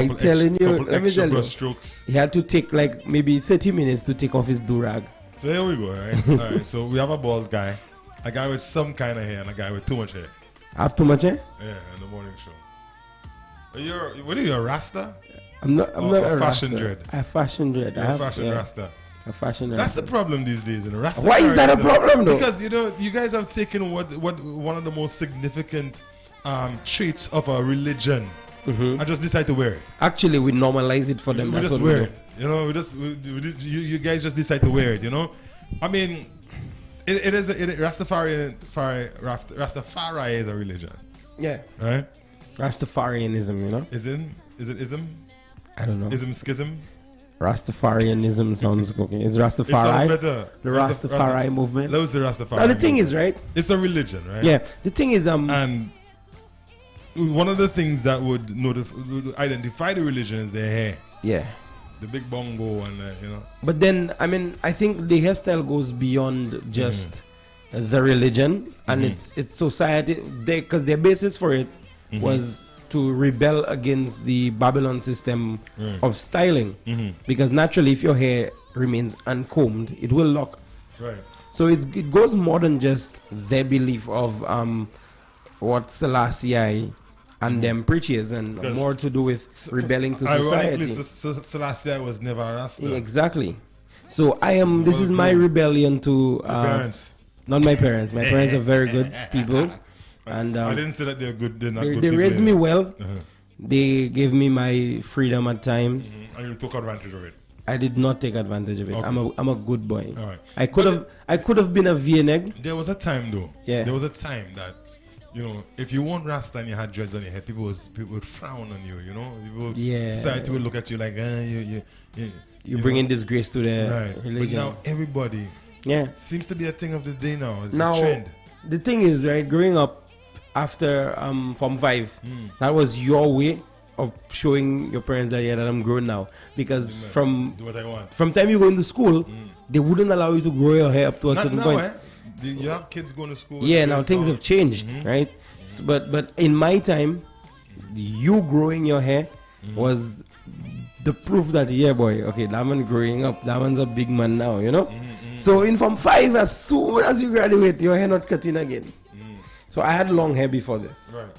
I'm telling you, couple let me extra tell you, brush strokes. he had to take like maybe 30 minutes to take off his do-rag. So here we go, right? All right. So we have a bald guy, a guy with some kind of hair, and a guy with too much hair. I have too much hair? Yeah, in the morning show. What are you, a Rasta? I'm not a fashion Rasta. dread. I have fashion dread. You're I have fashion Rasta. A fashion That's Rasta. the problem these days in Rasta. Why is that a problem though? Because you guys have taken what one of the most significant traits of a religion. I just decide to wear it. Actually, we normalize it for them. We just wear it. You know, you guys just decide to wear it. You know, I mean, Rastafari is a religion. Yeah. Right. Rastafarianism, you know. Is it ism? I don't know. Ism schism. Rastafarianism sounds okay. Is Rastafari? It sounds better. The Rastafari movement. That was the Rastafari. Now the thing is, right? It's a religion, right? Yeah. The thing is, and one of the things that would identify the religion is their hair. Yeah. The big bongo and you know. But then, I mean, I think the hairstyle goes beyond just the religion, and it's society. Because their basis for it was to rebel against the Babylon system of styling. Because naturally, if your hair remains uncombed, it will lock. Right. So it goes more than just their belief of what Selassie and them preaches, and more to do with rebelling to society. Selassie was never a Rasta. Exactly. So this is my rebellion to parents. Not my parents. My parents are very good people. And I didn't say that they're good. They're not good. They people raised me well. They gave me my freedom at times. And you took advantage of it. I did not take advantage of it. Okay. I'm a good boy. All right. I could have been a V-neck. There was a time though. Yeah. There was a time that, you know, if you weren't Rasta and you had dreads on your head, people would frown on you. You know, society would look at you like, you bringing disgrace to the religion. But now everybody, seems to be a thing of the day now. It's a trend. The thing is, right, growing up after Form 5, that was your way of showing your parents that that I'm grown now. Because from time you go into school, they wouldn't allow you to grow your hair up to a certain point. You have kids going to school. Yeah, now things have changed, right? So, but in my time, you growing your hair was the proof that boy, okay, that man growing up, that man's a big man now, you know. So in Form 5, as soon as you graduate, your hair not cutting again. So I had long hair before this. Right.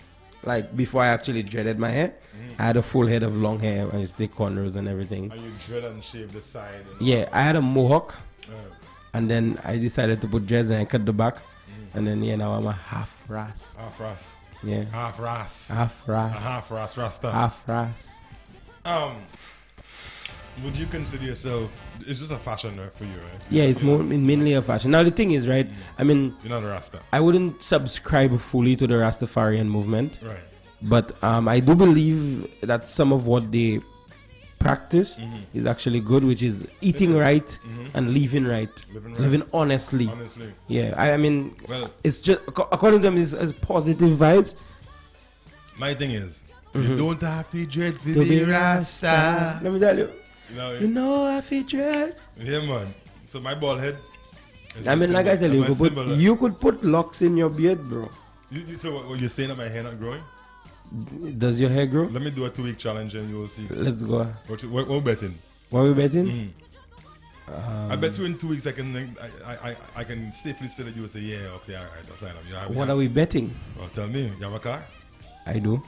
Like before I actually dreaded my hair, I had a full head of long hair. I used to take cornrows and everything. And you dread and shave the side. Yeah, I had a mohawk. And then I decided to put dreads and I cut the back. And then now I'm a half ras. Half ras. Yeah. Half ras. Half ras. A half ras Rasta. Half ras. Would you consider yourself? It's just a fashion for you, right? Yeah, it's mainly a fashion. Now the thing is, right? I mean, you're not a Rasta. I wouldn't subscribe fully to the Rastafarian movement. Right. But I do believe that some of what they practice is actually good, which is eating right and living right, living honestly. Yeah, I mean, it's just according to them, it's positive vibes. My thing is, you don't have to dread to be Rasta. Let me tell you. You know I feel dread. Yeah, man. So my bald head. I mean, like I tell you, you could put locks in your beard, bro. So what you're saying that my hair not growing? Does your hair grow? Let me do a 2-week challenge and you will see. Let's go. What we betting? What are we betting? I bet you in 2 weeks I can safely say that you will say, yeah, okay, all right, I'll sign up. What are we betting? Well, tell me, you have a car? I do.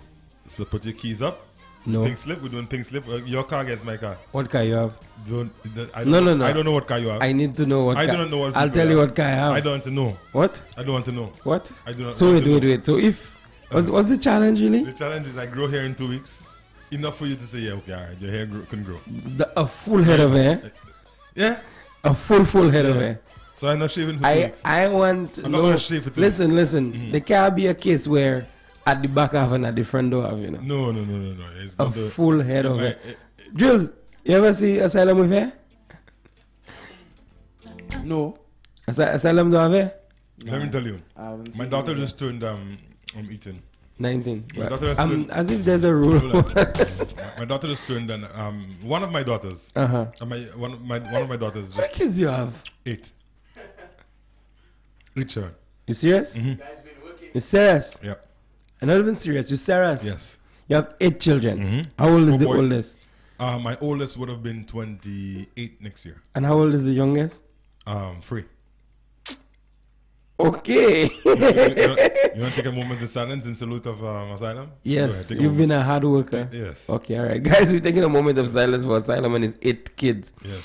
So put your keys up. No. Pink slip, we're doing pink slip. Your car gets my car. What car you have? No. I don't know what car you have. I need to know what car. I don't know what I'll tell you what car I have. I don't want to know. What? I don't want to know. What? I do not. So wait. So if what's the challenge really? The challenge is I grow hair in 2 weeks. Enough for you to say, yeah, okay, all right, your hair can grow. A full head of hair? Yeah. A full head of hair. So I'm not shaving for 2 weeks. I'm not going to shave for 2 weeks. Listen. There can't be a case where at the back half and at the front door have, you know. No. It's a full head of hair. Jules, you ever see Asylum with hair? No. Asylum don't have hair? Let me tell you. My daughter just turned eating. 19. As if there's a rule. My daughter just turned one of my daughters. One of my daughters. How many kids you have? 8. Richard. You serious? Mm-hmm. You serious? Yeah. I'm not even serious. You serious? Yes. You have 8 children. Mm-hmm. How old is 4 the boys. oldest? My oldest would have been 28 next year. And how old is the youngest? 3. Okay. You want to take a moment of silence in salute of Asylum? Yes, Go ahead, you've been a hard worker. Yes. Okay, all right. Guys, we're taking a moment of silence for Asylum and his 8 kids. Yes.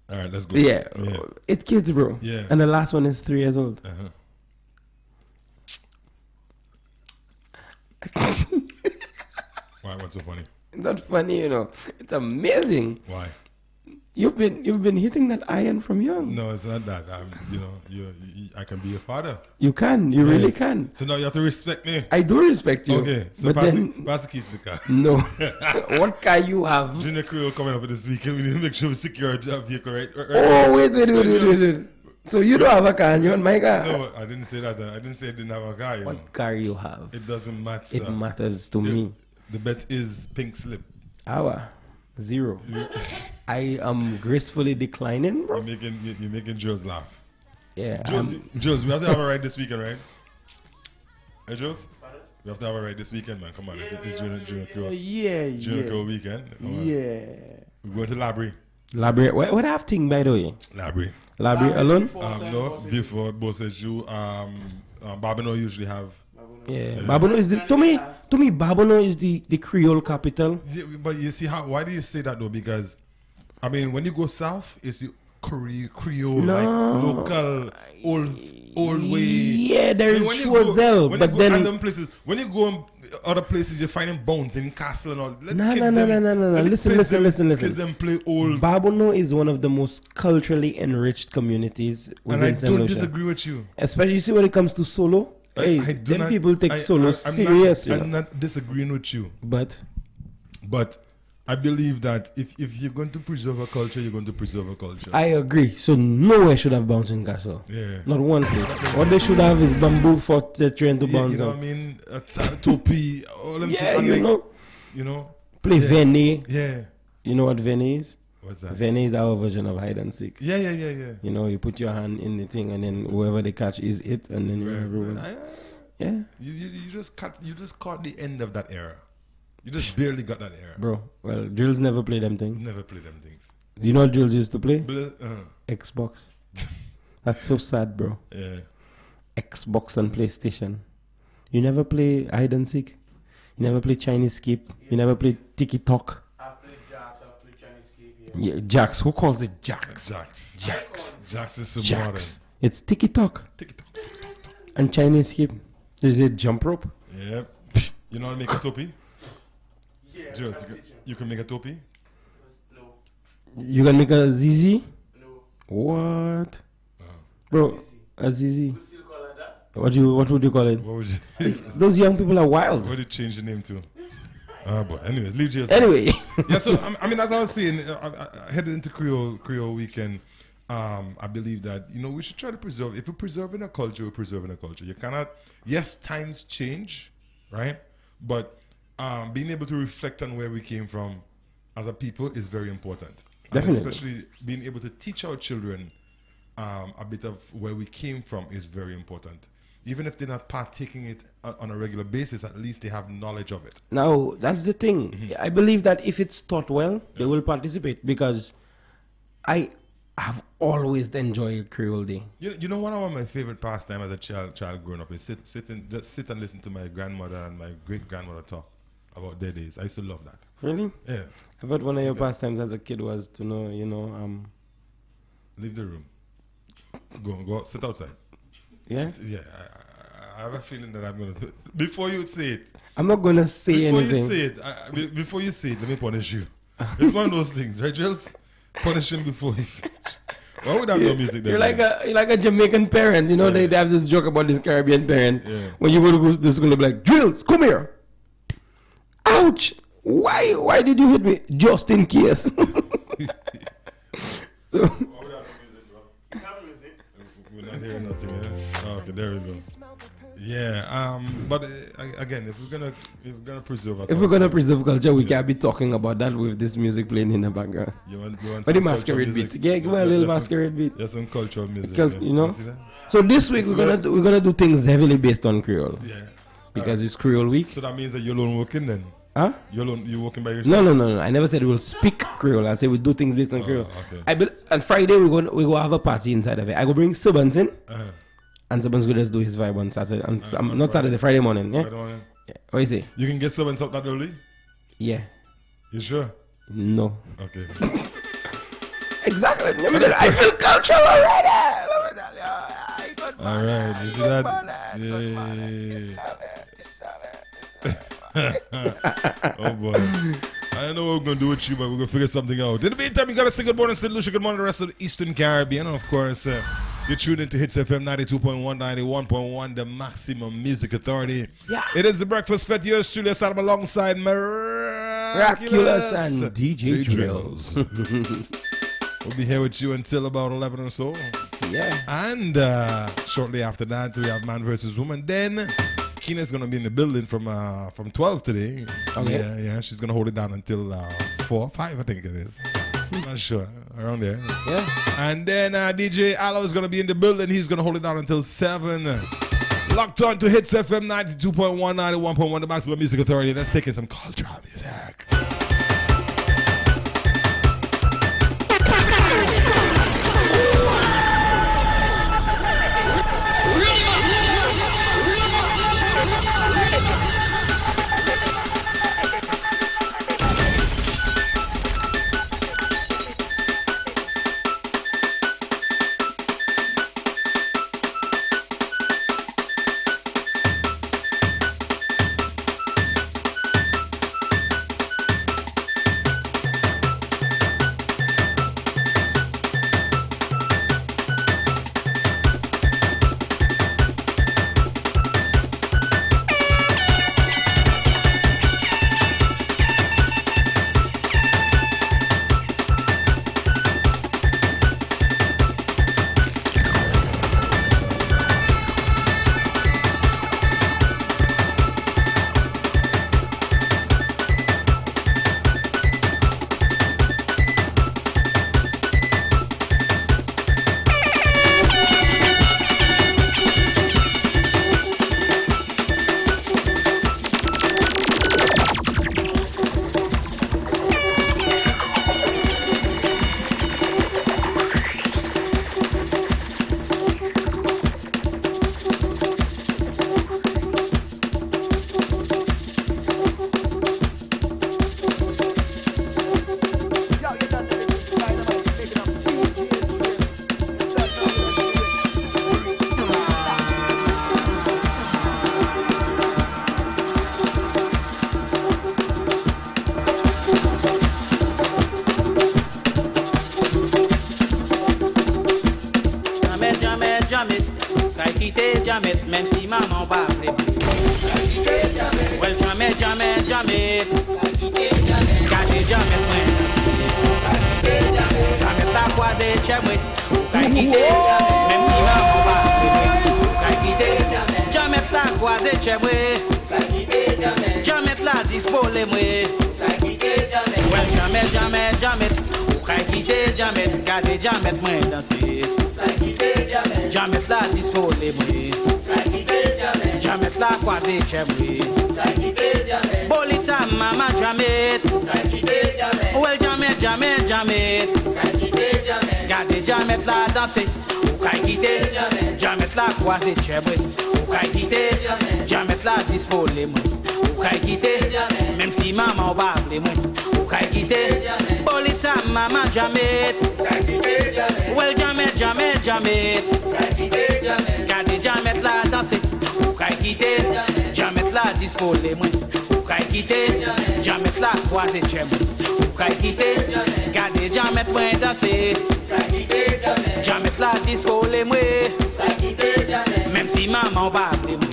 All right, let's go. Yeah. 8 kids, bro. Yeah. And the last one is 3 years old. Uh-huh. Why? What's so funny? Not funny, you know. It's amazing. Why? You've been hitting that iron from young. No, it's not that. I can be a father. You can. You really Yes. can. So now you have to respect me. I do respect you. Okay. So but pass the keys to the car. no. What car you have? Junior Creole coming up this weekend. We need to make sure we secure our vehicle, right? Oh, wait. So you don't have a car and you're on my car? No, I didn't say that. I didn't say I didn't have a car. You know. What car you have? It doesn't matter. It matters to me. The bet is pink slip. Our 0. I am gracefully declining, bro. You're making Jules laugh. Yeah. Jules, we have to have a ride this weekend, right? Hey, Jules? We have to have a ride this weekend, man. Come on, it's Junior Creole. Junior Creole weekend. Yeah. We're going to Labrie. Labrie. What have thing, by the way? Labrie. Labrie alone? No, before both says you. Babino usually have. Yeah. Babino is to me, Babino is the Creole capital. Yeah, but you see why do you say that though? Because I mean, when you go south, it's the Creole, like local old way. Yeah, there is Choiseul, but then random places, when you go other places, you're finding bones in castle and all. No. Listen. Kids them play old. Babino is one of the most culturally enriched communities within And I St. don't Lucia. disagree with you. Especially, you see, when it comes to solo. People take solo serious. I'm not disagreeing with you. But I believe that if you're going to preserve a culture, you're going to preserve a culture. I agree. So nowhere should have bouncing castle. Yeah. Not one place. What they should have is bamboo for the train to bounce You know on. what I mean? Topi, all them Yeah, things. you know. know. Play Vene. Yeah. You know what Vene is? What's that? Vene is our version of hide and seek. Yeah. You know, you put your hand in the thing, and then whoever they catch is it, and then you're everyone. Yeah. You just caught the end of that era. You just barely got that era. Bro, well, drills never play them things. Never play them things. You know what drills used to play? Uh-huh. Xbox. That's so sad, bro. Yeah. Xbox and PlayStation. You never play hide and seek. You never play Chinese skip. You never play Tiki Talk. I've played Jacks, I've played Chinese skip. Yeah, Jacks. Who calls it Jacks? Jacks is so Jacks. modern. It's Tiki Talk and Chinese skip. Is it jump rope? Yeah. You know how to make a topi? Yeah, Joe, you can make a topi? No. You can make a ZZ? No. What? Bro, a ZZ. You still call it that? What would you call it? What would you Those young people are wild. what would you change the name to? But anyways, leave jail. Anyway. Yeah, so I mean, as I was saying, I headed into Creole weekend. I believe that we should try to preserve. If we're preserving a culture, we're preserving a culture. You cannot. Yes, times change, right? But being able to reflect on where we came from as a people is very important. Definitely. And especially being able to teach our children a bit of where we came from is very important. Even if they're not partaking it on a regular basis, at least they have knowledge of it. Now, that's the thing. I believe that if it's taught well, they will participate, because I have always enjoyed Creole Day. You know, one of my favorite pastime as a child growing up is sit and listen to my grandmother and my great grandmother talk about their days. I used to love that. Really? Yeah. I thought one of your pastimes as a kid was to know, Leave the room. Go sit outside. yeah? Yeah. I have a feeling that I'm gonna do it. Before you say it. I'm not going to say Before anything. you say it. Before you say it, let me punish you. It's one of those things, right, Jules? Punish him before he finish. Why would I have no music there? You're like a Jamaican parent. You know, they have this joke about this Caribbean parent. Yeah. When you go to the school, they'll be like, Drills, come here. Ouch. Why did you hit me? Just in case. So, Why would I have no music, bro? Have music. We're not hearing nothing, yeah? Oh, okay, there we go. Yeah. But again, if we're gonna preserve our If we're gonna preserve culture, we can't be talking about that with this music playing in the background. You want But the some masquerade cultural beat. music? Yeah, give me a little masquerade beat. There's some cultural music. You know? See that? So this week we're gonna do things heavily based on Creole. Yeah. Because it's Creole week. So that means that you're alone working then? Huh? You're working by yourself? No. I never said we'll speak Creole. I said we do things based on Creole. Okay. On Friday we go have a party inside of it. I go bring Subans in, and Subans go just do his vibe on Saturday. Not Saturday, Friday morning. Yeah. Friday morning. Yeah. What you say? You can get Subans up that early? Yeah. You sure? No. Okay. Exactly. I feel cultural already. All right. You see that? Yeah. Oh boy. I don't know what we're going to do with you, but we're going to figure something out. In the meantime, you got to say good morning to St. Lucia, good morning to the rest of the Eastern Caribbean. And of course, you're tuned into Hitz FM 92.1, 91.1, the maximum music authority. Yeah. It is the Breakfast Fete, yours truly, I'm alongside Miraculous and DJ Drills. We'll be here with you until about 11 or so. Yeah. And shortly after that, we have Man vs. Woman. Then Keena's going to be in the building from 12 today. Okay. Yeah. She's going to hold it down until 4, 5, I think it is. I'm not sure. Around there. Yeah. And then DJ Aloe is going to be in the building. He's going to hold it down until 7. Locked on to Hitz FM 92.1, 91.1, the maximum music authority. Let's take in some cultural music. Jamais, même si maman va appeler. Well, jamais, gardez jamais point. Jamais ta croisée, jamais, même si maman va appeler. Jamais ta croisée, jamais la dispole, moi. Well, jamais, jamais, gardez jamais moins danser. Jamais la dispole, moi. Jamais la croisée, jamais. Bolita, mama, jamais. Well, jamais. Gardez jamais la danser. Jamais la croisée, jamais. Jamais la dispole, moi. Même si maman va appeler moi. Bolita, mama, jamais. Well, jamais. Gardez jamais la danser. Jamais la dispole, moi. Jamais la croisée, jamais. Gardez jamais point danser. Jamais la dispole, moi. Même si maman va appeler moi.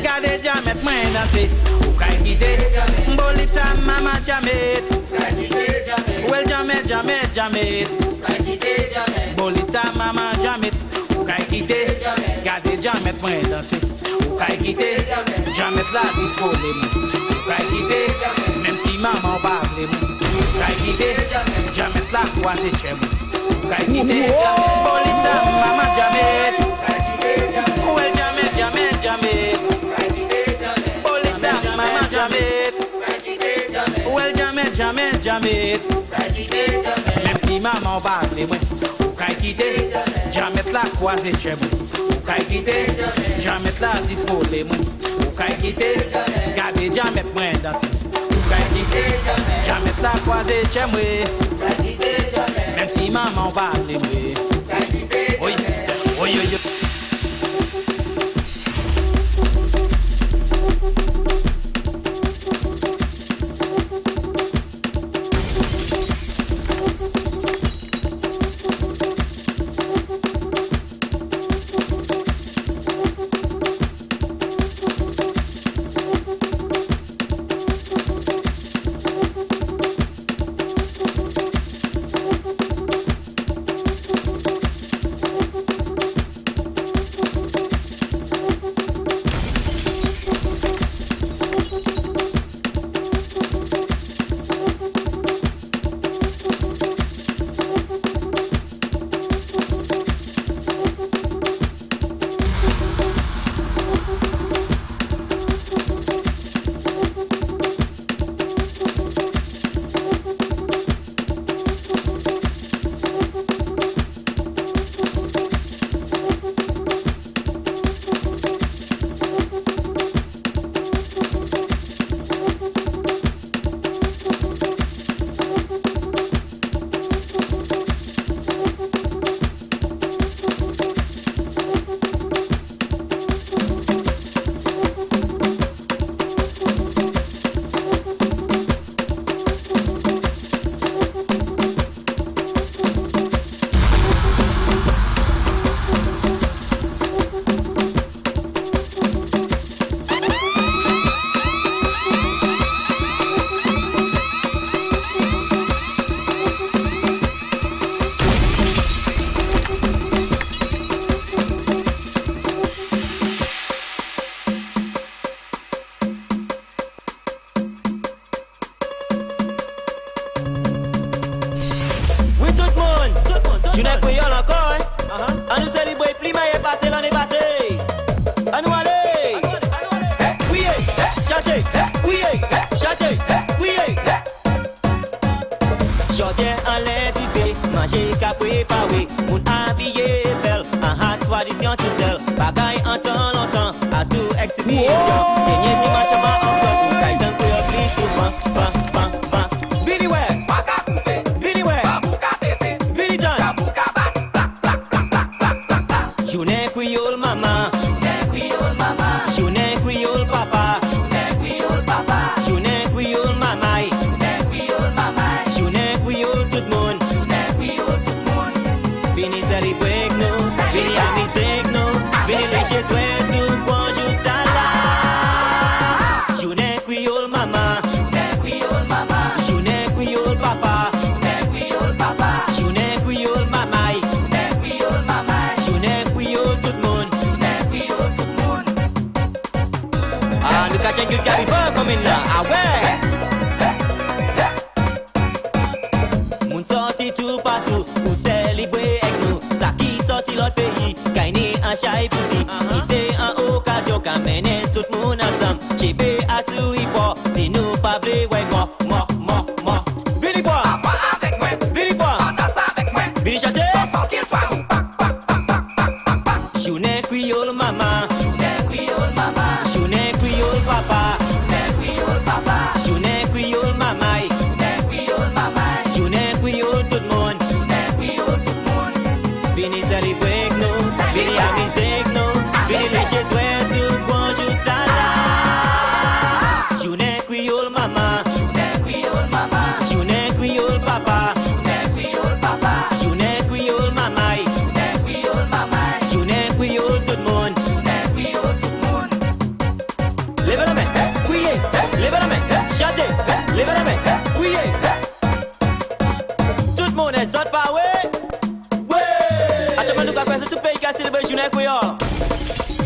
Gardez jamais point danser. Bolita, mama, jamais. Well, jamais. Bolita, mama, jamais. Gardez jamais point danser. Ou kay quitter, jamais la disco les mou. Ou kay quitter, même si maman parle les mou. Ou kay quitter, jamais la croise chez mou. Ou kay quitter, Bolita, maman jamais. Ou elle jamais. Bolita, maman jamais. Ou elle jamais. Même si maman parle les mou. Ou kay quitter, jamais la croise chez mou. Ou kay quitter, jamais la disco les mou. Ou kay quitter, garder jamais point danser. Ou kay quitter, jamais la croise chez moi. Même si maman parle les mou. Oui.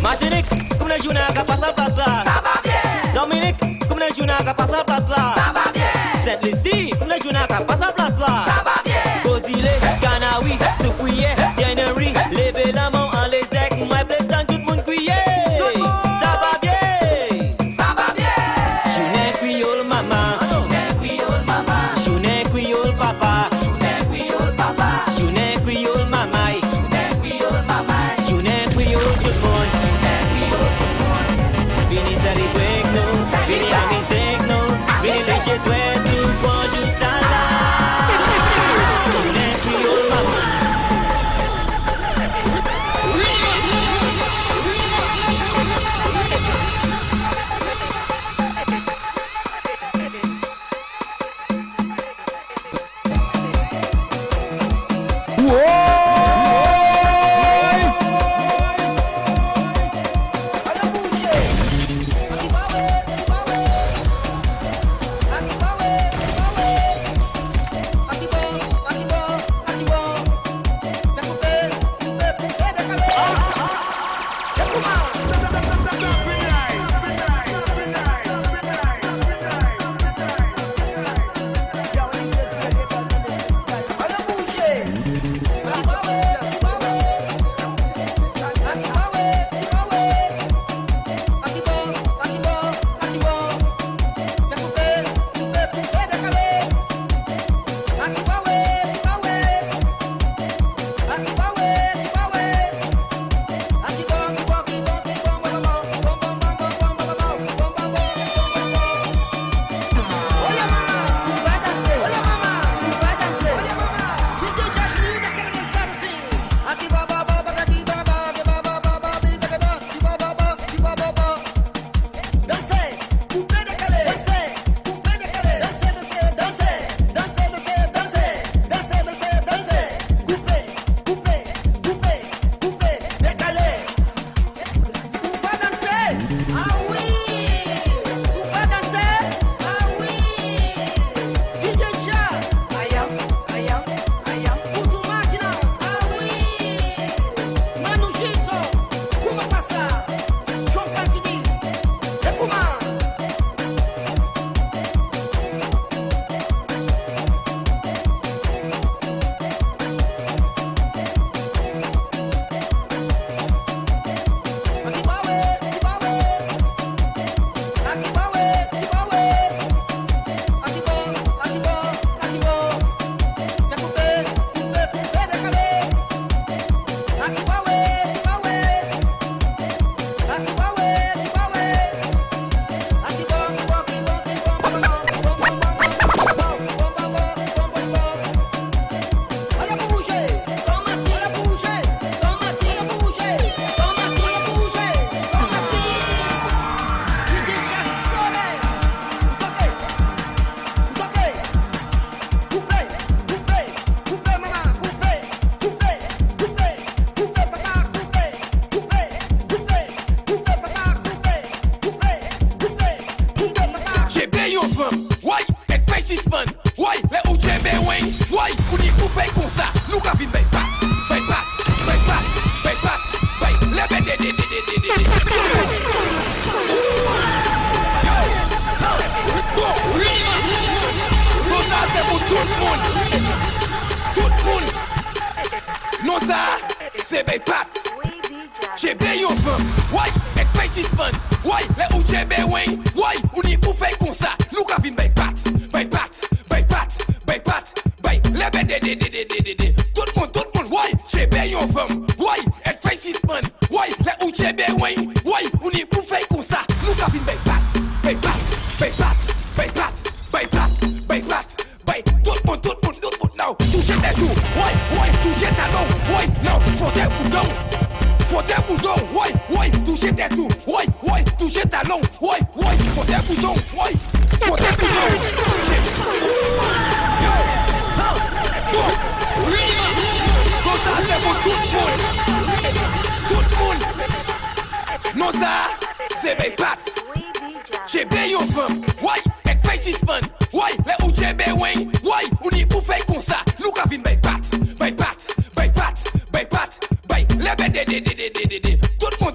Martinique, comme les journées à passer à place là. Ça va bien. Dominique, comme les journées à passer à place là. Ça va bien. Sainte-Lucie, comme les journées à passer à place là. Ça va bien. Gozile, Canaoui, Soukouye, Tienerie, levez la main en les airs, moi blesse dans tout le monde crier. Ça va bien. Ça va bien. Journée Creole maman. Journée Creole maman. Journée Creole papa. Journée Creole papa. Journée Creole maman. Journée Creole maman. Journée Creole tout le monde. Journée Creole tout le monde. Vini célébrer nous, vini amuser nous, vini lécher toi tout bon du salade. Journée Creole maman.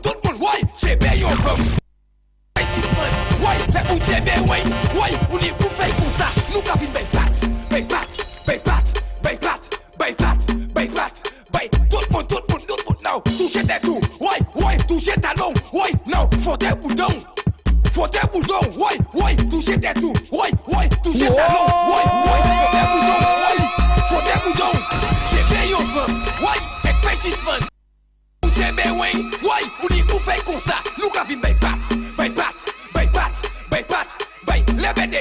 Tout le monde, ouais, boucher ben ouais, ouais, on est pour faire comme ça. Nous cabine ben pat, ben pat, ben pat, ben pat, ben pat, ben pat, ben tout le monde, non, touchez tes tout, ouais, touchez talon, ouais, non, faut tes boudons, ouais, touchez tes tout, ouais, touchez talon, ouais, faut tes boudons, j'ai payé au feu, ouais, et fait 6 man. Boucher ben ouais, on est pour faire comme ça. Nous cabine ben pat, ben pat, ben pat, ben pat, ben les ben de.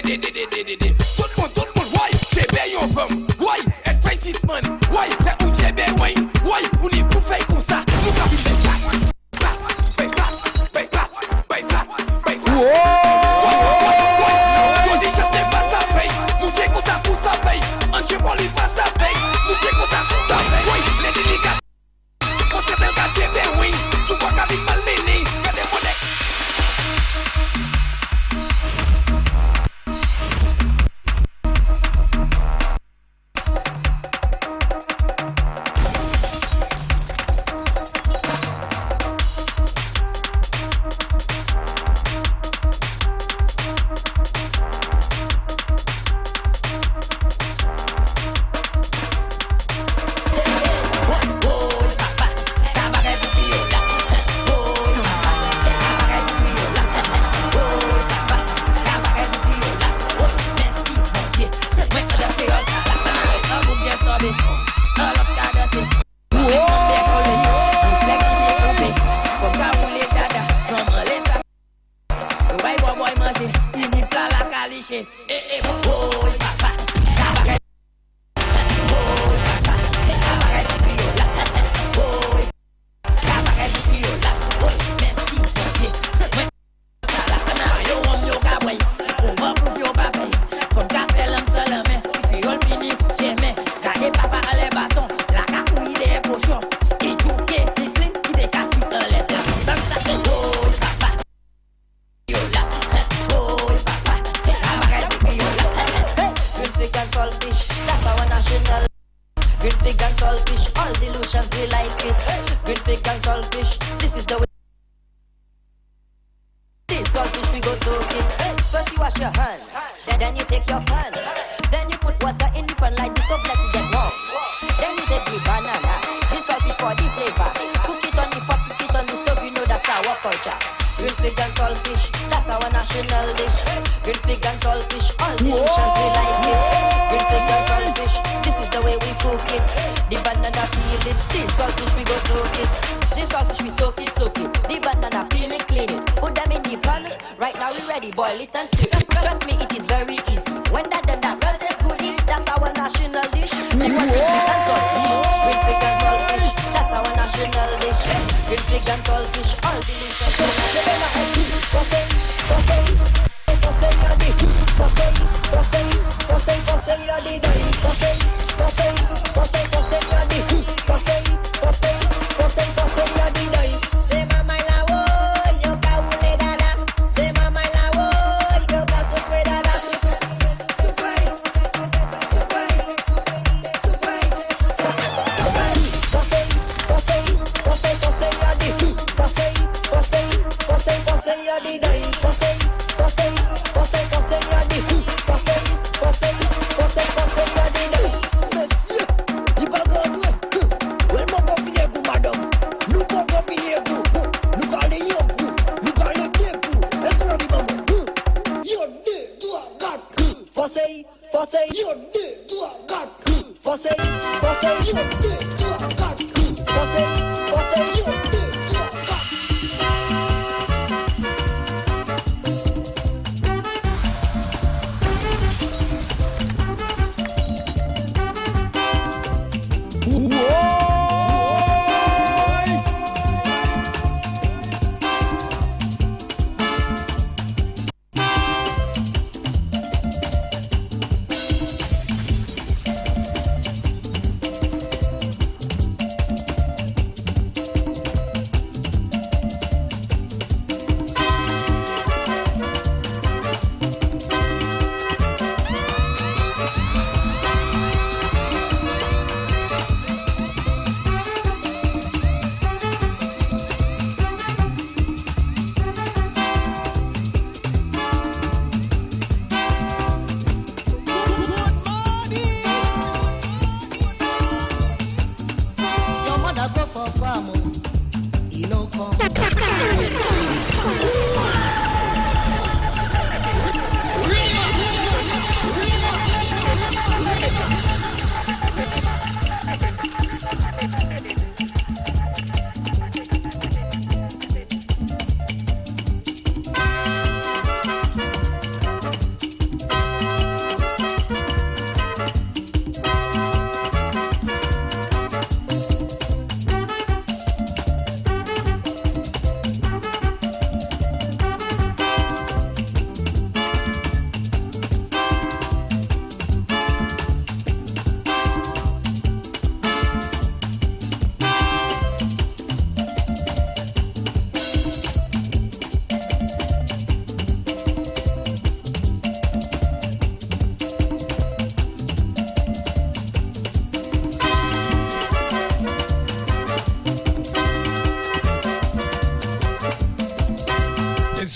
Tout le monde, ouais, j'ai payé au feu, ouais, et fait 6 man, ouais, les boucher ben ouais, on est pour faire comme ça. Nous cabine ben pat, ben pat, ben pat, ben pat, ben pat. Ouais, déjà c'est pas ça fait. Boucher comme ça pour ça fait. Anche pour lui pas ça fait. Boucher comme ça pour ça fait. Ouais, les délicats. Parce que t'es un gars bien oui. Tu vois qu'avec Malmini, y'a des monnaies.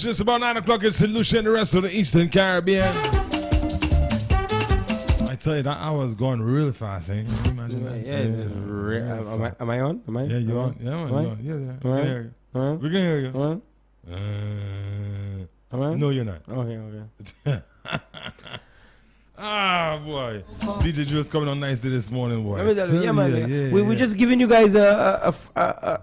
just about 9 o'clock. It's Lucia and the rest of the Eastern Caribbean. I tell you, that hour's going really fast, eh? Can you imagine that? Am I on? Am I? Yeah, you on? Yeah, man, you on. Yeah. We can hear you. We can hear you. Am I? No, you're not. Okay. Ah, boy. DJ Drew's coming on nicely this morning, boy. Let me tell you, yeah, man. We're just giving you guys a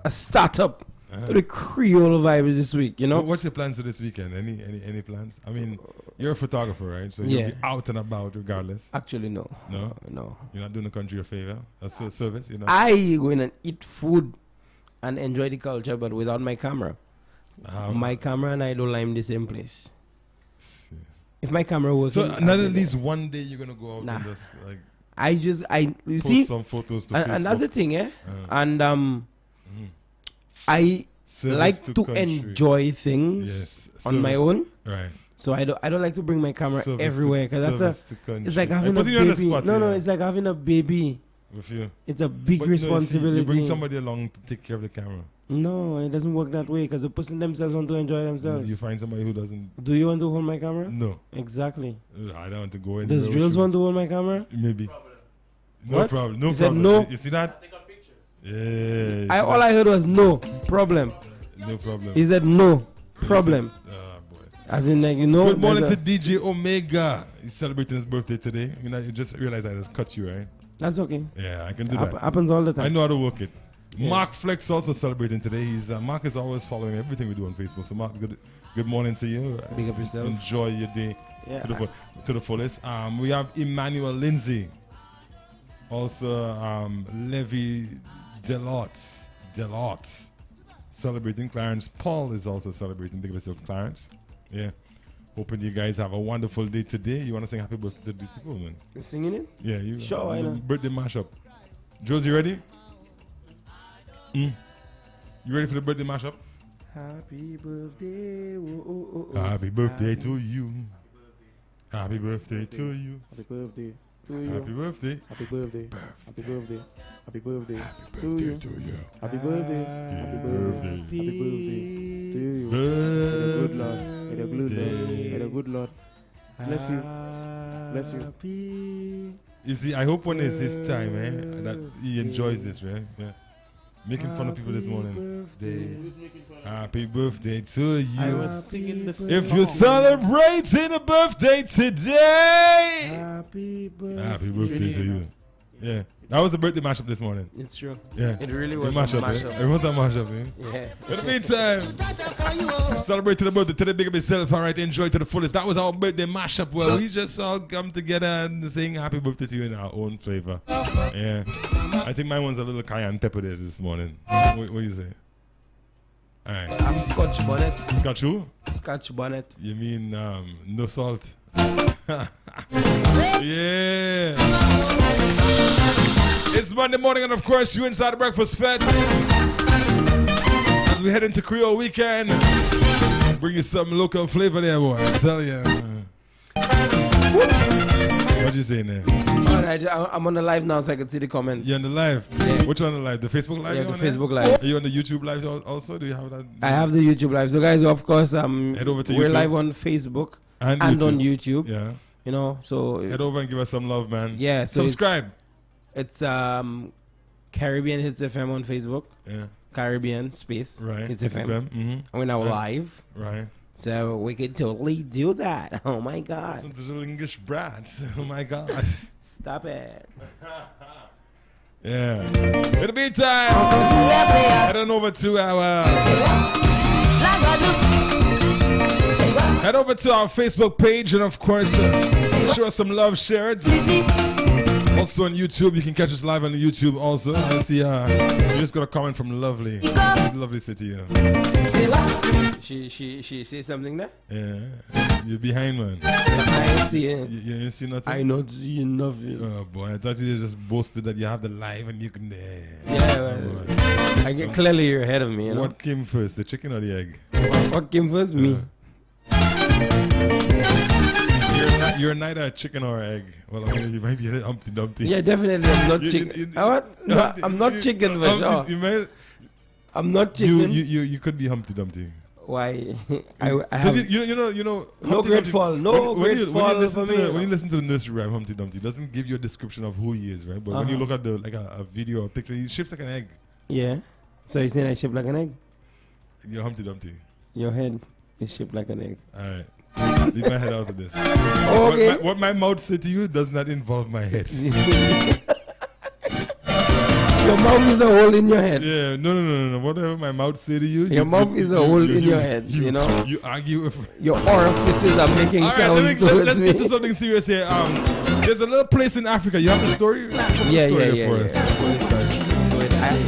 startup to the Creole vibes this week, you know? What's your plans for this weekend? Any plans? I mean, you're a photographer, right? So you'll be out and about regardless. Actually, no. No? No. You're not doing the country a favor? A service, you know? I go in and eat food and enjoy the culture, but without my camera. My camera and I don't lie in the same place. If my camera was so, not at least one day you're gonna go out and just like you post see some photos to and that's the thing, eh? And I Service like to country. enjoy things on my own. Right. So I don't like to bring my camera everywhere because that's it's like having a baby. It's like having a baby. With you. It's a big responsibility. You bring somebody along to take care of the camera. No, it doesn't work that way because the person themselves want to enjoy themselves. You find somebody who doesn't. Do you want to hold my camera? No. Exactly. I don't want to go in. Does Drills want to hold my camera? Maybe. No What? problem. No You problem. said no? You see that? Yeah. All I heard was no problem. No problem. He said no problem. Boy. As in, like, you know. Good morning to DJ Omega. He's celebrating his birthday today. You just realized I just cut you, right? That's okay. Yeah, I can do that. Happens all the time. I know how to work it. Yeah. Mark Flex also celebrating today. Mark is always following everything we do on Facebook. So Mark, good morning to you. Big up yourself. Enjoy your day to the fullest. We have Emmanuel Lindsay. Also Levy Delot celebrating. Clarence Paul is also celebrating. Big up yourself, Clarence. Yeah. Hoping you guys have a wonderful day today. You want to sing happy birthday to these people, man? You singing it? Yeah, you. Sure, why not? Birthday mashup. Josie, you ready? You ready for the birthday mashup? Happy birthday. Happy birthday to you. Happy birthday to you. Happy birthday to you. Happy birthday. Happy birthday. Happy birthday. Happy birthday to you. Happy birthday. Happy birthday. Happy birthday to you. May the good Lord. May the good Lord. May the good Lord. Bless you. Bless you. You see, I hope when it's his time, that he enjoys this, right? Yeah. Making fun of people this morning. Happy birthday to you. I was singing the song. If you're celebrating a birthday today, Happy birthday. Happy birthday to you. Yeah. That was the birthday mashup this morning. It's true. Yeah. It really was a mashup. It was a mashup, Yeah. In the meantime, celebrating the birthday today, big up yourself. All right, enjoy to the fullest. That was our birthday mashup where we just all come together and sing happy birthday to you in our own flavor. Yeah. I think my one's a little cayenne pepper there this morning. What do you say? All right. I'm Scotch bonnet. Scotch who? Scotch bonnet. You mean no salt? Yeah. It's Monday morning, and of course, you inside the breakfast fed. As we head into Creole weekend, bring you some local flavor there, boy. I tell you. What you saying there? I'm on the live now, so I can see the comments. You're on the live? Yeah. Which one on the live? The Facebook live? Yeah, the Facebook live. Are you on the YouTube live also? Do you have that? I have the YouTube live. So, guys, of course, head over to we're YouTube. live on Facebook and on YouTube. Yeah. You know, so head over and give us some love, man. Yeah. So subscribe. It's Caribbean Hitz FM on Facebook. Yeah. Caribbean space. Right. Hitz FM. Mm-hmm. We're now live. Right. So we can totally do that. Oh my God. Listen to the English brats. Oh my God. Stop it. Yeah. In the meantime, head on over to our Facebook page, and of course, show us some love, share it. Also on YouTube, you can catch us live on YouTube also. I see you just got a comment from lovely city. Yeah. She say something there? Yeah. You're behind, man. I ain't see it. You didn't see nothing? I not see nothing. Oh boy, I thought you just boasted that you have the live and you can I get clearly you're ahead of me, you know? What came first, the chicken or the egg? What came first? Me. You're neither a chicken or an egg. Well, I mean, you might be a Humpty Dumpty. Yeah, definitely. I'm not chicken. No, I'm not chicken for sure. I'm not chicken. You could be Humpty Dumpty. why I Because have you know no Humpty great Dumpty- fall, no when great you, fall listen for to me. when you listen to the nursery rhyme Humpty Dumpty, it doesn't give you a description of who he is, right? But when you look at the like a video or picture, he shapes like an egg. Yeah. So you're saying I shape like an egg? You're Humpty Dumpty. Your head is shaped like an egg. All right. Leave my head out of this. Okay. What my mouth said to you does not involve my head. Your mouth is a hole in your head. Yeah, no. Whatever my mouth say to you, Your mouth is a hole in your head, you know? You argue with. Your orifices are making All right, sounds let's towards get to me. something serious here. There's a little place in Africa. You have the story? Yeah. For us.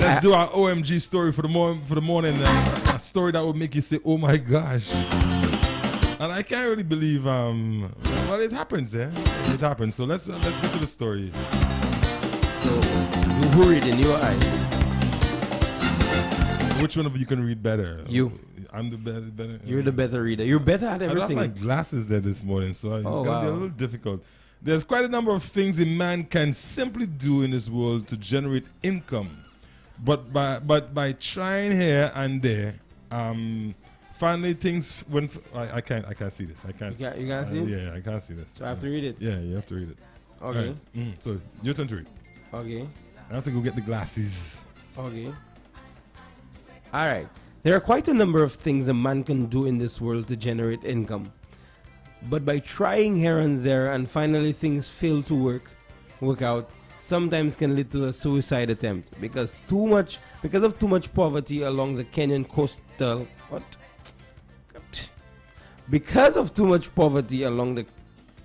Let's do our OMG story for the morning. A story that would make you say, "Oh my gosh!" And I can't really believe. Well, it happens, eh? It happens. So let's get to the story. So, who read in your eyes? Which one of you can read better? You. I'm the better. You're the better reader. You're better at I don't have everything. my glasses there this morning, so it's Oh, going to be a wow. little difficult. There's quite a number of things a man can simply do in this world to generate income. But by trying here and there, finally things I can't see this. I can't. You can't see it? Yeah, I can't see this. So I have to read it. Yeah, you have to read it. Okay. Right. So your turn to read. Okay. I have to go get the glasses. Okay. All right. There are quite a number of things a man can do in this world to generate income. But by trying here and there and finally things fail to work out, sometimes can lead to a suicide attempt because of too much poverty along the Kenyan coastal because of too much poverty along the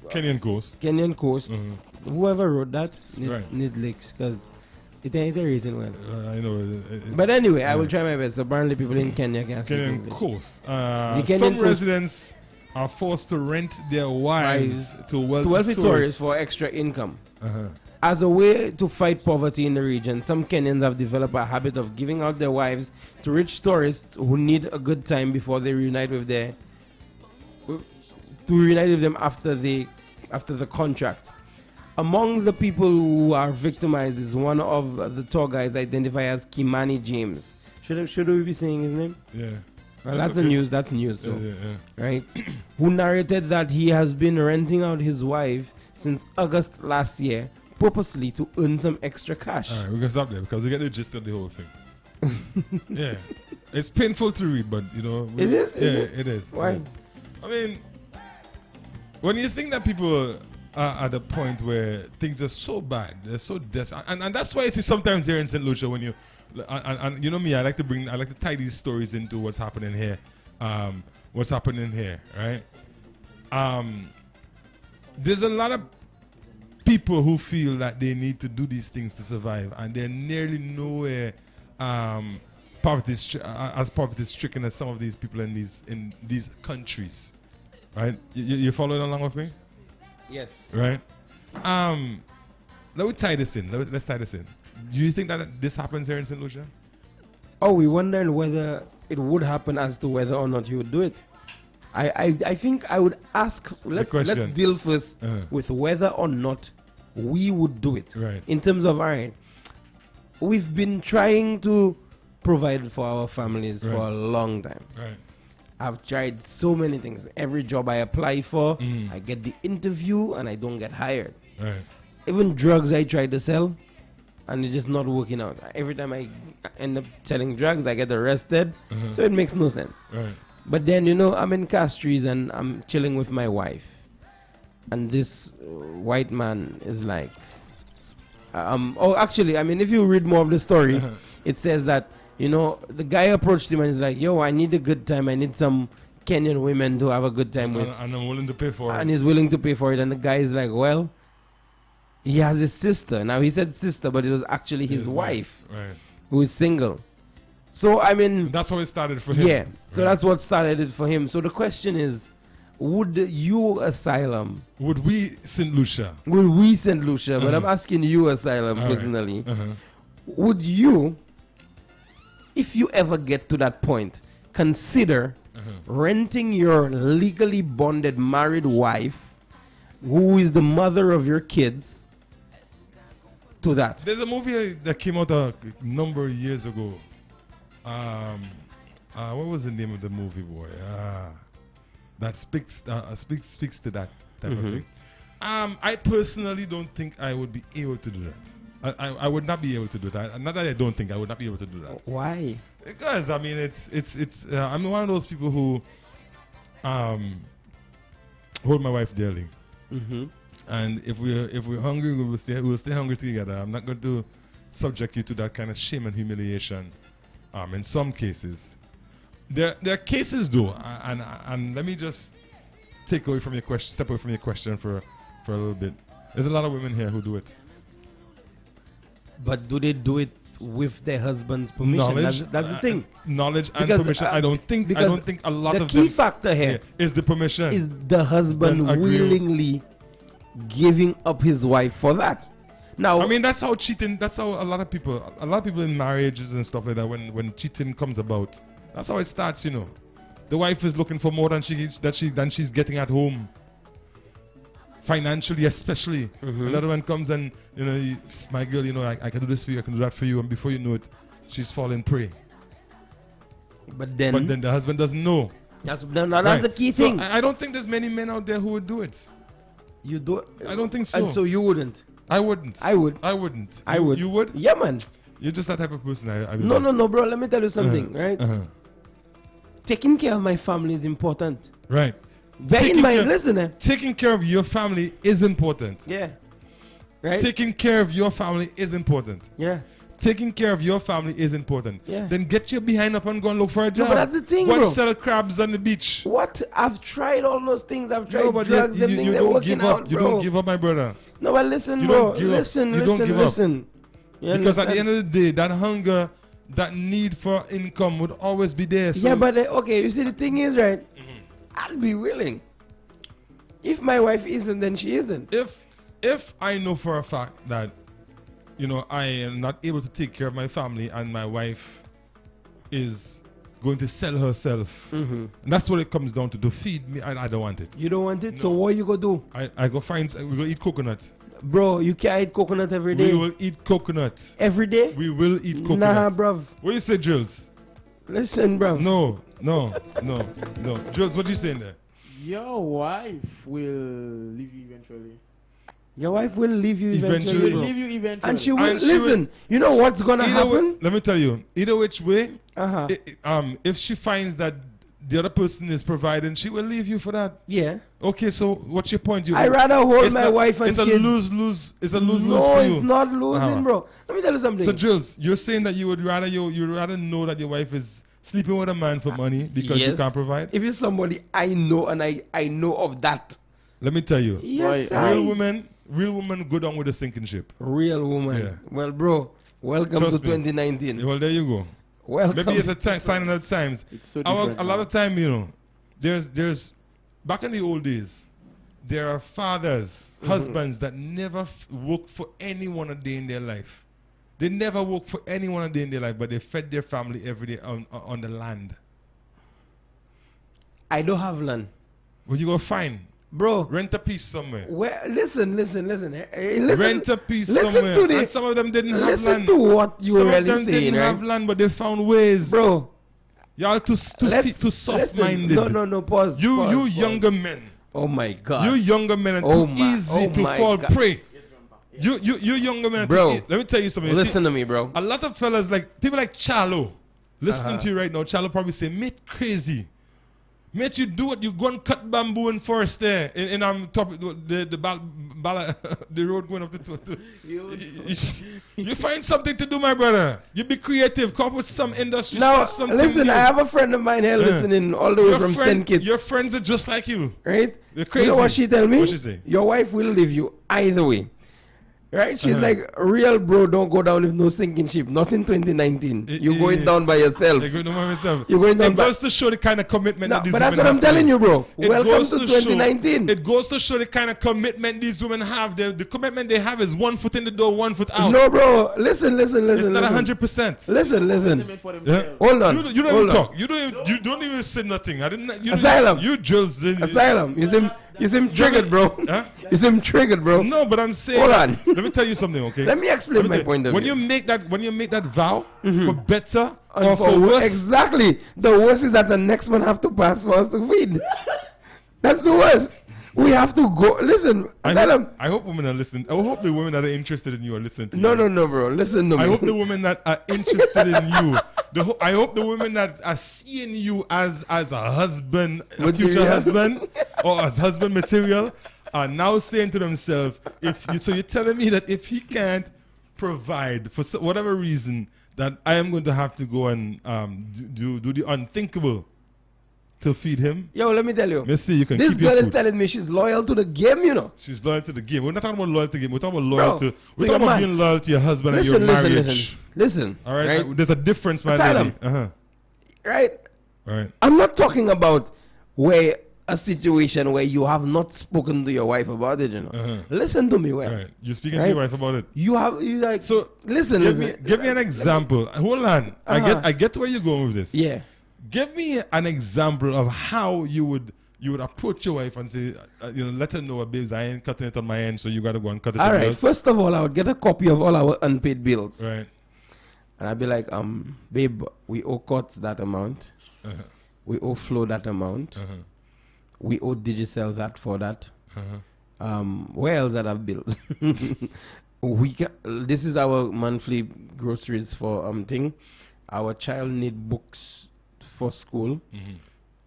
Kenyan coast. Whoever wrote that Right. need licks because it ain't the reason well. I know. But anyway, I will try my best. Apparently, people in Kenya can speak Kenyan English. coast. Kenyan Some coast- residents are forced to rent their wives to wealthy tourists for extra income. Uh-huh. As a way to fight poverty in the region, some Kenyans have developed a habit of giving out their wives to rich tourists who need a good time before they reunite with them after the contract. Among the people who are victimized is one of the tour guides identified as Kimani James. Should we be saying his name? Yeah. Well, that's news. That's news. So, Yeah. right? Who narrated that he has been renting out his wife since August last year, purposely to earn some extra cash. All right, we're gonna stop there because we get the gist of the whole thing. Yeah, it's painful to read, but you know, It is? Is Yeah, it? it is. Why? It is. I mean, when you think that people are at a point where things are so bad, they're so desperate, and that's why you see sometimes here in St. Lucia when you, and you know me, I like to tie these stories into what's happening here, right? There's a lot of people who feel that they need to do these things to survive, and they're nearly nowhere poverty-stricken as some of these people in these countries, right? You following along with me? Yes. Right. Let me tie this in. Let's tie this in. Do you think that this happens here in St. Lucia? Oh, we wondered whether it would happen as to whether or not you would do it. I think I would ask. Let's deal first with whether or not we would do it. Right. In terms of, all right, we've been trying to provide for our families for a long time. Right. I've tried so many things. Every job I apply for, I get the interview and I don't get hired. Right. Even drugs I try to sell and it's just not working out. Every time I end up selling drugs, I get arrested. So it makes no sense. Right. But then, you know, I'm in Castries and I'm chilling with my wife. And this white man is like, actually, I mean, if you read more of the story, it says that, you know, the guy approached him and he's like, yo, I need a good time. I need some Kenyan women to have a good time with. And I'm willing to pay for it. And he's willing to pay for it. And the guy is like, well, he has his sister. Now, he said sister, but it was actually his wife, right, who is single. So, I mean, that's how it started for him. Yeah. So that's what started it for him. So the question is, would you, Asylum? Would we, St. Lucia? Would we, St. Lucia? But I'm asking you, Asylum, personally. Would you, if you ever get to that point, consider renting your legally bonded married wife, who is the mother of your kids, to that? There's a movie that came out a number of years ago. what was the name of the movie, boy? That speaks to that type of thing. I personally don't think I would be able to do that. I would not be able to do that. Not that I don't think I would not be able to do that. Why? Because I mean, I'm one of those people who hold my wife dearly. And if we're hungry, we'll stay hungry together. I'm not going to subject you to that kind of shame and humiliation. In some cases, there are cases though, and let me just step away from your question for a little bit. There's a lot of women here who do it. But do they do it with their husband's permission? That's the thing. Knowledge and permission. I don't think a lot of the key them factor here is the permission. Is the husband willingly giving up his wife for that? Now, I mean, that's how a lot of people in marriages and stuff like that, when cheating comes about, that's how it starts, you know. The wife is looking for more than she's getting at home. Financially, especially. Another one comes and, you know, my girl, you know, I can do this for you, I can do that for you, and before you know it, she's falling prey. But then the husband doesn't know. That's the key thing. So I don't think there's many men out there who would do it. You do? I don't think so. And so you wouldn't? I wouldn't. I would. I wouldn't. I would. You would? Yeah, man. You're just that type of person. No, bro. Let me tell you something, right? Taking care of my family is important. Right. Bear in mind, listen. Taking care of your family is important. Yeah. Right? Taking care of your family is important. Yeah. Taking care of your family is important. Yeah. Then get your behind up and go and look for a job. No, but that's the thing, bro. sell crabs on the beach. What? I've tried all those things. I've tried drugs. You don't give up. You don't give up, my brother. No, but listen, bro. Listen. Because at the end of the day, that hunger, that need for income would always be there. So yeah, but okay, you see, the thing is, right? I'll be willing. If my wife isn't, then she isn't. If I know for a fact that, you know, I am not able to take care of my family and my wife is going to sell herself, that's what it comes down to feed me, and I don't want it. You don't want it? No. So what you gonna do? I go find, we go eat coconut. Bro, you can't eat coconut every day. We will eat coconut. Every day? We will eat coconut. Nah, bruv. What you say, Jules? Listen, bruv. No. Jules, what you saying there? Your wife will leave you eventually. Your wife will leave you eventually. Will leave you eventually. And she will, listen, you know what's gonna happen? Let me tell you, either which way, if she finds that the other person is providing, she will leave you for that. Yeah. Okay, so what's your point? I rather hold my wife and it's kids. It's a lose-lose for you. No, it's not losing, bro. Let me tell you something. So, Jules, you're saying that you'd rather know that your wife is sleeping with a man for money because you can't provide? If it's somebody I know and I know of that. Let me tell you. Yes, real women go down with a sinking ship. Real woman. Yeah. Well, bro, welcome to 2019. Well, there you go. Welcome. Maybe it's a sign of the times. It's so a lot of time, you know, there's back in the old days, there are fathers, husbands that never worked for anyone a day in their life. They never worked for anyone a day in their life, but they fed their family every day on the land. I don't have land. Well, you go find. Bro, rent a piece somewhere. Well, listen. Rent a piece somewhere. And some of them didn't have land. Listen to what you were really saying, Some of them didn't have land, but they found ways. Bro, y'all too soft-minded. No. Pause. You younger men. Oh my God. You younger men are too easy to fall prey. You younger men. Bro, let me tell you something. Listen to me, bro. A lot of fellas, like people like Charlo, listening to you right now. Charlo probably say, "Mate, crazy." Mate, you do what? You go and cut bamboo in forest there in top the road going up to you find something to do, my brother. You be creative. Come up with some industry. Now, something listen, new. I have a friend of mine here listening all the way from St. Kitts. Your friends are just like you. Right? They're crazy. You know what she tell me? What she say? Your wife will leave you either way. Right? She's like, real bro, don't go down with no sinking ship. Not in 2019. You're going down by yourself. You're going down by yourself. You're going down it goes to show the kind of commitment that these but women that's what I'm telling you, bro. Welcome to 2019. It goes to show the kind of commitment these women have. The commitment they have is 1 foot in the door, 1 foot out. No, bro. Listen. It's not 100%. Listen. Yeah? Hold on. You don't even talk. You don't even say nothing. Asylum. You just Asylum. You seem triggered, bro. Huh? You seem triggered, bro. No, but I'm saying. Hold on. Let me tell you something, okay? Let me explain my point of view. When you make that vow for better Or for worse. Exactly. The worst is that the next man have to pass for us to feed. That's the worst. We have to go. Listen, I hope women are listening. I hope the women that are interested in you are listening to you. No, bro. Listen to me. I hope the women that are interested in you. I hope the women that are seeing you as a husband, a future husband, or as husband material, are now saying to themselves, so you're telling me that if he can't provide for whatever reason, that I am going to have to go and do the unthinkable to feed him. Yo, let me tell you. Let's see, you can this keep your girl is food. telling me she's loyal to the game, you know. She's loyal to the game. We're not talking about loyal to the game. We're talking about loyal Bro, we're to talking your about man. being loyal to your husband and your marriage. Listen. All right? There's a difference, my Asylum. lady. Right? All right. I'm not talking about a situation where you have not spoken to your wife about it, you know. Listen to me, well. All right. You're speaking to your wife about it. Listen. Give me an example. Hold on. I get where you're going with this. Yeah. Give me an example of how you would approach your wife and say, let her know, babes, I ain't cutting it on my end, so you got to go and cut it. All right. Yours. First of all, I would get a copy of all our unpaid bills. Right. And I'd be like, babe, we owe Cots that amount. We owe Flo that amount. We owe Digicel that for that. Where else that have bills? This is our monthly groceries for thing. Our child need books for school.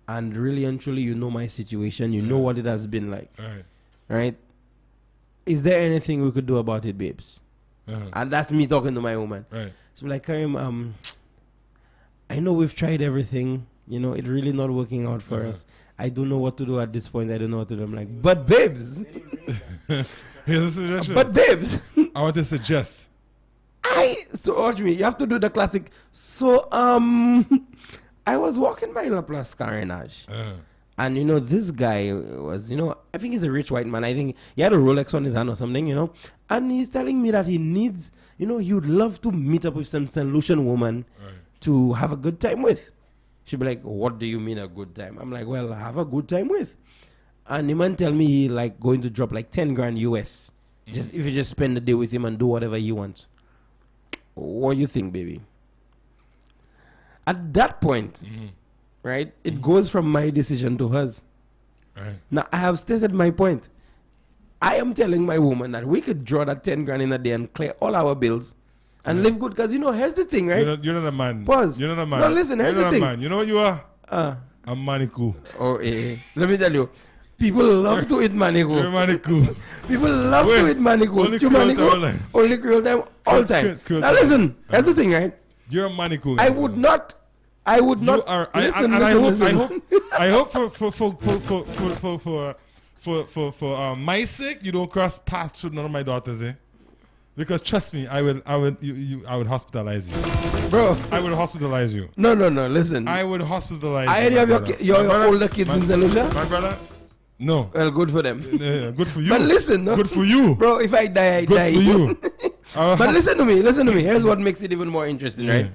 And really and truly, you know my situation. You know what it has been like. Right? Is there anything we could do about it, babes? And that's me talking to my woman. Right. So I'm like, Karim, I know we've tried everything. You know, it's really not working out for us. I don't know what to do at this point. I don't know what to do. I'm like, but babes. Here's a suggestion. But babes. I want to suggest. So watch me. You have to do the classic. So, I was walking by Laplace Carénage. And, this guy was, I think he's a rich white man. I think he had a Rolex on his hand or something, And he's telling me that he needs, he would love to meet up with some St. Lucian woman to have a good time with. She'd be like, what do you mean a good time? I'm like, well, have a good time with. And the man tell me he like going to drop like 10 grand US. Just if you just spend the day with him and do whatever he wants. What do you think, baby? At that point, right, it goes from my decision to hers. Right. Now, I have stated my point. I am telling my woman that we could draw that 10 grand in a day and clear all our bills and live good. Because, here's the thing, right? You're not a man. Pause. You're not a man. No, listen, here's you're the not thing. A man. You know what you are? A manico. Oh, let me tell you. People love to eat manico. You're a manico. People love to eat manico. Only Stew Creole manico. time. Only Creole time. All time. Now listen. Here's the thing, right? You're a manico. I would not. You are. Listen, I hope for my sake you don't cross paths with none of my daughters, eh? Because trust me, I would hospitalize you, bro. I would hospitalize you. No. Listen. I would hospitalize. I already have your older kids in St. Lucia. My brother. No. Well, good for them. Yeah, good for you. But listen, no. Good for you, bro. If I die, I die. Good for you. But listen to me. Here's what makes it even more interesting, right?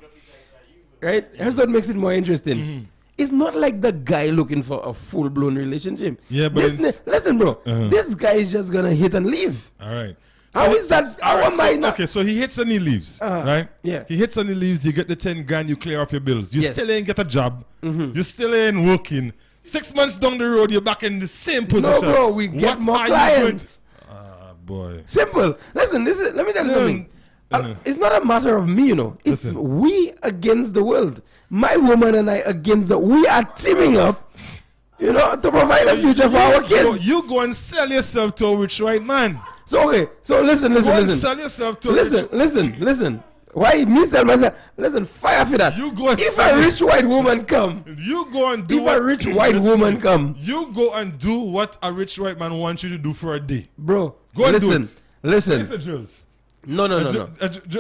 Right? Here's what makes it more interesting. It's not like the guy looking for a full-blown relationship. Yeah, but listen, bro. This guy is just gonna hit and leave. All right. How is that? How am I not? Okay, so he hits and he leaves, right? Yeah. He hits and he leaves. You get the 10 grand. You clear off your bills. You still ain't get a job. You still ain't working. 6 months down the road, you're back in the same position. No, bro. We get more clients. Boy. Simple. Listen. Let me tell you something. It's not a matter of me, It's we against the world. My woman and I against we are teaming up, to provide a future for our kids. You go and sell yourself to a rich white man. So okay. So listen. Go and sell yourself to a rich. Listen. Why me sell myself? Listen, fire for that. You go and if a rich white woman come, you go and do. If a rich white woman come, you go and do what a rich white man wants you to do for a day, bro. Go and do it. Listen. No.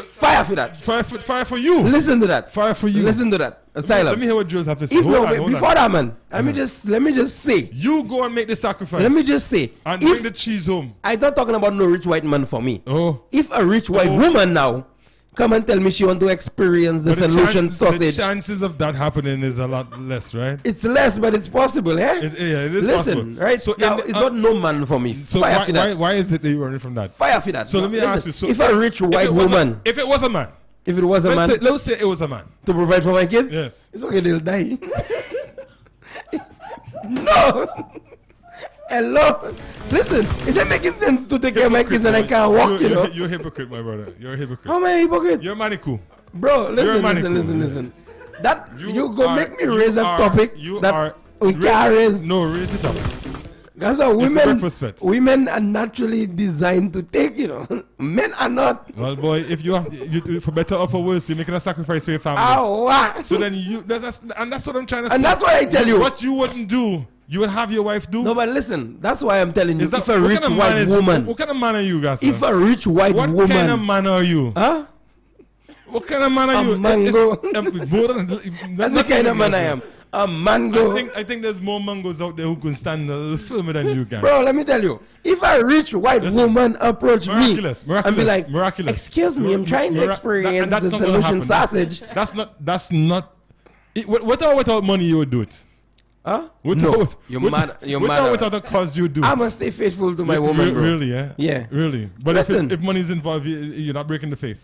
Fire for that. Fire for you. Listen to that. Fire for you. Listen to that. Asylum. Let me hear what Jules have to say. Before that, man, let me just say. You go and make the sacrifice. Let me just say. And bring the cheese home. I'm not talking about no rich white man for me. Oh. If a rich white woman now come and tell me she want to experience the St. Lucian sausage. The chances of that happening is a lot less, right? It's less, but it's possible, eh? It is possible. Listen, right? So now, it's not no man for me. So Fire for that. Why is it that you're running from that? Fire for that. So let me ask you. So if a rich white woman... If it was a man, If it was a man let's say it was a man. to provide for my kids, Yes. it's okay, they'll die. No. Hello. Listen, is it making sense to take care of my kids and I can't walk, you know? You're a hypocrite, my brother. You're a hypocrite. How am I a hypocrite? You're manicu. Bro, You're a listen. That you go make me you raise a are- topic you that are- we can't raise. No, raise it up. Guys, are breakfast fete. women are naturally designed to take, you know. Men are not. Well, boy, if you have, you, for better or for worse, you're making a sacrifice for your family. Ah, So then that's what I'm trying to say. and that's what I tell you. What you wouldn't do, you would have your wife do. No, but listen, that's why I'm telling you. Is that, If a what rich kind of white man is- woman, What kind of man are you, guys? if a rich white What woman, kind of man are you? huh? What kind of man are A you? mango. More than, That's the kind of man I am. A mango. I think there's more mangoes out there who can stand a little firmer than you can. Bro, let me tell you. If a rich white woman approach Miraculous, me and be like, miraculous. excuse me, I'm trying to experience that's the not gonna solution happen. sausage. That's not. Without money you would do it. Huh? Without, You're without, mad. You're without, mad. without a cause you do it. I must stay faithful to my woman, bro. Really, yeah? Yeah. Really. But Listen. if money's involved, you're not breaking the faith.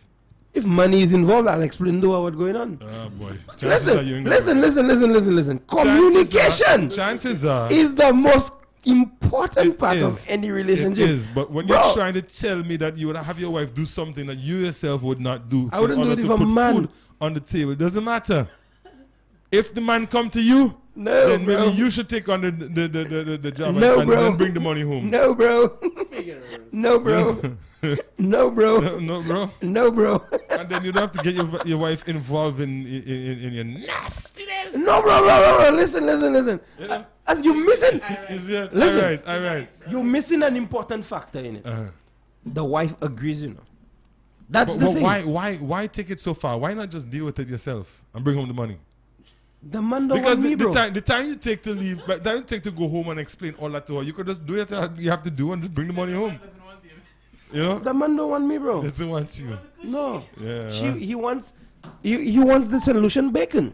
If money is involved, I'll explain to her what's going on. Oh, boy. Chances are you Listen. ain't Listen. Communication Chances are. is the most important part is. of any relationship. It is, but when Bro. you're trying to tell me that you would have your wife do something that you yourself would not do, I wouldn't in do order it to if a put man- food on the table, it doesn't matter. If the man come to you, No, then bro. maybe you should take on the job No, and bro. then bring the money home. No, bro. No, bro. No, bro. No, bro. No, bro. And then you'd have to get your wife involved in your nastiness. No, bro. Listen. As you missing, Is it? Listen. All right. you're missing an important factor in it. The wife agrees, you know. That's the But thing. why take it so far? Why not just deal with it yourself and bring home the money? The man don't Because want me, bro. the time you take to leave, but the time you take to go home and explain all that to her, you could just do it. You have to do and just bring the money home. You know, The man don't want me, bro. doesn't want you. No. Yeah. He wants the solution bacon.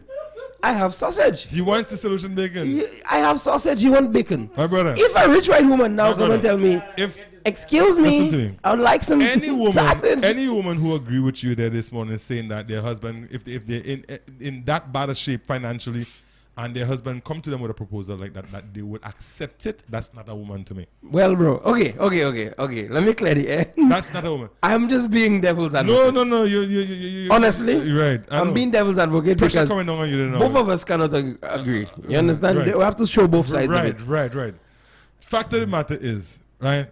I have sausage. He wants the solution bacon. I have sausage. He wants bacon. My brother. If a rich white woman now My come and brother. tell me, If excuse Listen to me, me. I would like some sausage. any woman who agree with you there this morning saying that their husband, if they're in that bad a shape financially, and their husband come to them with a proposal like that they would accept it, that's not a woman to me. Well, bro. Okay. Let me clear the air. That's not a woman. I'm just being devil's advocate. No. You Honestly, you're right. I I'm know. being devil's advocate Pressure because coming down on you, you know. both of us cannot agree. You understand? Right. We have to show both sides of it. Right. Fact of the matter is, right,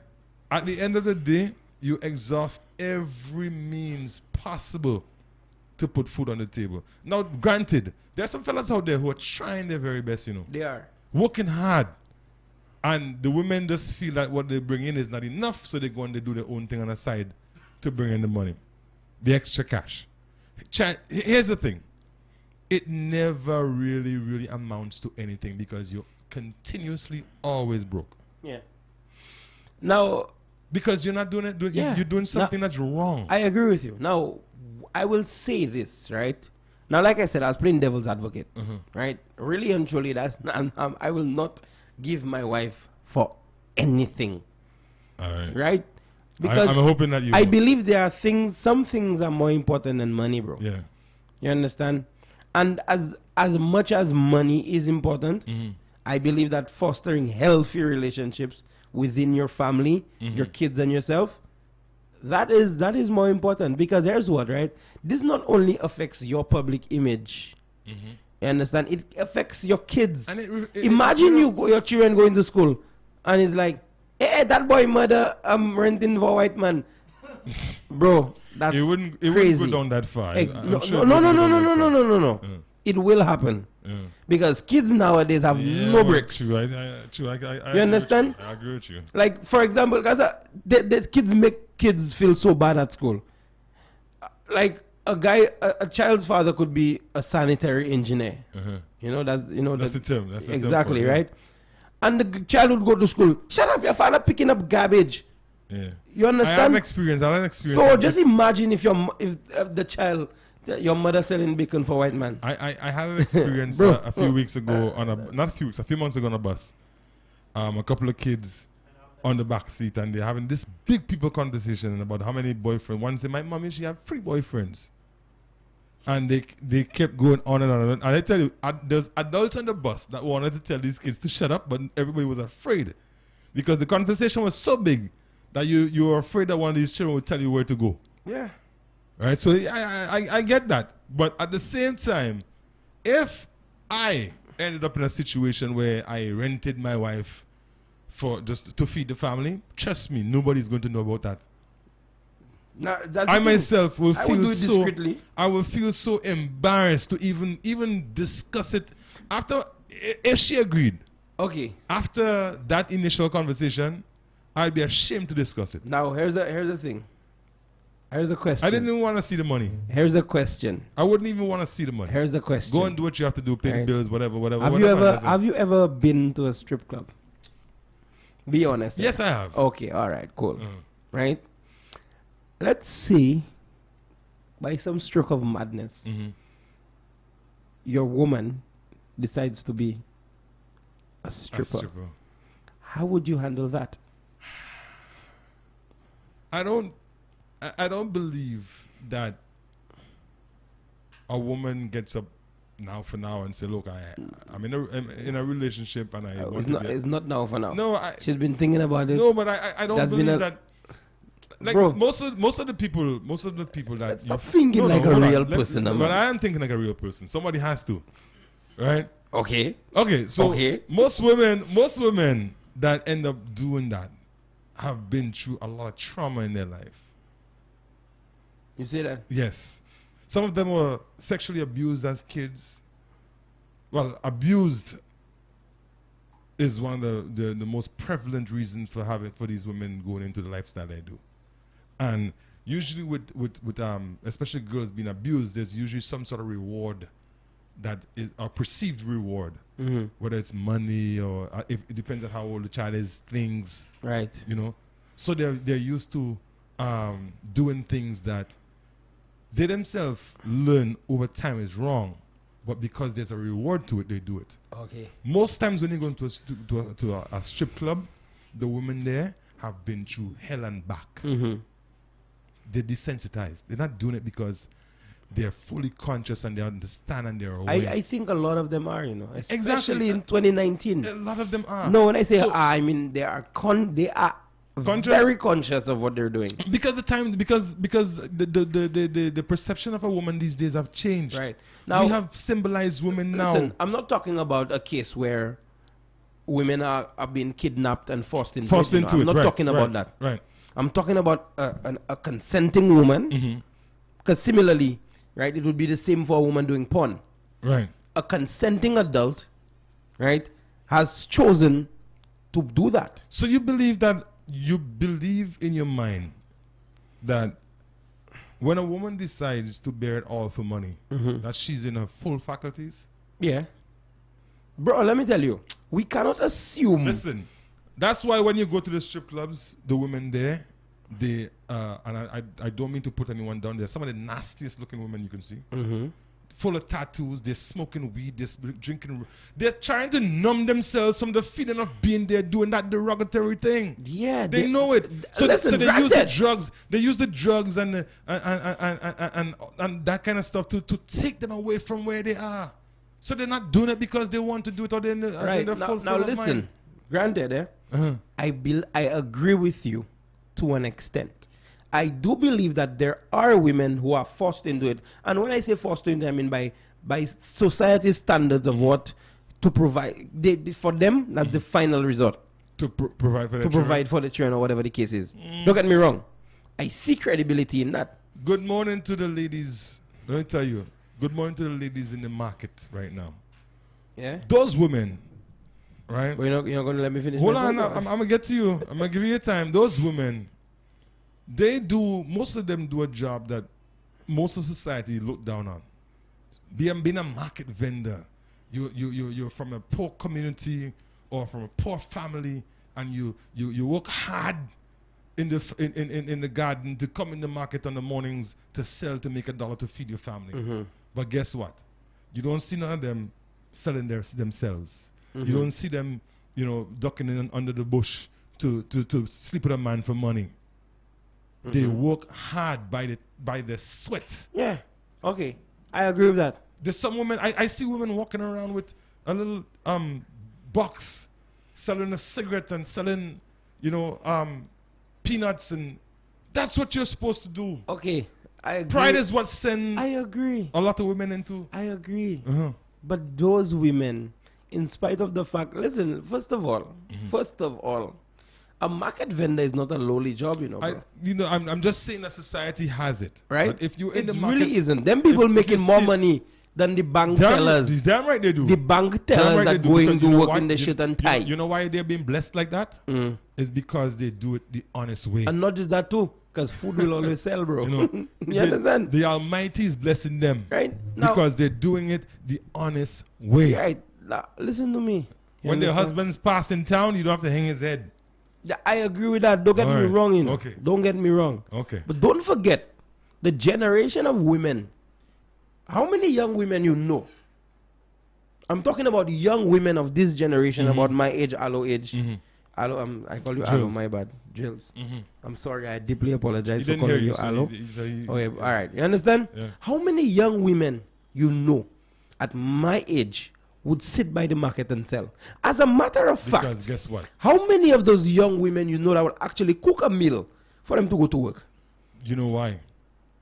at the end of the day, you exhaust every means possible to put food on the table. Now, granted, there's some fellas out there who are trying their very best, you know, They are. working hard. And the women just feel that what they bring in is not enough, so they go and they do their own thing on the side to bring in the money, the extra cash. Here's the thing. It never really amounts to anything because you're continuously always broke. Yeah. Now, Because you're not doing it. Yeah. You're doing something that's wrong. I agree with you. Now, I will say this, right? Now, like I said, I was playing devil's advocate, right? Really and truly, I will not give my wife for anything, All right. right? Because I'm hoping that you. I won't. believe there are some things are more important than money, bro. Yeah. You understand? And as much as money is important, I believe that fostering healthy relationships within your family, your kids and yourself, that is more important. Because here's what, right? This not only affects your public image. You understand? It affects your kids. And Imagine your children going to school and it's like, hey, that boy mother, I'm renting for a white man. Bro, that's It wouldn't crazy. go down that far. No. I'm sure it wouldn't go down that far. It will happen. Yeah. Because kids nowadays have no bricks. True. I You understand? I agree with you. Like, for example, guys, the kids make kids feel so bad at school. Like, a child's father could be a sanitary engineer. That's the term. That's the term exactly, for it, yeah. right? And the child would go to school. Shut up, your father picking up garbage. Yeah. You I understand? have experience. So just imagine if the child, your mother selling bacon for white man. I had an experience Bro. a few weeks ago a few months ago on a bus. A couple of kids on the back seat and they're having this big people conversation about how many boyfriends. One said, my mommy, she have 3 boyfriends. And they kept going on and on. And I tell you, there's adults on the bus that wanted to tell these kids to shut up, but everybody was afraid. Because the conversation was so big that you were afraid that one of these children would tell you where to go. Yeah. Right? So I get that. But at the same time, if I ended up in a situation where I rented my wife for just to feed the family, trust me, nobody's going to know about that. Now, I myself will I feel would do it so discreetly. I will feel so embarrassed to even discuss it after if she agreed. Okay. After that initial conversation, I'd be ashamed to discuss it. Now here's the thing. Here's a question. I didn't even want to see the money. Here's a question. I wouldn't even want to see the money. Here's a question. Go and do what you have to do, pay the Right. bills, whatever. Have you ever been to a strip club? Be honest. Yes, I have. Okay, all right, cool. Right? Let's say by some stroke of madness, your woman decides to be a stripper. How would you handle that? I don't believe that a woman gets up now and say, "Look, I'm in a relationship and I want to It's not now for now. No, she's been thinking about it. No, but I don't That's believe that. Like Bro. most of the people that Stop thinking like a hold on. real person, But man. I am thinking like a real person. Somebody has to, right? Okay. So Okay. most women that end up doing that have been through a lot of trauma in their life. You see that? Yes. Some of them were sexually abused as kids. Well, abused is one of the most prevalent reasons for these women going into the lifestyle they do. And usually with especially girls being abused, there's usually some sort of reward that is a perceived reward. Whether it's money or if it depends on how old the child is, things. Right. You know. So they're used to doing things that they themselves learn over time is wrong, but because there's a reward to it, they do it. Okay. Most times when you go into a strip club, the women there have been through hell and back. They're desensitized. They're not doing it because they're fully conscious and they understand and they're aware. I think a lot of them are, you know, especially Exactly. in 2019. A lot of them are. No, when I say So- I mean they are Conscious? very conscious of what they're doing. Because the perception of a woman these days have changed. Right. Now we have symbolized women now. Listen, I'm not talking about a case where women are being kidnapped and forced into Forced it. into I'm it. not Right, talking about right, that. Right. I'm talking about a consenting woman. Because similarly, right, it would be the same for a woman doing porn. Right. A consenting adult, right, has chosen to do that. So you believe in your mind that when a woman decides to bear it all for money, that she's in her full faculties? Yeah. Bro, let me tell you, we cannot assume. Listen, that's why when you go to the strip clubs, the women there, they and I don't mean to put anyone down there. Some of the nastiest looking women you can see, full of tattoos. They're smoking weed. They're drinking. They're trying to numb themselves from the feeling of being there doing that derogatory thing. Yeah, they know it. So, listen, they use the granted. drugs. They use the drugs and that kind of stuff to take them away from where they are. So they're not doing it because they want to do it or they're in the, Right. in the Now, full now of listen, mind. granted, I agree with you to an extent. I do believe that there are women who are forced into it. And when I say forced into it, I mean by society's standards of what to provide. For them, that's the final resort. To provide for the To provide for the children or whatever the case is. Don't get me wrong. I see credibility in that. Good morning to the ladies. Let me tell you. Good morning to the ladies in the market right now. Yeah? Those women, right? But you're not going to let me finish Hold my on, point? I'm going to get to you. I'm going to give you your time. Those women, most of them do a job that most of society look down on. Being a market vendor, you're from a poor community or from a poor family, and you work hard in the garden to come in the market on the mornings to sell to make $1 to feed your family. But guess what? You don't see none of them selling themselves. You don't see them, ducking in under the bush to sleep with a man for money. They work hard by the sweat. Yeah. Okay. I agree with that. There's some women, I see women walking around with a little box, selling a cigarette and selling, peanuts, and that's what you're supposed to do. Okay, I agree. Pride is what sends I agree. a lot of women into. I agree. Uh-huh. But those women, in spite of the fact, listen, first of all, a market vendor is not a lowly job, bro. I'm just saying that society has it. Right? But if you're in it the market, really isn't. Them people if making you more see- money than the bank Damn, tellers. damn right they do. The bank Damn tellers right they that do, going because to you know work what? in the shirt and tie. You know why they're being blessed like that? It's because they do it the honest way. And not just that too, because food will always sell, bro. You the, understand? The Almighty is blessing them. Right? Now, Because they're doing it the honest way. right. Now, listen to me. You When their understand? husband's passed in town, you don't have to hang his head. Yeah, I agree with that. Don't get me Alright. wrong, Okay. Don't get me wrong. Okay. But don't forget the generation of women. How many young women you know? I'm talking about young women of this generation, about my age, Alo age. Alo, I call you Alo, Drills. my bad. Drills. I'm sorry, I deeply apologize He for didn't hear calling you you. So Alo. he- All right. You understand? Yeah. How many young women you know at my age would sit by the market and sell? As a matter of Because fact, guess what? how many of those young women you know that will actually cook a meal for them to go to work? You know why?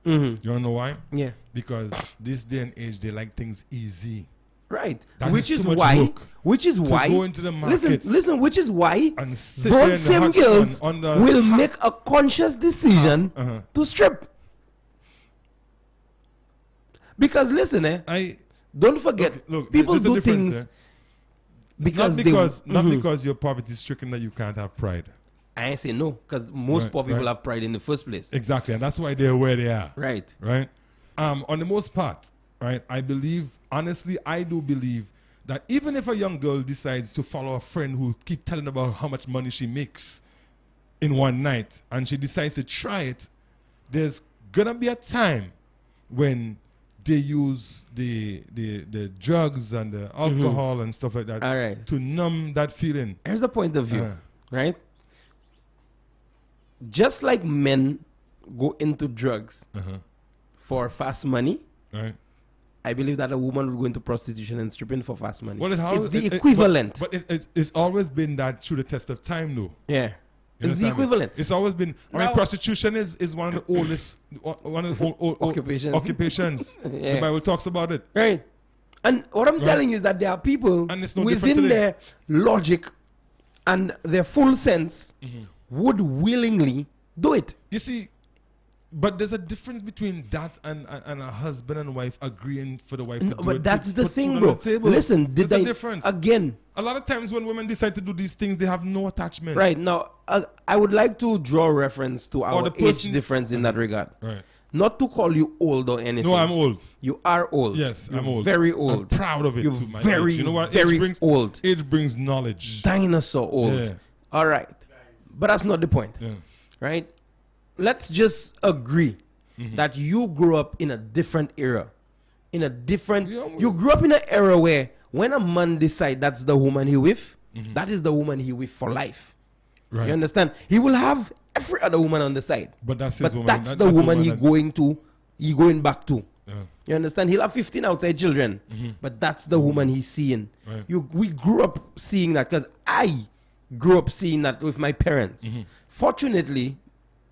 Mm-hmm. You want to know why? Yeah. Because this day and age, they like things easy. Right. That Which is is too much why. work Which is to why. go into the market Listen. Which is why and sit there in those the same hot girls sun on the will hot- make a conscious decision Uh-huh. to strip. Because listen, don't forget, Look, people there's a do difference, things It's because not Mhm. because you're poverty stricken that you can't have pride. I ain't say no, because most Right, poor people right. have pride in the first place. Exactly, and that's why they're where they are. Right. Right. On the most part, right, I believe, honestly, I do believe that even if a young girl decides to follow a friend who keep telling about how much money she makes in one night, and she decides to try it, there's gonna be a time when they use the drugs and the alcohol and stuff like that All right. to numb that feeling. Here's the point of view, Uh. right? Just like men go into drugs for fast money, Right. I believe that a woman would go into prostitution and stripping for fast money. Well, It's the equivalent. But it's always been that through the test of time, though. Yeah. You It's the understand me? equivalent. It's always been. I mean, Now- prostitution is one of the oldest Occupations. occupations. Yeah. The Bible talks about it. Right. And what I'm telling you is that there are people And it's no different within today. their logic and their full sense Mm-hmm. would willingly do it. You see, but there's a difference between that and a husband and wife agreeing for the wife to do it. But that's to the put thing, food on bro. the table. Listen, did There's I a difference. again? A lot of times when women decide to do these things, they have no attachment. Right now, I would like to draw reference to our the age person- difference in that regard. Right. Not to call you old or anything. No, I'm old. You are old. Yes, You're I'm old. Very I'm old. proud of it. You're to my very, age. You know what? very age brings, old. Age brings knowledge. Dinosaur old. Yeah. All right. But that's not the point. Yeah. Right? Let's just agree Mm-hmm. that you grew up in a different era. In a different... Yeah, you grew up in an era where when a man decide that's the woman he with, Mm-hmm. that is the woman he with for life. Right. You understand? He will have every other woman on the side. But that's his But woman. that's That- the woman he that- going back to. Yeah. You understand? He'll have 15 outside children, but that's the woman he's seeing. Right. We grew up seeing that because I grew up seeing that with my parents. Fortunately,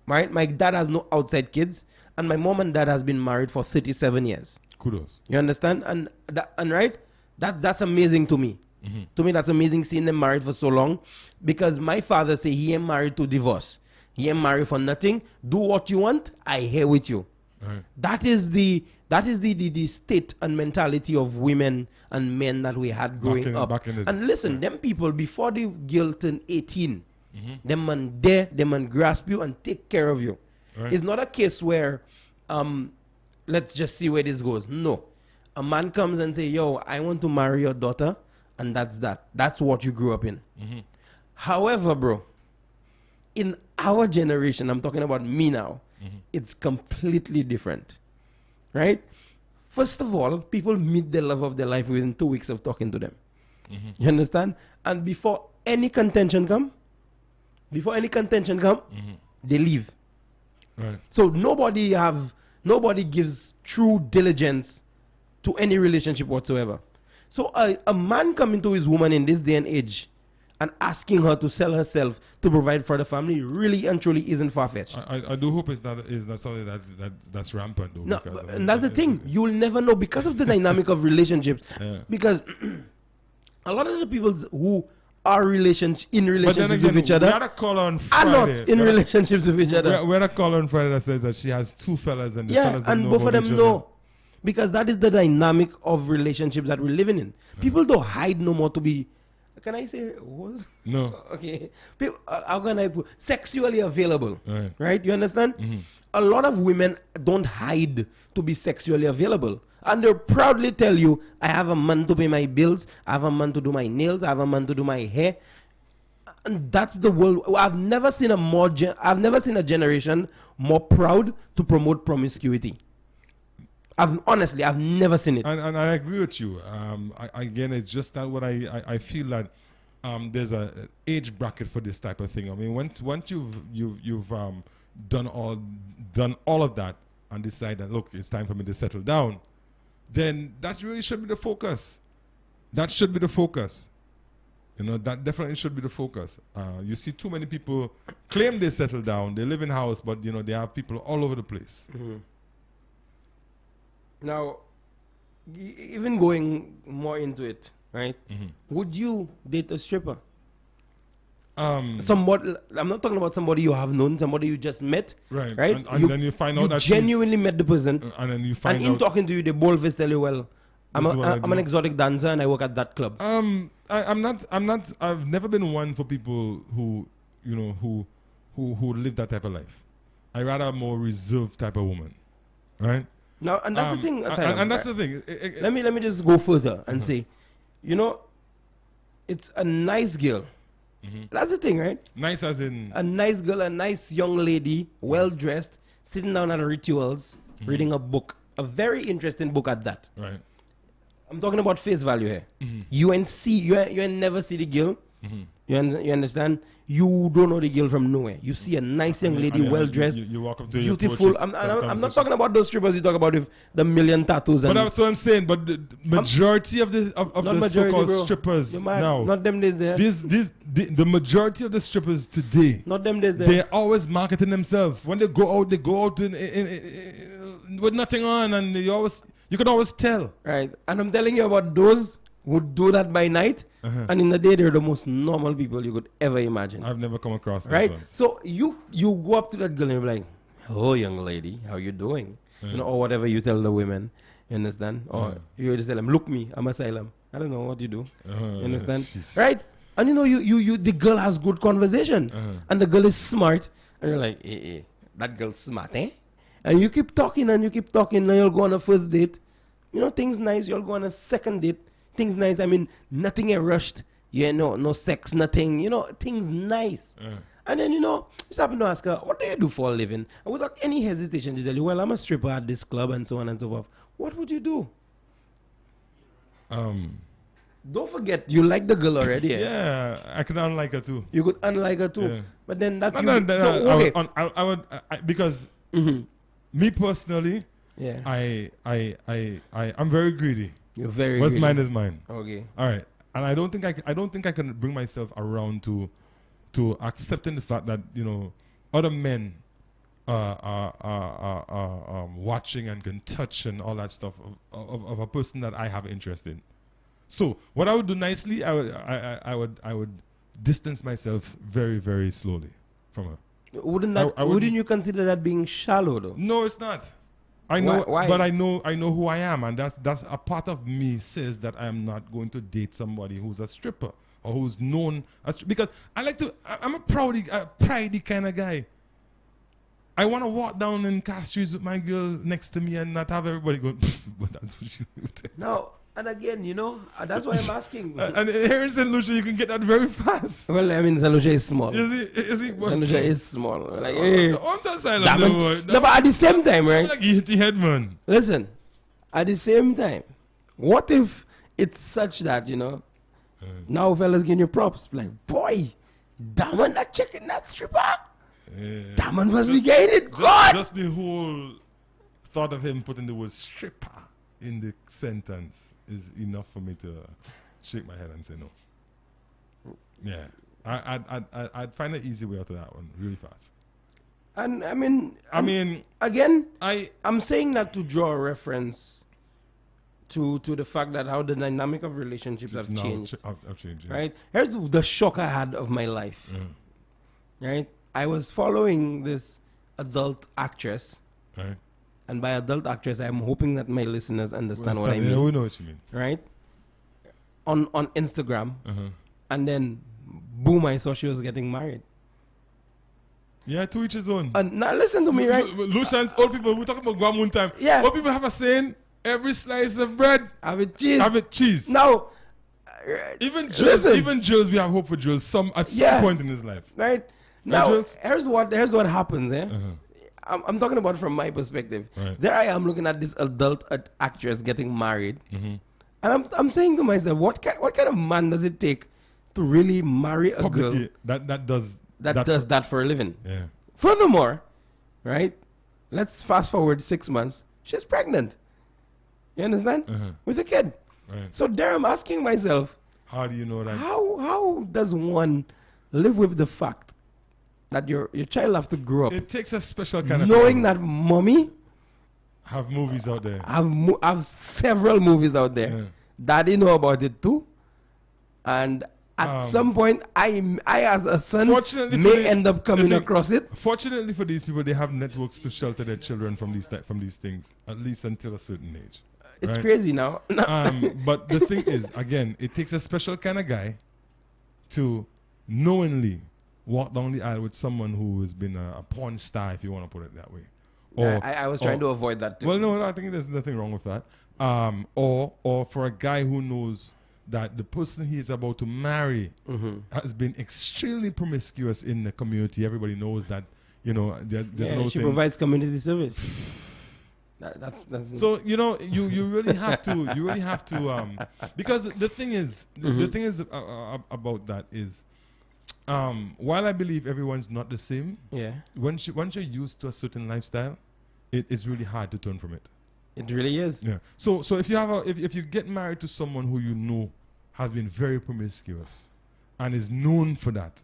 right, my dad has no outside kids, and my mom and dad has been married for 37 years. Kudos. You understand? And right, that's amazing to me. To me, that's amazing seeing them married for so long, because my father say he ain't married to divorce. He ain't married for nothing. Do what you want. I here with you. Right. That is the state and mentality of women and men that we had growing up. back in the- And listen, them people before the girl turn 18, them man grasp you and take care of you. Right. It's not a case where let's just see where this goes. No. A man comes and say, yo, I want to marry your daughter, and that's that. That's what you grew up in. However, bro, in our generation, I'm talking about me now, it's completely different. Right? First of all, people meet the love of their life within 2 weeks of talking to them. You understand? And before any contention come, they leave. Right. So nobody gives true diligence to any relationship whatsoever. So a man coming to his woman in this day and age and asking her to sell herself to provide for the family really and truly isn't far-fetched. I do hope it's not something that's rampant though. No, and that's the thing. You will never know because of the dynamic of relationships. Yeah. Because a lot of the people who are in relationships again, with each other we had a call on are Friday. not in relationships with each other. We had a call on Friday that says that she has two fellas and the fellas don't and know both of about them each know. Because that is the dynamic of relationships that we're living in. People don't hide no more to be, can I say, what? No. Okay. People, how can I put, sexually available. Right. You understand? Mm-hmm. A lot of women don't hide to be sexually available. And they'll proudly tell you, I have a man to pay my bills, I have a man to do my nails, I have a man to do my hair. And that's the world. I've never seen a generation more proud to promote promiscuity. I've never seen it. And I agree with you. Again, it's just that what I feel that there's a age bracket for this type of thing. I mean, once you've done all of that and decide that, look, it's time for me to settle down, then that really should be the focus. That should be the focus. You know, that definitely should be the focus. You see too many people claim they settle down, they live in house, but you know they have people all over the place. Mm-hmm. Now, even going more into it, right? Mm-hmm. Would you date a stripper? I'm not talking about somebody you have known, somebody you just met, right? And then you find out that genuinely met the person, and then you find and in out talking to you, they boldly tell you, "Well, I'm an exotic dancer and I work at that club." I've never been one for people who live that type of life. I rather a more reserved type of woman, right? Now, and that's the thing. And that's the thing. Let me just go further and say, it's a nice girl. Mm-hmm. That's the thing, right? Nice as in a nice girl, a nice young lady, well dressed, sitting down at rituals, reading a book, a very interesting book at that. Right. I'm talking about face value here. Mm-hmm. You ain't never see the girl. Mm-hmm. You understand? You don't know the girl from nowhere. You see a nice young lady, well dressed, you walk up to beautiful. I'm not talking about those strippers you talk about with the million tattoos. But that's what I'm saying. But the majority of the so-called strippers now, not them days there. The majority of the strippers today, not them days there. They're always marketing themselves. When they go out with nothing on, and you can always tell. Right, and I'm telling you about those who do that by night, and in the day they're the most normal people you could ever imagine. I've never come across that. Right? Ones. So you go up to that girl and you're like, "Hello, young lady, how you doing?" Or whatever you tell the women. You understand? Or you just tell them, "Look me, I'm asylum." I don't know what you do. You understand? Right? And you the girl has good conversation, and the girl is smart, and you're like, "Hey, that girl's smart, eh?" And you keep talking and you keep talking. Now you'll go on a first date. Things nice. You'll go on a second date. Things nice. I mean, nothing ain't rushed. No sex, nothing. Things nice. And then, just happen to ask her, "What do you do for a living?" And without any hesitation, she tell you, "Well, I'm a stripper at this club," and so on and so forth. What would you do? Don't forget, you like the girl already. Yeah, I could unlike her too. You could unlike her too. Yeah. But then that's I would because me personally, yeah, I'm very greedy. You're very What's greedy. mine is mine. Okay. All right. And I don't think I can bring myself around to accepting the fact that other men are watching and can touch and all that stuff of a person that I have interest in. So what I would do nicely, I would distance myself very, very slowly from her. Wouldn't you consider that being shallow though? No, it's not. I know, why? But I know who I am, and that's a part of me says that I am not going to date somebody who's a stripper or who's known as, because I'm a pridey kind of guy. I want to walk down in Castries with my girl next to me and not have everybody going, but that's what you do. No, and again, that's why I'm asking. And here in St. Lucia, you can get that very fast. Well, I mean, St. Lucia is small. Is it? St. Lucia is small. Like, on that side of the world. No, but at the same time, right? Like you hit the head, man. Listen, at the same time, what if it's such that, now fellas getting your props. Like, boy, that man not checking that stripper. That man must be getting it. God! Just the whole thought of him putting the word stripper in the sentence is enough for me to shake my head and say no. Yeah, I'd find an easy way out of that one really fast. And I mean, again, I'm saying that to draw a reference to the fact that how the dynamic of relationships have changed. I've changed, yeah. Right? Here's the shock I had of my life. Right? I was following this adult actress. Right. And by adult actress, I'm hoping that my listeners understand what I mean. Yeah, we know what you mean. Right? On Instagram. And then, boom, I saw she was getting married. Yeah, to each his own. Now listen to me, right? Lucian's old people, we're talking about Guam one time. Yeah. Old people have a saying, every slice of bread, have it cheese. Have it cheese. Now, even Jules, we have hope for Jules at some point in his life. Right? Now, here's what happens, eh? I'm talking about from my perspective. Right. There I am looking at this adult actress getting married. And I'm saying to myself, what kind of man does it take to really marry a girl that does that for a living? Yeah. Furthermore, right? Let's fast forward 6 months. She's pregnant. You understand? With a kid. Right. So there I'm asking myself, how do you know that? How does one live with the fact that your child have to grow up? It takes a special kind of knowing that mommy have movies out there. Have several movies out there. Yeah. Daddy know about it too. And at some point, I as a son may end up coming across it. Fortunately for these people, they have networks to shelter their children from these things, at least until a certain age. It's crazy now. But the thing is, again, it takes a special kind of guy to knowingly walk down the aisle with someone who has been a porn star, if you want to put it that way. Or, I was trying to avoid that too. Well, no, I think there's nothing wrong with that. Or for a guy who knows that the person he is about to marry has been extremely promiscuous in the community. Everybody knows that, there's no she provides community service. That's so you really have to because the thing is about that is while I believe everyone's not the same, once you're used to a certain lifestyle, it is really hard to turn from it. It really is. Yeah. So if you have if you get married to someone who you know has been very promiscuous and is known for that,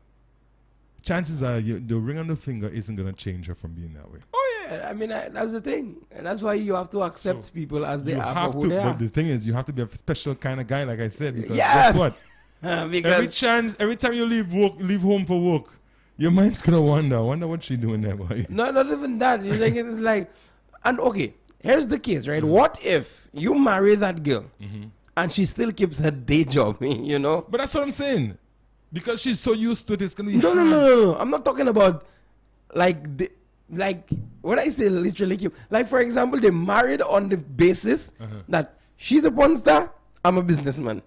chances are the ring on the finger isn't gonna change her from being that way. Oh yeah, I mean that's the thing. And that's why you have to accept people as they are for who they are. But the thing is, you have to be a special kind of guy, like I said, because guess what? Because every time you leave home for work, your mind's gonna wonder what she doing there, boy. No, not even that. You think it's like, and okay, here's the case, right? What if you marry that girl and she still keeps her day job? But that's what I'm saying. Because she's so used to it, it's gonna be hard. No. I'm not talking about like what I say literally keep. Like for example, they married on the basis that she's a porn star, I'm a businessman.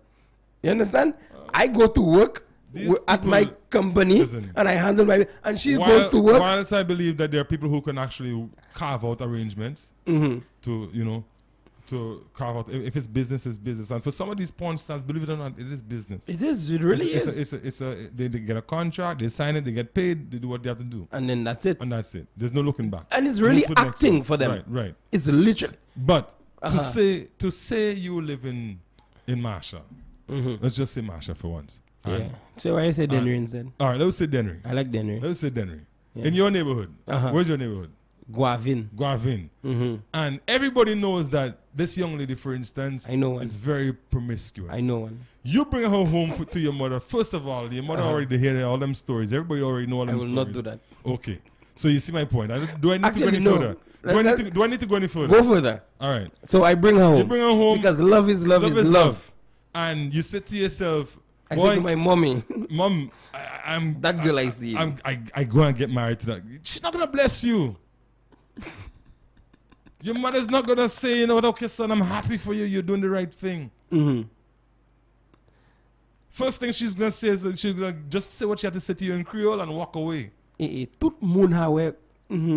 You understand? I go to work at my company and I handle my, and she goes to work. Whilst I believe that there are people who can actually carve out arrangements to carve out, if it's business, it's business. And for some of these porn stars, believe it or not, it is business. It is. It really is. They get a contract, they sign it, they get paid, they do what they have to do, and then that's it. There's no looking back. And it's really acting for them. Right. It's literally. But to say you live in Marsha, let's just say Marsha for once. Yeah. So why you say Dennery instead? All right, let's say Dennery. I like Dennery. Let's say Dennery. Yeah. In your neighborhood, where's your neighborhood? Guavin. And everybody knows that this young lady, for instance, is very promiscuous. I know one. You bring her home to your mother. First of all, your mother already hear all them stories. Everybody already know all them stories. I will not do that. Okay. So you see my point. Do I need to go any further? Do I need to go any further? Go further. All right. So I bring her home. You bring her home. Because love is love. And you say to yourself, I say to my mommy, Mom, I'm that girl I see. I go and get married to that. She's not gonna bless you. Your mother's not gonna say, okay, son, I'm happy for you. You're doing the right thing. First thing she's gonna say is she's gonna just say what she had to say to you in Creole and walk away. Tout moun hawe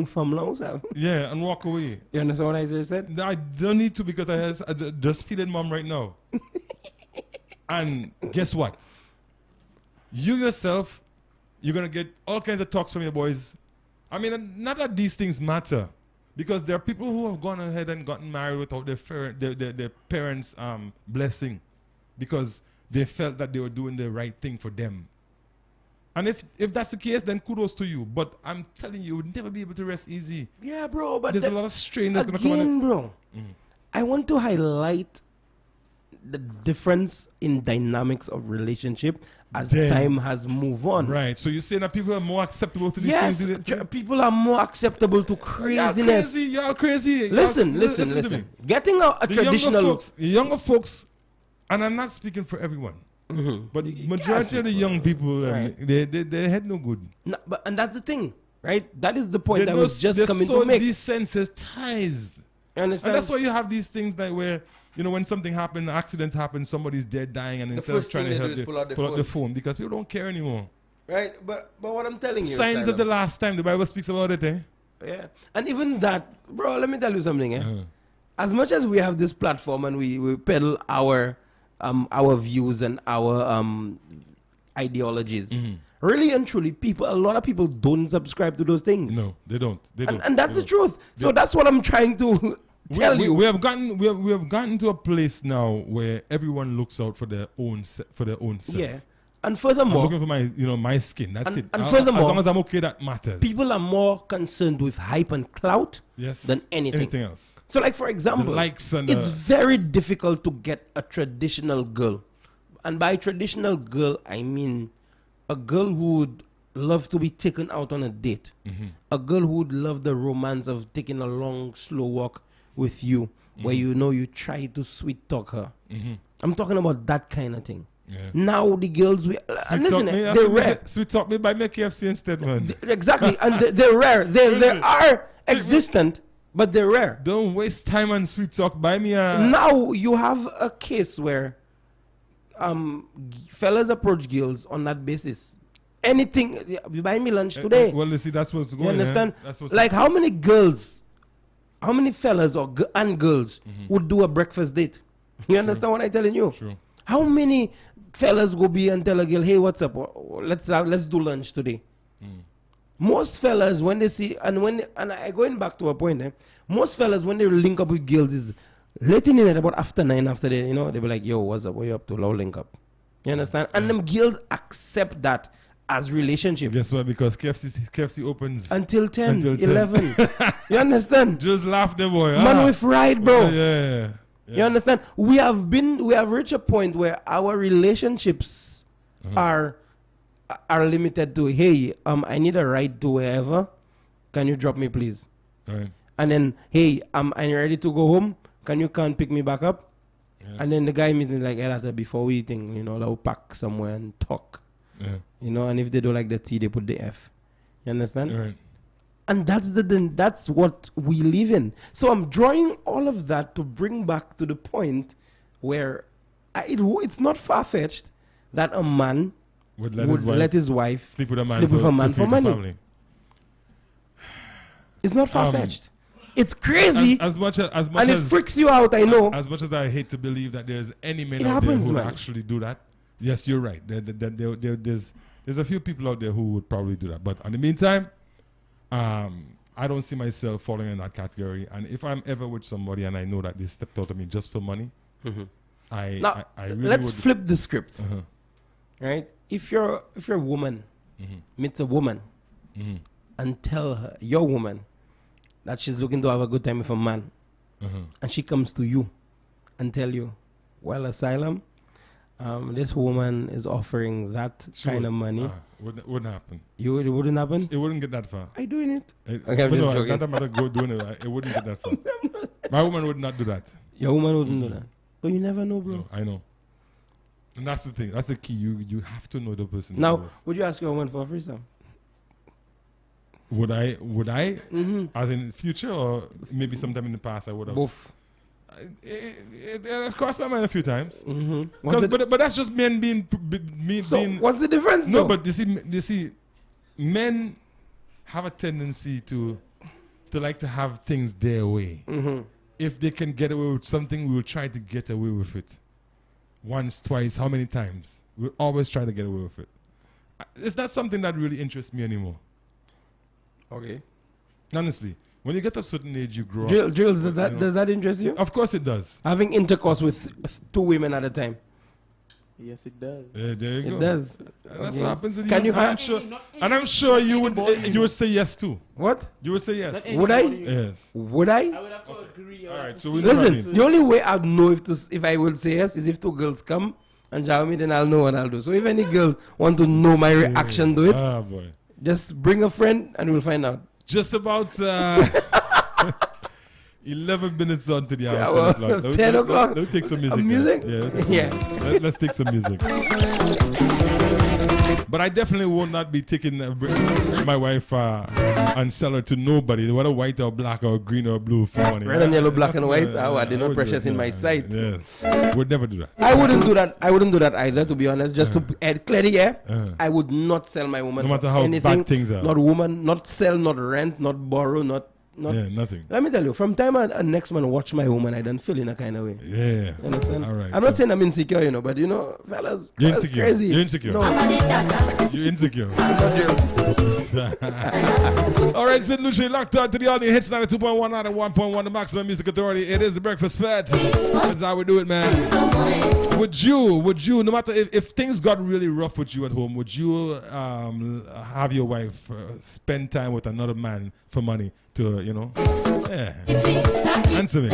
from Laos. Yeah, and walk away. You understand what I just said? I don't need to because I just feeling mom right now. And guess what? You yourself, you're going to get all kinds of talks from your boys. I mean, not that these things matter, Because there are people who have gone ahead and gotten married without their parents' blessing, because they felt that they were doing the right thing for them. And if that's the case, then kudos to you. But I'm telling you, you'll never be able to rest easy. Yeah, bro. But There's a lot of strain that's going to come on. again, bro. I want to highlight the difference in dynamics of relationship as Then- time has moved on. Right. So you're saying that people are more acceptable to these Yes, things? people are more acceptable to craziness. Y'all crazy. Listen, Y'all- listen, to me. listen. Getting a The traditional. younger folks, and I'm not speaking for everyone, but the majority of the young people, Right. they had no good. No, and that's the thing, right? That is the point I They're was just they're coming so to make. desensitized. You And understand? that's why you have these things like where, when something happens, accidents happen, somebody's dead, dying, and instead of first trying thing to they help, do is they pull out the pull out phone. the phone because people don't care anymore. Right, but what I'm telling you, Signs of Asylum, the last time, the Bible speaks about it, eh? yeah, and even that, bro. Let me tell you something, eh? Uh-huh. As much as we have this platform and we peddle our views and our ideologies, really and truly, a lot of people don't subscribe to those things. No, they don't. They don't. And that's They the don't. truth. So that's what I'm trying to tell you. We have gotten to a place now where everyone looks out for their own self. Yeah, and I'm furthermore, looking for my skin. That's And- it. and As furthermore, long as I'm okay, that matters. people are more concerned with hype and clout yes, than anything. else. So, like for example, The likes and it's very difficult to get a traditional girl, and by traditional girl, I mean a girl who would love to be taken out on a date, a girl who would love the romance of taking a long, slow walk with you, where you try to sweet talk her. I'm talking about that kind of thing. Yeah. Now the girls, and listen, Talk me, they're rare. Sweet talk me by me KFC instead, man. Exactly, and they're rare. They are existent, but they're rare. Don't waste time on sweet talk. Buy me a. Now you have a case where fellas approach girls on that basis. Anything, you buy me lunch today. Well, you see, that's what's going You on. understand? That's what's Like how many girls, how many fellas and girls would do a breakfast date? You understand what I'm telling you? True. How many fellas go be and tell a girl, hey, what's up? Let's do lunch today. Most fellas, when they see, and I going back to a point, most fellas, when they link up with girls, is letting in at about after 9, after they, they be like, yo, what's up? What you up to? Low link up. You understand? And them girls accept that as relationship. Guess what? Because KFC opens Until 10, Until 10. 11. You understand? Just laugh the boy. Man with ride, bro. Yeah. You understand? We have reached a point where our relationships are limited to, hey, I need a ride to wherever. Can you drop me, please? Right. And then, hey, I'm ready to go home. Can you come pick me back up? Yeah. And then the guy meeting like, hey, before we eating, they'll pack somewhere and talk. Yeah. And if they don't like the T, they put the F. You understand? Right. And that's what we live in. So I'm drawing all of that to bring back to the point where it's not far-fetched that a man Would would let his wife sleep with a man, sleep with a man to for feed the money. family. It's not far-fetched. It's crazy, As much and it as freaks you out, I know. As much as I hate to believe that there's any men It out happens, there who would man. actually do that, yes, you're right. There's a few people out there who would probably do that. But in the meantime, I don't see myself falling in that category. And if I'm ever with somebody and I know that they stepped out of me just for money, Now, I really let's would. flip the script, Uh-huh. right? If you're a woman meets a woman and tell her, your woman, that she's looking to have a good time with a man, and she comes to you and tell you, well, Asylum, this woman is offering that kind of money. Wouldn't happen. It wouldn't happen? It wouldn't get that far. Are you doing it? Okay, I'm just joking. It doesn't matter doing it. It wouldn't get that far. My woman would not do that. Your woman wouldn't do that. But you never know, bro. No, I know. And that's the thing. That's the key. You have to know the person. Now, would you ask your woman for a threesome? Would I? As in future, or maybe sometime in the past, I would have. Both. It has crossed my mind a few times. Mm-hmm. But that's just men being being. What's the difference? No, though? but you see, men have a tendency to like to have things their way. If they can get away with something, we will try to get away with it. Once, twice, how many times? We'll always try to get away with it. It's not something that really interests me anymore. Okay. Honestly, When you get to a certain age, you grow up. Drills, does that interest you? Of course it does. Having intercourse with 2 women at a time. Yes, it does. Yeah, there you go. It does. And that's what happens with Can you. you And I'm sure you would say yes too. What? You would say yes. Would I? Yes. Would I? I would have to agree. All right, so we Listen, the only way I'd know if I will say yes is if 2 girls come and jow me, then I'll know what I'll do. So if any girl want to know my reaction to it, boy. just bring a friend and we'll find out. Just about 11 minutes on to the hour. Yeah, well, 10 o'clock. Let's take some music. Music? Yeah. Let's take some music. But I definitely will not be taking my wife and sell her to nobody, whether white or black or green or blue for money. Red and yellow, black and white. I did not precious in my sight. Yes. Would never do that. I wouldn't do that. I wouldn't do that either, to be honest. Just to clear the air, I would not sell my woman. No matter how anything, bad things are. Not woman, not sell, not rent, not borrow, not. Nothing. Let me tell you, from time a next man watch my woman, I don't feel in a kind of way. Yeah. You understand? All right. I'm not saying I'm insecure, but fellas, You're fellas insecure. crazy. You're insecure. No. You're insecure. All right, St. Lucia, locked on to the audio. Hits 92.1 out of 1.1, the maximum music authority. It is the breakfast fete. That's how we do it, man. Would you, no matter if things got really rough with you at home, would you have your wife spend time with another man for money to, Yeah. Answer me.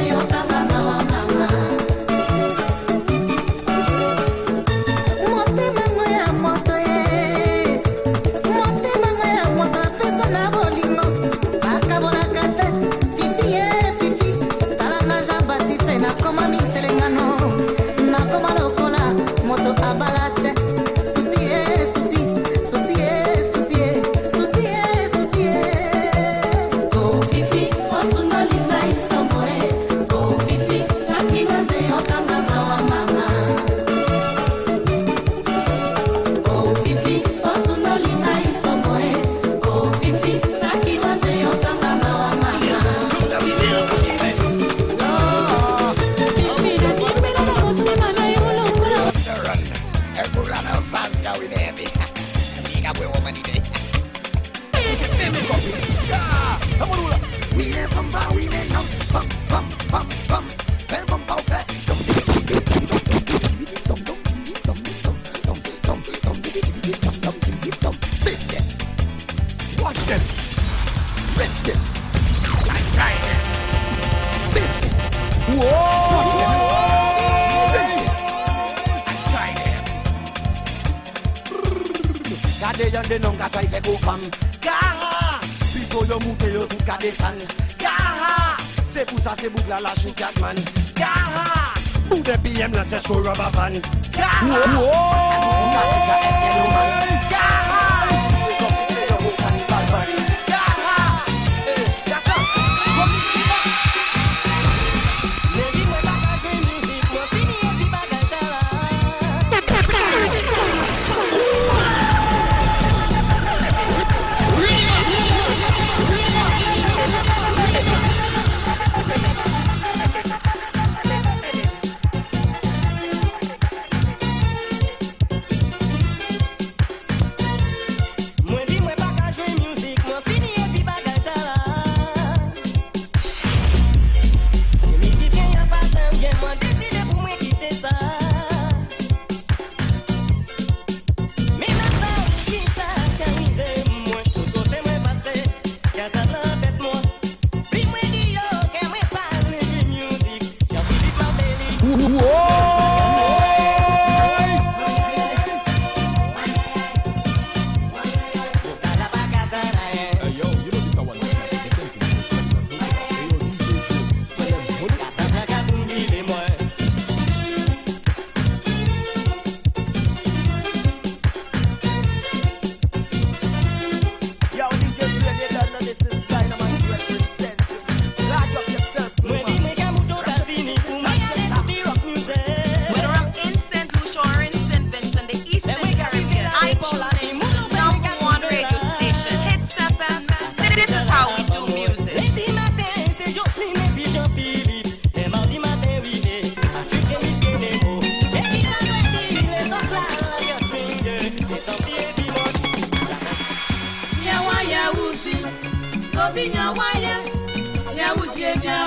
tiens bien,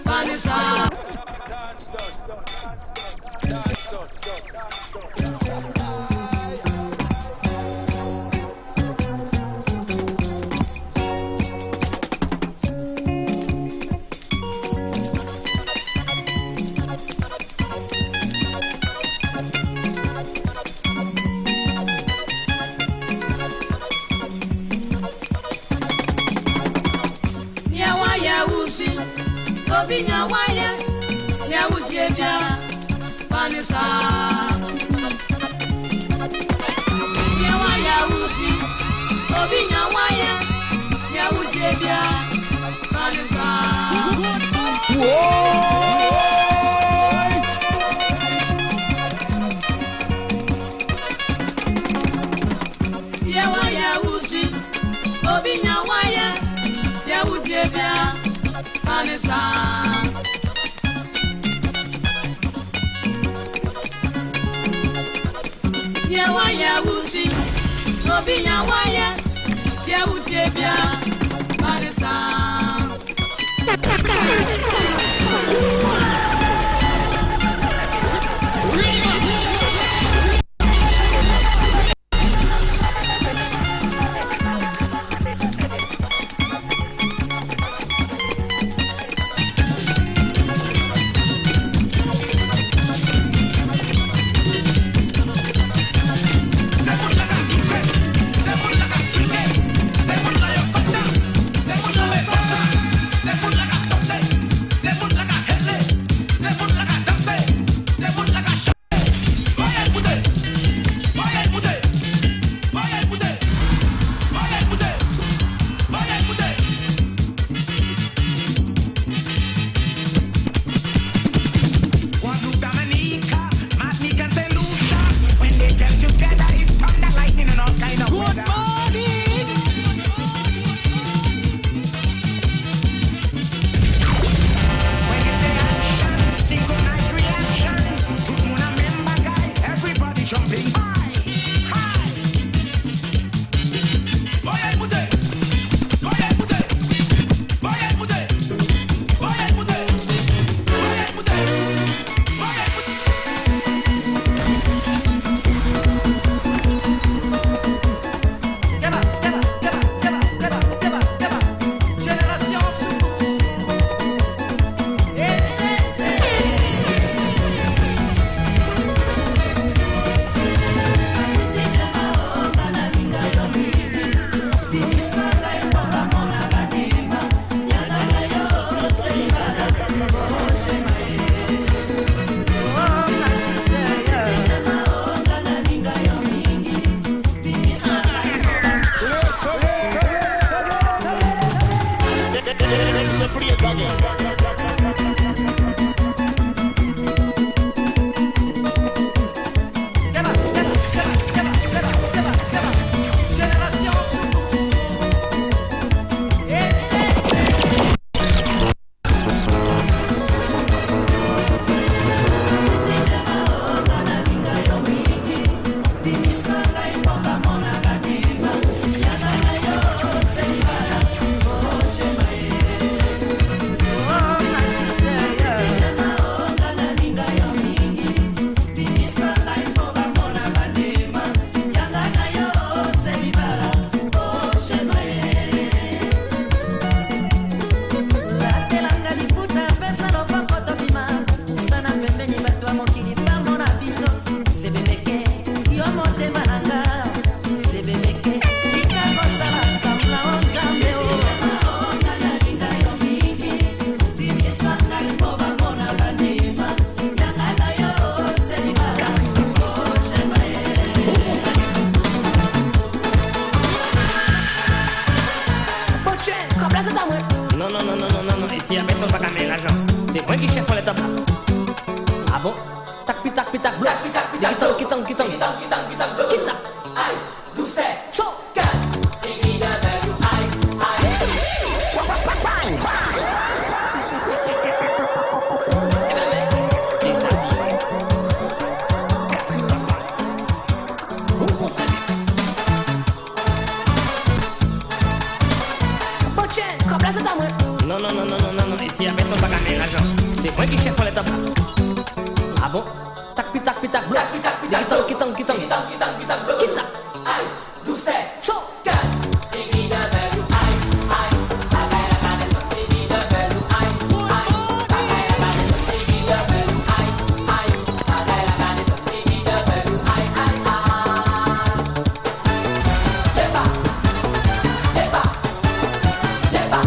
Vanessa. Obinya waya, ya utie bien, Vanessa. Ya waya usi, obinya waya, ya utie bien, Vanessa. Ya waya usi, obinya waya, ya utie bien. Vanessa. Nyawaya usi, obi nyawaya, ya utebia, Vanessa. C'est moi qui chef sur les tables. Ah bon? Tac pitac pitac bloc. Kitang. Qui ça? Aïe, d'où c'est? Chaud. Casse, c'est lui de value. Aïe. Boche, comme là c'est à moi. Non, non, non, non, non, non, non. Ici, la personne pas gagner l'argent. C'est moi qui chef pour les tapas. Ah bon? Tac, pi, tac, pi, tac, bloc. Qui tangue. Qui ça? Aïe, doucet, Chaud. casse. C'est mi de belou, aïe, aïe. Bagaille la canette, c'est mi de belou, aïe, aïe. Bagaille la canette, c'est mi de belou, aïe, aïe. Bagaille la canette, c'est mi de belou, aïe, aïe, aïe. Débat, débat, débat.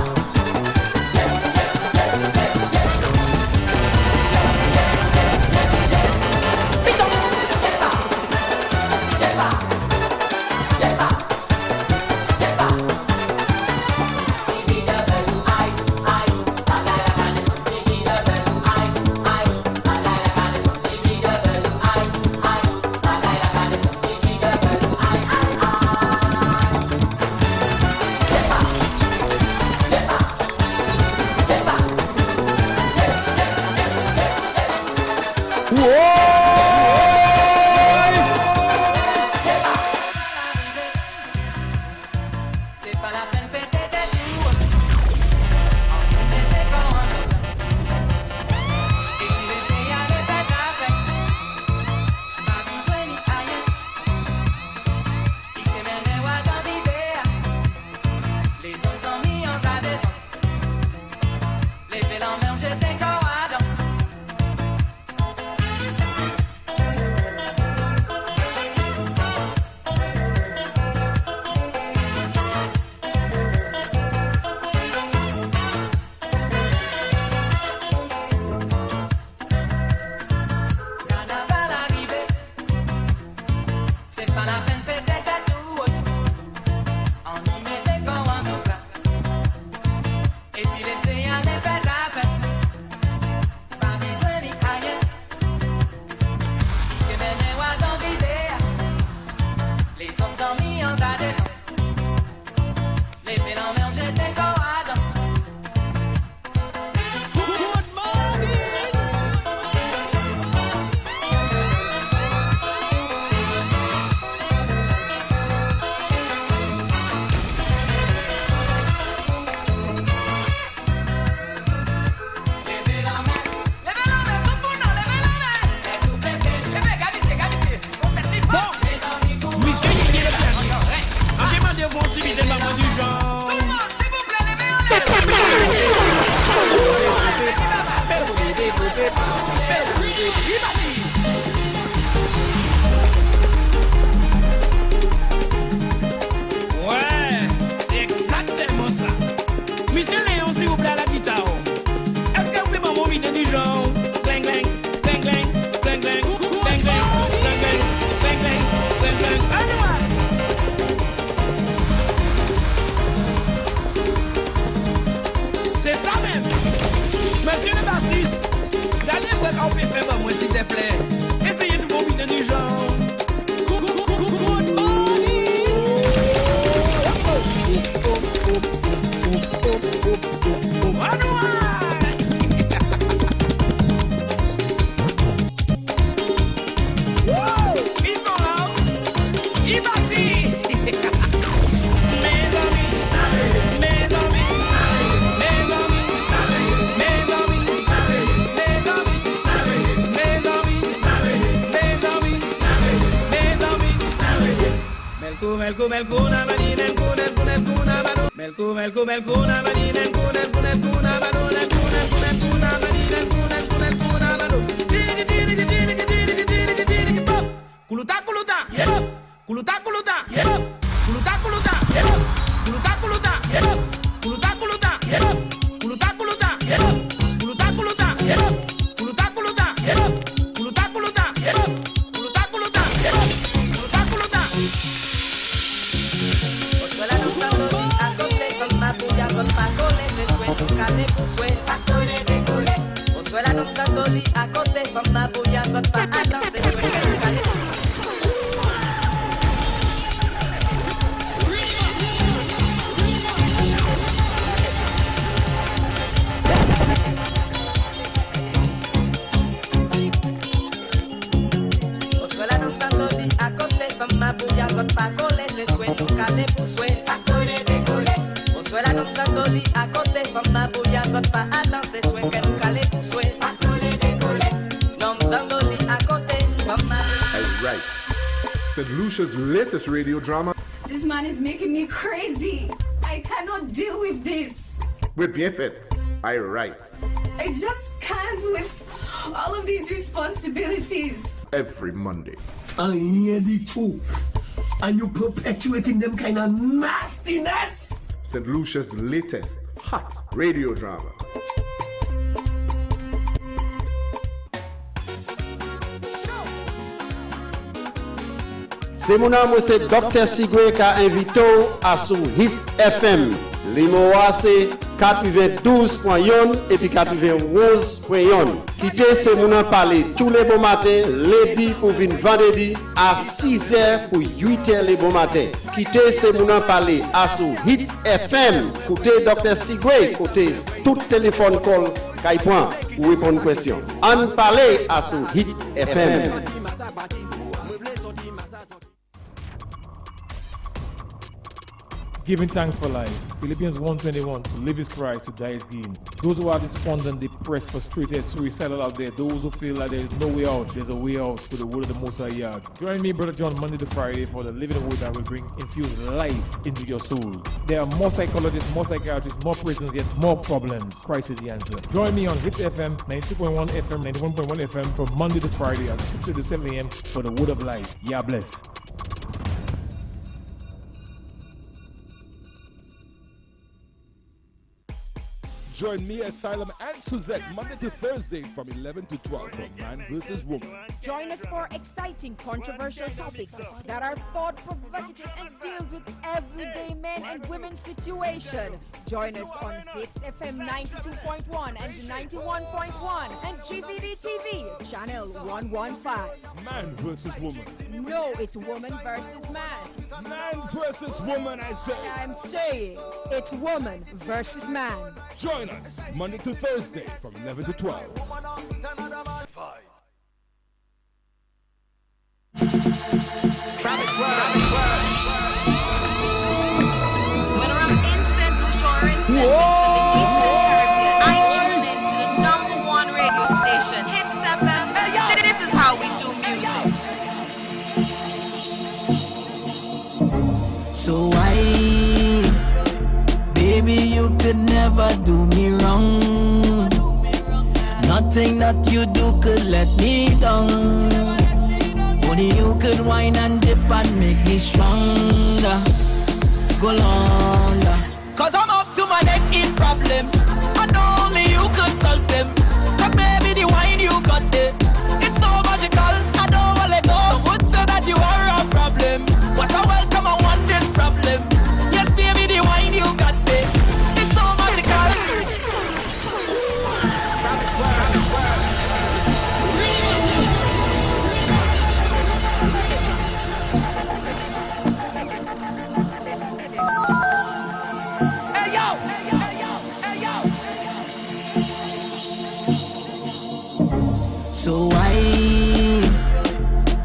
C'est pas la peine péter des tours. En fait, t'es comme un soldat. Et puis laisser aller tes affaires. Pas besoin ni rien. Il te mène à dans l'idée. Les autres sont mis en sa descente. Les pélants même j'étais comme Adam. Carnaval arrivé, c'est pas la peine péter des tours. On y mettait comme un sofa. Et puis laisser aller faire sa fête. Pas besoin ni rien. Il te mène à dans l'idée. Les autres sont mis en ta descente. Les pélants même j'étais comme Adam. Levez la main, tout le monde, levez la main. Et tout pété, gardez, on fait des pas. Les amis, tout le monde. Monsieur, il y a le plan. On demande de voir si vous êtes maman du genre. Tout le monde, s'il vous plaît, levez la main. Ouais, c'est exactement ça. Monsieur Léon, s'il vous plaît, à la guitare. Est-ce que vous pouvez m'envoyer une idée du genre? Clang, clang, clang, clang, clang, clang, clang, clang, clang, clang, clang, clang, clang. Allez-moi. C'est ça même. Monsieur le bassiste, regardez-moi quand on peut faire pour moi, s'il te plaît. Essayez de m'envoyer une idée du genre. Good morning. Ils sont là, ils bâtissent. Mes amis, mes amis, mes amis, mes amis, mes amis, mes amis, mes amis. Melco, na mani, melco, na mano. Melco, na mani, melco, na mano. Kuluta, à côté, comme ma bouilla, saute pas à danser, ma bouilla, saute pas coller, c'est souhait, nous caler pour souhait, à coller, décoller. On soit là, nous à côté, comme autres pas à danser, souhait qu'elle nous calait pour souhait. À coller, décoller. L'homme zangoli à côté, comme mal. Right. St. Lucia's latest radio drama. This man is making me crazy. I cannot deal with this. We're bien fait. I write. I just can't with all of these responsibilities. Every Monday. I hear the two. And you perpetuating them kind of nastiness. St. Lucia's latest hot radio drama. C'est mon nom, c'est Dr. Sigwe qui a invité à son Hitz FM. L'IMOA c'est 92.1 et puis 91.1. Quittez c'est mon nom parler tous les bons matins, lundi pour venir vendredi à 6h pour 8h les bons matins. Quittez c'est mon nom parler à son Hitz FM. Écoutez Dr. Sigwe, écoutez tout téléphone call qu'il prend pour répondre aux questions. On parle à son Hitz FM. Giving thanks for life. Philippians 1:21. To live is Christ, to die is gain. Those who are despondent, depressed, frustrated, suicidal out there, those who feel like there is no way out, there's a way out to the word of the Most High Yard. Join me, Brother John, Monday to Friday for the living word that will bring infused life into your soul. There are more psychologists, more psychiatrists, more prisons, yet more problems. Christ is the answer. Join me on Hitz FM, 92.1 FM, 91.1 FM from Monday to Friday at 6 to 7 a.m. for the word of life. Yeah, bless. Join me, Asylum, and Suzette Monday to Thursday from 11 to 12 for Man vs. Woman. Join us for exciting, controversial topics that are thought-provocative and deals with everyday men and women's situation. Join us on Hitz FM 92.1 and 91.1 and GVD TV, channel 115. Man vs. Woman. No, it's woman versus man. Man versus woman, I say. I'm saying it's woman versus man. Join us Monday to Thursday from 11 to 12. Whether I'm in St. Lucia or in St. Vincent, the Eastern Caribbean, I tune in to the #1 radio station, Hitz FM. This is how we do music. So baby, you could never do me wrong. Nothing that you do could let me down. Only you could whine and dip and make me stronger. Go longer. Cause I'm up to my neck in problems, and only you could solve them. Cause baby, the wine you got there, it's so magical, I don't want to let go. Some would say that you are a problem, but I welcome, I want this problem. Yes, baby, the wine you got there, it's so magical. Hey yo, hey yo, hey yo. So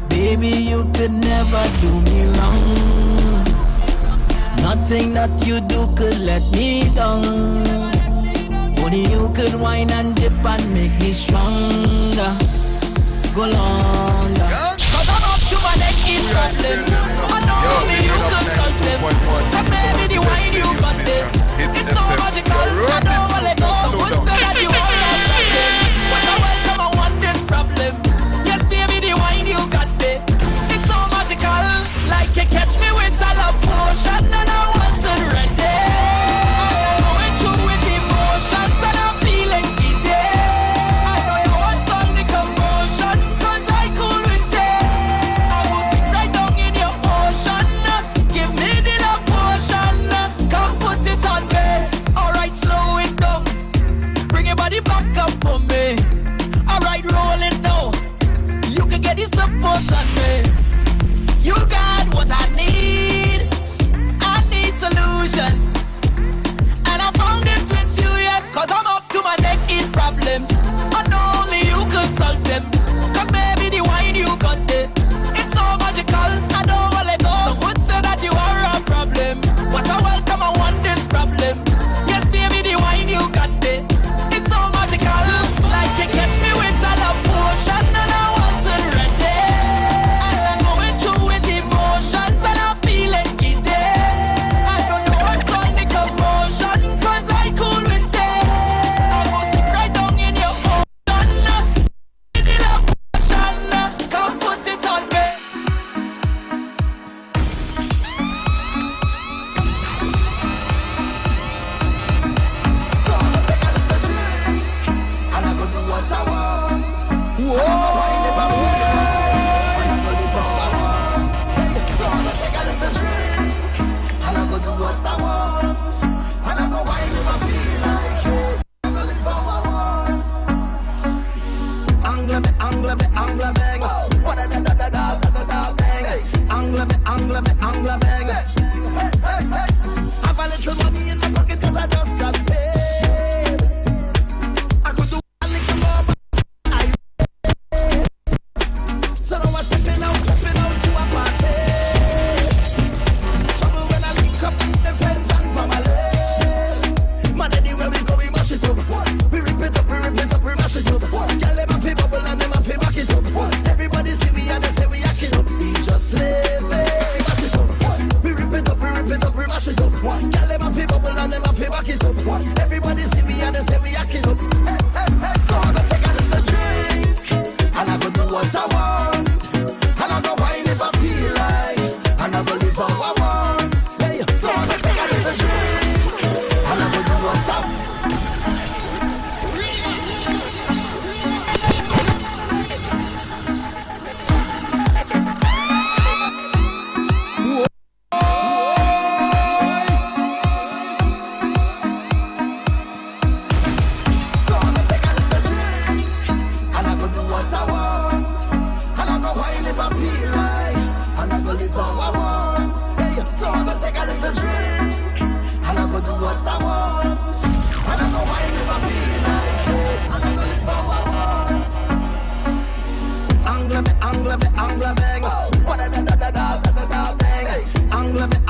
baby, you could never do me wrong. Nothing that you do could let me down. Only you could whine and dip and make me stronger. Go longer. Cause I'm up to my neck in problems, and only you could solve them. Cause baby, the wine you got there, it's so magical, I don't want to let go. Someone say that you are a problem, but I welcome, I want this problem. Yes, baby, the wine you got there, it's so magical. Like you catch me with a love potion and I wasn't ready. I'm going through with emotions and I'm feeling giddy. I know you want some the commotion, cause I cool with it. I will sit right down in your bang. What a da da da da da da da bang. Angle bang.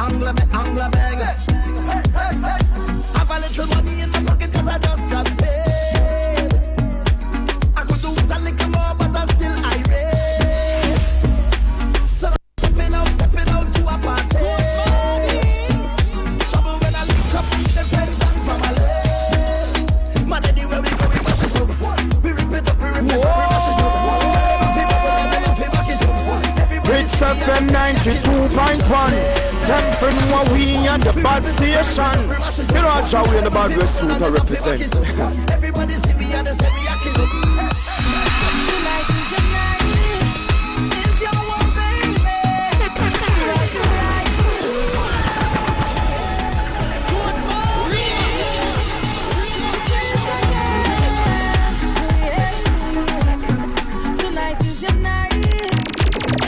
Have a little money in my pocket 'cause I just got paid. I could do it a little more, but I'm still irate. So I'm stepping out to a party. Trouble when I link up with the friends and family. Man, anywhere we go, we mash it up. We rip it up, we mash it up. Hitz FM 92.1. Them from what we and the bad station. You know how we in the bad West suit to represent. Everybody see me and they say me a kill up. Tonight is your night. It's your one, baby. Good morning. Tonight is your night.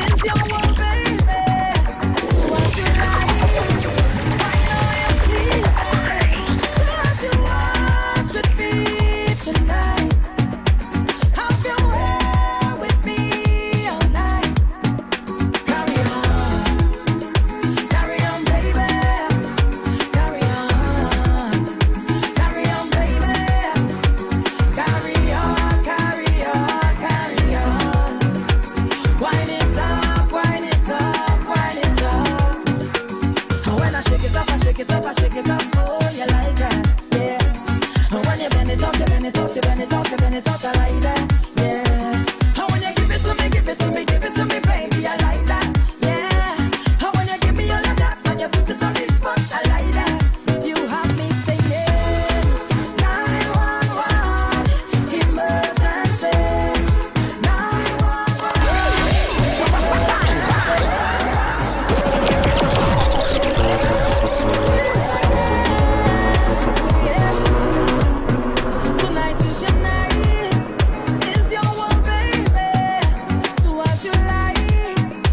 It's your one, baby. What you like? Why know you please me? What you want with me tonight? Have your way with me all night. Carry on, baby. Carry on, baby. Carry on. Wind it up. And when I shake it up, oh, you like that, yeah. And when you bend it up, I like that, yeah. And when you give it to me, baby, I like that, yeah. And when you give me all of that, and you put it on this spot, I like that. You have me singing 911, emergency, 911. Tonight is your night. It's your one, baby. Do what you like.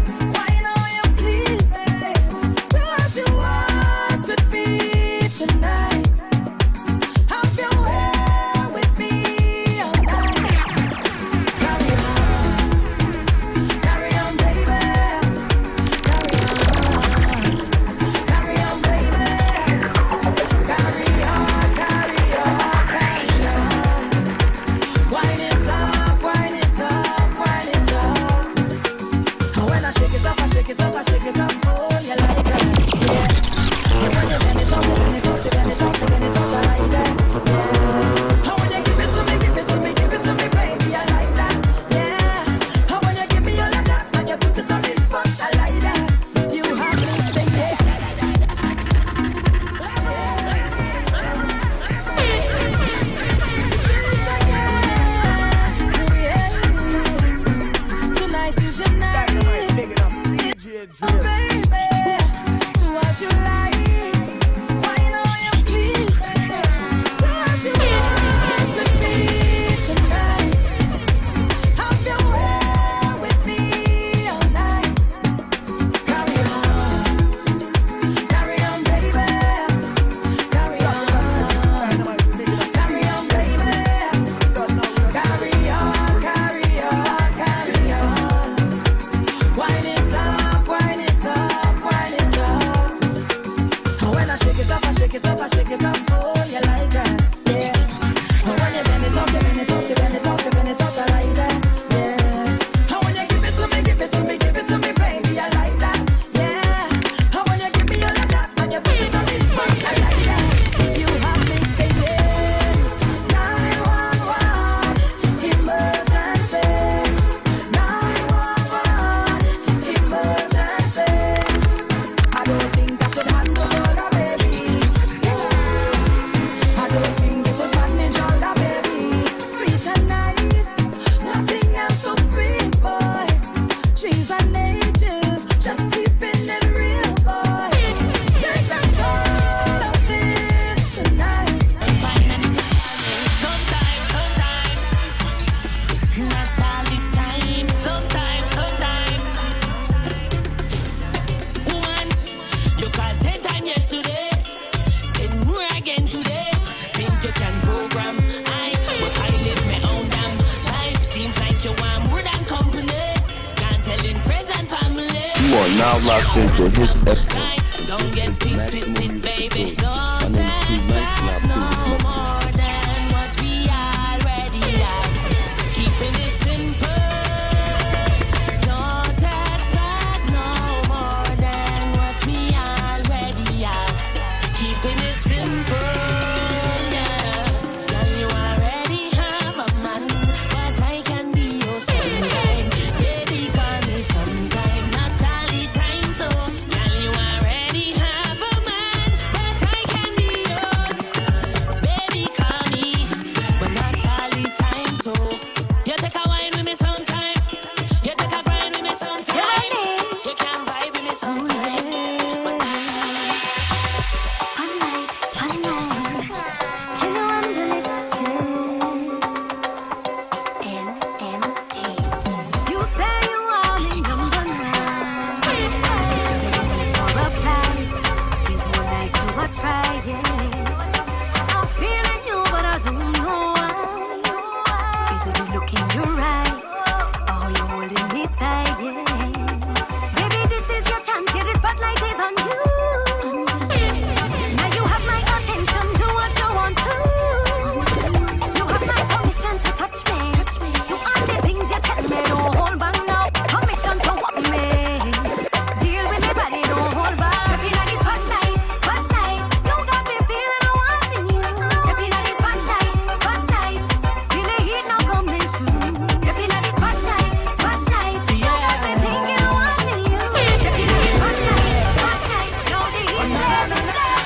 now locked into Hitz FM. Don't get things twisted, baby. My name is Steve Knight, and I'll play this message. More than what we already have. Keeping it simple. Don't expect no more than what we already have. Keeping it simple. Yeah. Girl, you already have a man, but I can be your sometime. Baby, call me sometime, not all the time. So, girl, you already have a man, but I can be yours. Baby, call me, but not all the time. So, you take a wine with me sometime. You take a grind with me sometime. You can vibe with me sometime. But You say you want me number 9. For a plan, this one night you a try, yeah. I'm feeling you, but I don't know why. Is it the look in your eyes? Or you holding me tight, yeah. Baby, this is your chance, yeah, the spotlight is on you. Now you have my attention, do what you want to. You have my permission to touch me. Do all the things you tell me, don't hold back now. Permission to walk me. Deal with me, body, don't hold back. Stepping on the spotlight, spotlight. You got me feeling I want in you. Stepping on the spotlight, spotlight. Feel the heat now coming through. Stepping on the spotlight, spotlight. You got me thinking I want in you. Stepping on the spotlight, spotlight. Now the heat blazing down.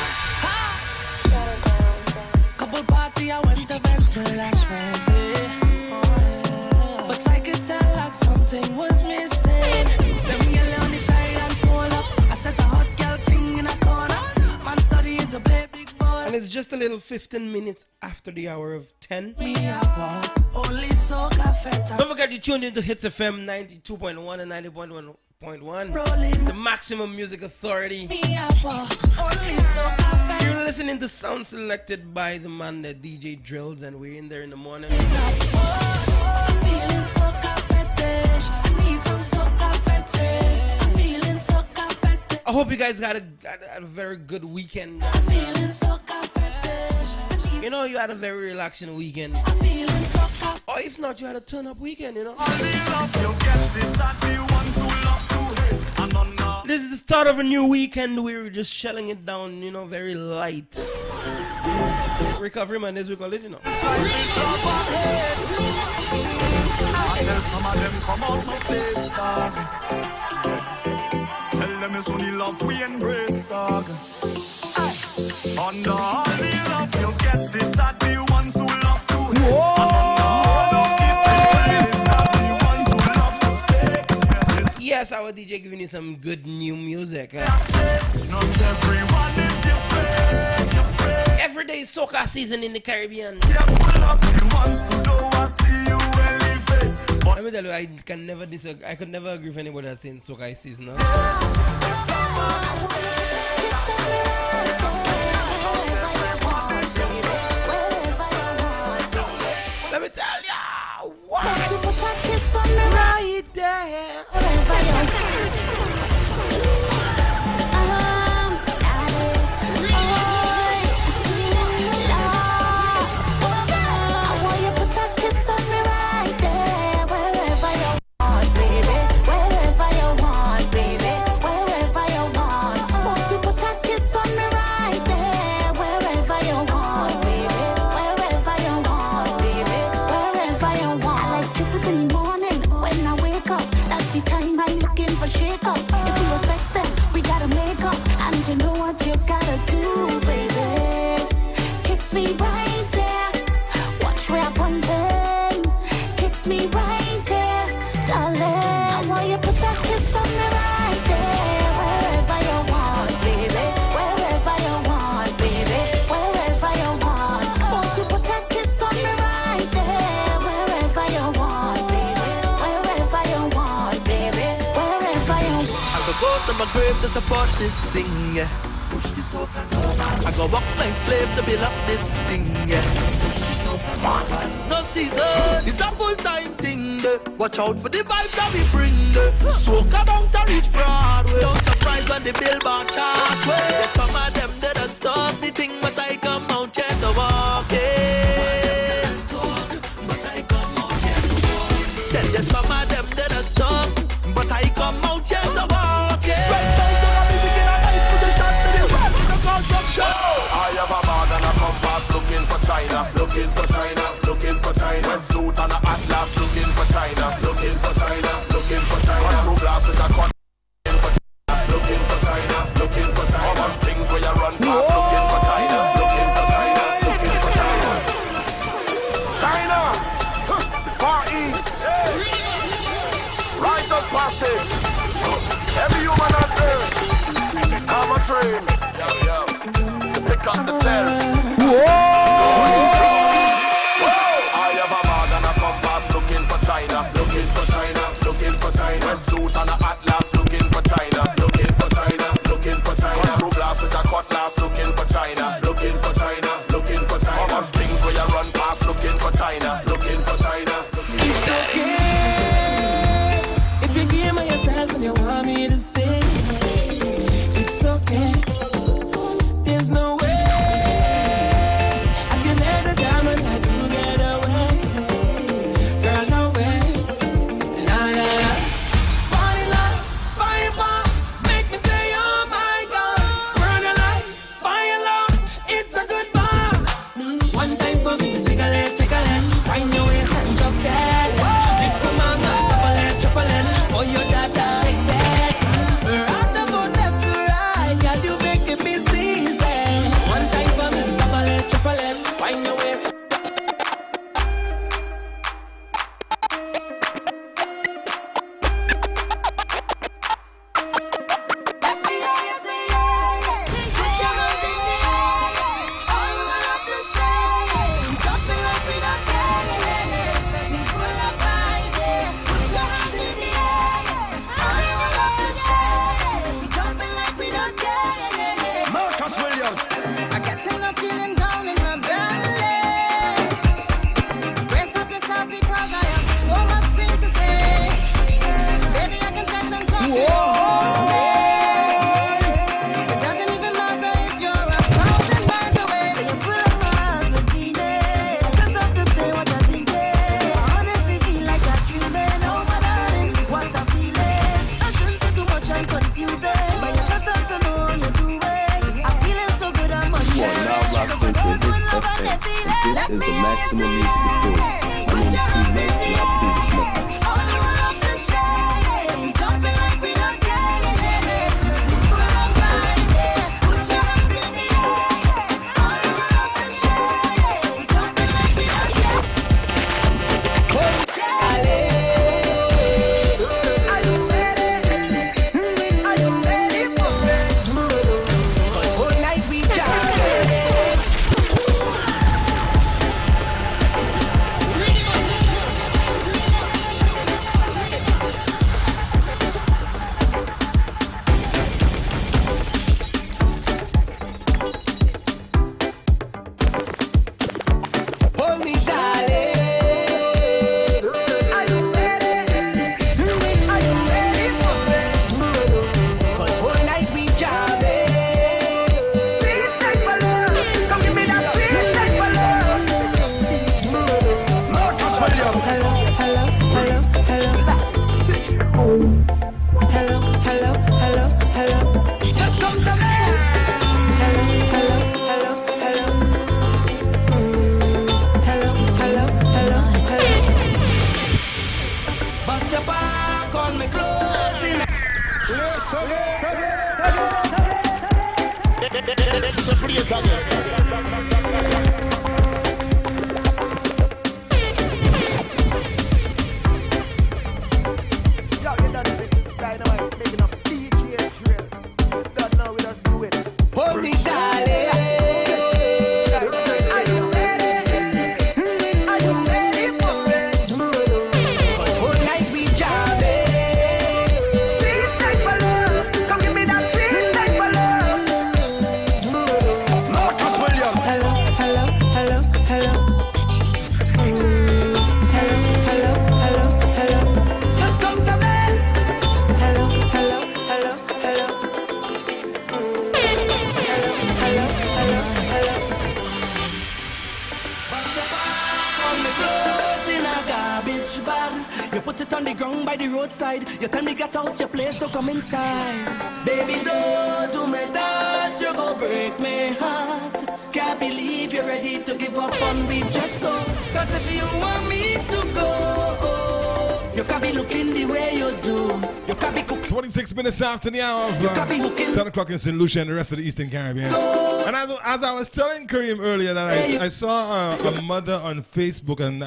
couple party I went to vent till last Wednesday. But I could tell that something was missing. Let me get on the side and pull up. I set a hot girl thing in a corner. Man studying to play big ball. And it's just a little 15 minutes after the hour of 10. Me a walk, only soca feta. Don't forget you tuned into Hitz FM 92.1 and 90.1. The maximum music authority. Me a walk, only soca feta. You're listening to sound selected by the man that DJ drills, and we're in there in the morning. Feeling soca fetish. I need some soca fetish. I'm feeling soca fetish. I hope you guys got a very good weekend. Feeling soca fetish. You know, you had a very relaxing weekend. Feeling soca. Or if not, you had a turn-up weekend, you know. This is the start of a new weekend. We're just shelling it down, you know, very light. Recovery man, as we call it, you know. I tell some of them come out my face, dog. Tell them it's only love we embrace, dog. Under all the love you get it at the ones who love to hate. And under all of the fake Yes, our DJ giving you some good new music. Not everyone is your friend, your friend. Every day is soca season in the Caribbean. Yeah, pull up the ones who don't want to see you elevate. Let me tell you, I could never agree with anybody that's saying soca is season. Huh? Let me tell ya, what? Right there. To my grave to support this thing, yeah. Push this over. I go walk like slave to build up this thing, yeah. No season. It's a full-time thing. Watch out for the vibes that we bring. So come out to reach Broadway. Don't surprise when the billboard chart. There's some of them that are stop the thing, but I come out here to walk it. Tell you some of them that are stop, but I come out here to walk it. Right now, so I'm begin a knife with the shot to the west with the construction. I have a bag and a compass looking for China, looking for China, looking for China. Red suit and a atlas looking for China, looking for China, looking for China. True blast with a con. Looking for China, looking for China. How much things where you run past looking for China, looking for China, looking for China. China, Far East, right of passage. Every human on earth, I'm a train. To pick up the self. I have a bag and a compass looking for China, looking for China, looking for China. Red suit and a atlas looking for China, looking for China, looking for China. True blast with a cutlass looking for China, looking for China, looking for China. How much things where you run past looking for China, looking for China. It's okay if you give me yourself and you want me to stay. It's okay. There's no way I can let a diamond like you get away. Girl, no way. Nah, yeah, yeah. Body love, fire bomb, make me say, oh my God. Burn your life, fire love, it's a good bond. One time for me, jiggle it, find your waist and drop that. Make come on, triple it, oh your dada, shake that. Rock the boat left to right, girl, you making me sneeze. One time for me, double it, triple it, find your waist. I got a feeling down in my belly. Brace up yourself because I have so much things to say. Baby, I can touch and talk to you all day. It doesn't even matter if you're 1,000 miles away. So you're full of love, baby. Just have to say what I think. I honestly feel like I'm dreaming. Oh my darling, what a feeling. I shouldn't say too much and confusing, but you just have to know you're doing. I'm feeling so good, I must share it. So for those who love and they feel it, let me hear you say, put your hands in the air. All the way up the shade, we jumping like we don't care. We full of vibe, put your hands in the air. All the way up the shade, we jumping like we don't care. Are you ready? Are you ready for it? All night we jam. Hold me, darling. Are you ready? Are you ready for it? 'Cause all night we jamming. Sweet like my love, come give me that sweet like my love. Marcus Williams. Hello, hello, hello, hello. Hello, hello, hello, hello. Just come to me. Hello, hello, hello, hello. Hello, hello, hello, hello. But your back on me close enough. Let's play it again. Yo, you know this is dynamite, making up DJ drill. Don't know we just do it. Hold me, darling. Are you ready? Are you ready for it? 'Cause all night we jamming. Sweet like my love, come give me that sweet like my love. Marcus Williams. Hello, hello. put it on the ground by the roadside. You tell me get out your place to come inside. Baby, don't do me that, you go break my heart. Can't believe you're ready to give up on me just so. Cause if you want me to go, you can't be looking the way you do. You can't be cooking. 26 minutes after the hour of 10 o'clock in St. Lucia and the rest of the Eastern Caribbean. And as I was telling Kareem earlier, that I saw a mother on Facebook, and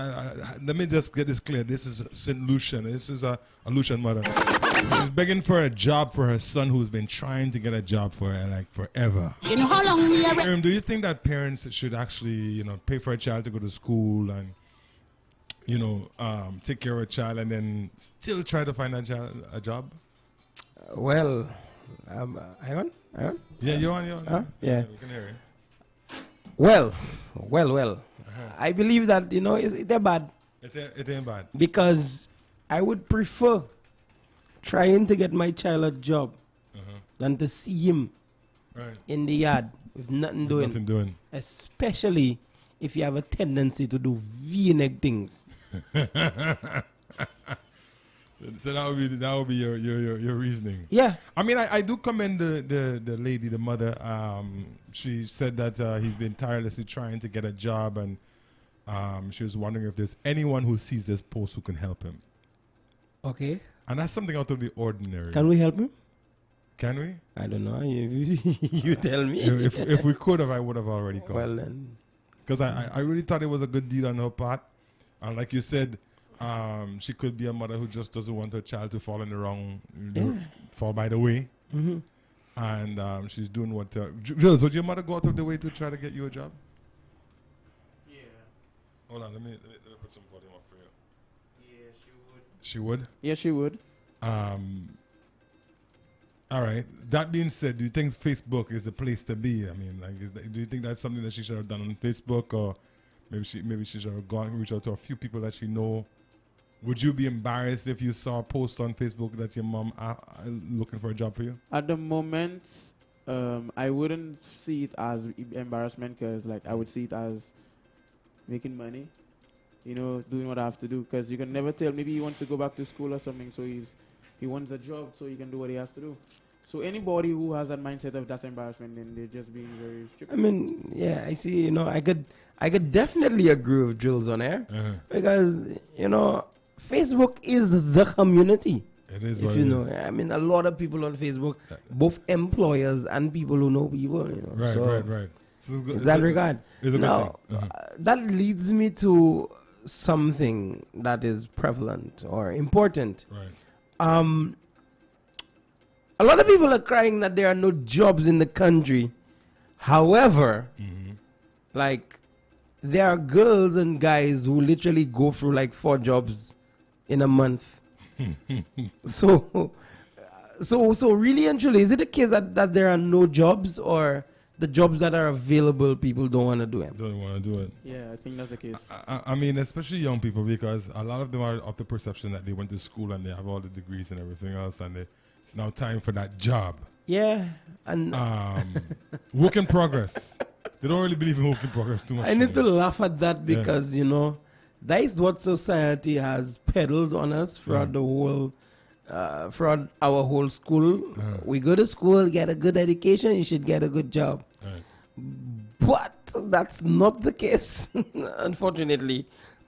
let me just get this clear. This is St. Lucian. This is a Lucian mother. She's begging for a job for her son who's been trying to get a job for her like forever. You know how long we are... Kareem, do you think that parents should actually, pay for a child to go to school and, take care of a child and then still try to find a job? Well, hang on. Yeah, you're on. Yeah. We can hear you. Well. I believe that, it ain't bad. It ain't bad. Because I would prefer trying to get my child a job than to see him in the yard with nothing doing. Especially if you have a tendency to do V-neck things. So that would be your reasoning. Yeah. I mean, I do commend the lady, the mother. She said that he's been tirelessly trying to get a job, and she was wondering if there's anyone who sees this post who can help him. Okay. And that's something out of the ordinary. Can we help him? Can we? I don't know. You tell me. If we could have, I would have already called. Well then. Because I really thought it was a good deed on her part. And like you said, she could be a mother who just doesn't want her child to fall in the wrong, fall by the way. Mm-hmm. And she's doing what... Jules, would your mother go out of the way to try to get you a job? Yeah. Hold on, let me put some volume up for you. Yeah, she would. She would? Yeah, she would. All right. That being said, do you think Facebook is the place to be? I mean, do you think that's something that she should have done on Facebook, or maybe she should have gone and reached out to a few people that she know? Would you be embarrassed if you saw a post on Facebook that your mom looking for a job for you? At the moment, I wouldn't see it as embarrassment, because I would see it as making money. Doing what I have to do, because you can never tell. Maybe he wants to go back to school or something, so he wants a job, so he can do what he has to do. So anybody who has that mindset of that's embarrassment, then they're just being very stupid. I mean, yeah, I see. I could definitely agree with Jules on air, because Facebook is the community. It is. If you know, I mean, a lot of people on Facebook, both employers and people who know people. Right. So in that regard, now that leads me to something that is prevalent or important. Right. A lot of people are crying that there are no jobs in the country. However, there are girls and guys who literally go through 4 jobs in a month. So really and truly, is it the case that there are no jobs, or the jobs that are available, people don't want to do them? Don't want to do it. Yeah, I think that's the case. I mean, especially young people, because a lot of them are of the perception that they went to school and they have all the degrees and everything else, and it's now time for that job. Yeah, and work in progress. They don't really believe in work in progress too much. I need to laugh at that, because that is what society has peddled on us throughout the whole, throughout our whole school. We go to school, get a good education, you should get a good job. But that's not the case, unfortunately.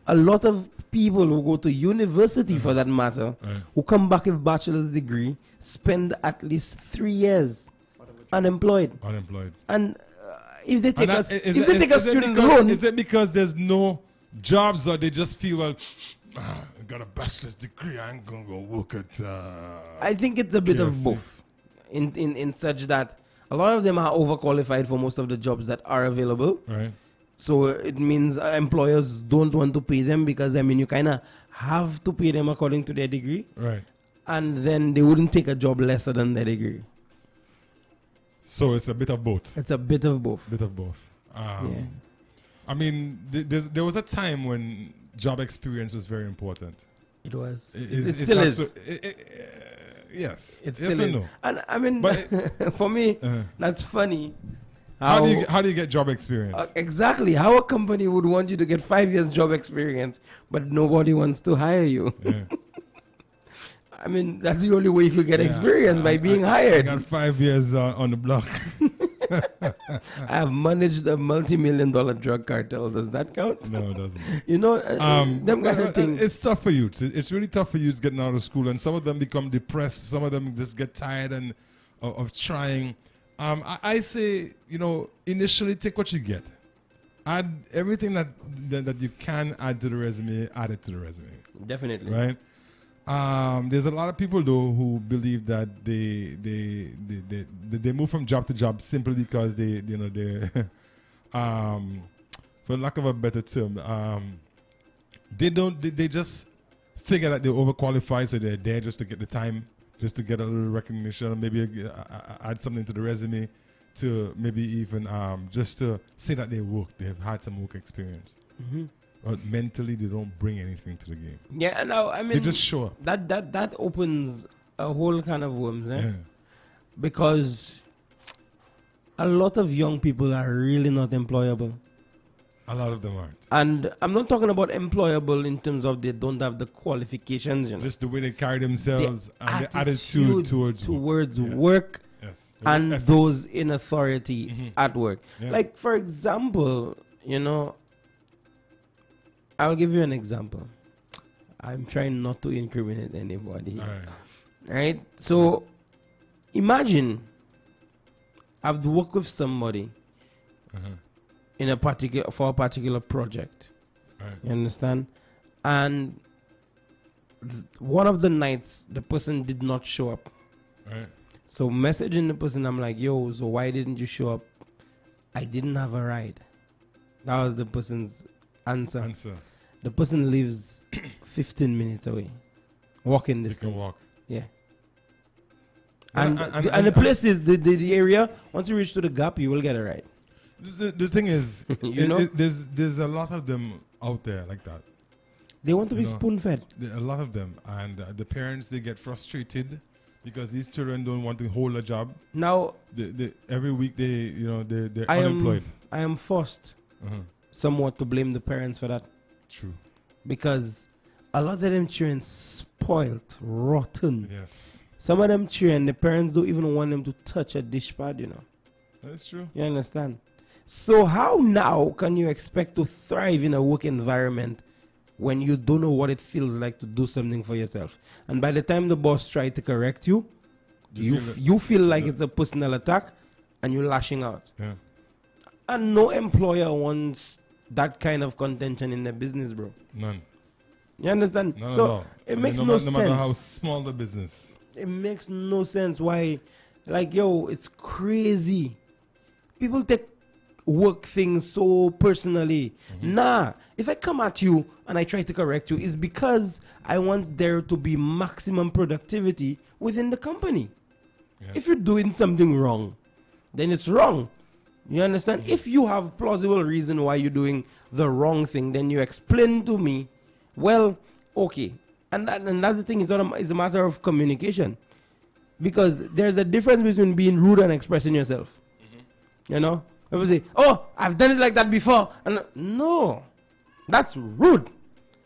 A lot of people who go to university, for that matter, who come back with bachelor's degree, spend at least 3 years unemployed. And if they take a student loan, is it because there's no jobs, or they just feel, well, I got a bachelor's degree, I ain't gonna go work at I think it's a bit KFC. of both, in such that a lot of them are overqualified for most of the jobs that are available. Right. So it means employers don't want to pay them, because you kind of have to pay them according to their degree. Right. And then they wouldn't take a job lesser than their degree. So it's a bit of both. It's a bit of both. Yeah. I mean, there was a time when job experience was very important. It was. It still is. Yes. It yes still or is. no? And I mean, for me, that's funny. How do you get job experience? Exactly. How a company would want you to get 5 years job experience, but nobody wants to hire you. Yeah. I mean, that's the only way you could get experience, by being hired. I got 5 years on the block. I have managed a multi-million-dollar drug cartel. Does that count? No, it doesn't. You know, them kind of thing. It's tough for youths. It's really tough for youths getting out of school, and some of them become depressed. Some of them just get tired and of trying. I say, initially take what you get. Add everything that you can add to the resume. Add it to the resume. Definitely. Right. There's a lot of people though who believe that they move from job to job simply because they for lack of a better term, they just figure that they're overqualified, so they're there just to get the time, just to get a little recognition, maybe add something to the resume, to maybe even just to say that they have had some work experience. Mm-hmm. But mentally, they don't bring anything to the game. Yeah, no, I mean, they just show up. That opens a whole can of worms, Yeah. Because a lot of young people are really not employable. A lot of them aren't. And I'm not talking about employable in terms of they don't have the qualifications. Just the way they carry themselves and the attitude towards work Yes. and those in authority at work. Yeah. Like, for example, I'll give you an example. I'm trying not to incriminate anybody. Right? So, imagine I've worked with somebody for a particular project. Right. You understand? And one of the nights, the person did not show up. Right. So, messaging the person, I'm like, yo, so why didn't you show up? I didn't have a ride. That was the person's answer. The person lives 15 minutes away. Walking distance. You can walk. Yeah. And the place is, the area, once you reach to the gap, you will get a ride. The thing is, there's a lot of them out there like that. They want to be spoon-fed. A lot of them. And the parents, they get frustrated because these children don't want to hold a job. Now, every week they're unemployed. I am forced somewhat to blame the parents for that. True. Because a lot of them children spoiled, rotten. Yes. Some of them children, the parents don't even want them to touch a dish pad, That's true. You understand? So how now can you expect to thrive in a work environment when you don't know what it feels like to do something for yourself? And by the time the boss tries to correct you, you feel like it's a personal attack and you're lashing out. Yeah. And no employer wants that kind of contention in their business, bro. None. You understand? None so at all. it makes no sense. matter how small the business. It makes no sense why, it's crazy. People take work things so personally. Nah, if I come at you and I try to correct you, it's because I want there to be maximum productivity within the company. Yeah. If you're doing something wrong, then it's wrong. You understand? If you have plausible reason why you're doing the wrong thing, then you explain to me, well, okay. And that's the thing, it's a matter of communication. Because there's a difference between being rude and expressing yourself. People say, oh, I've done it like that before. And no, that's rude.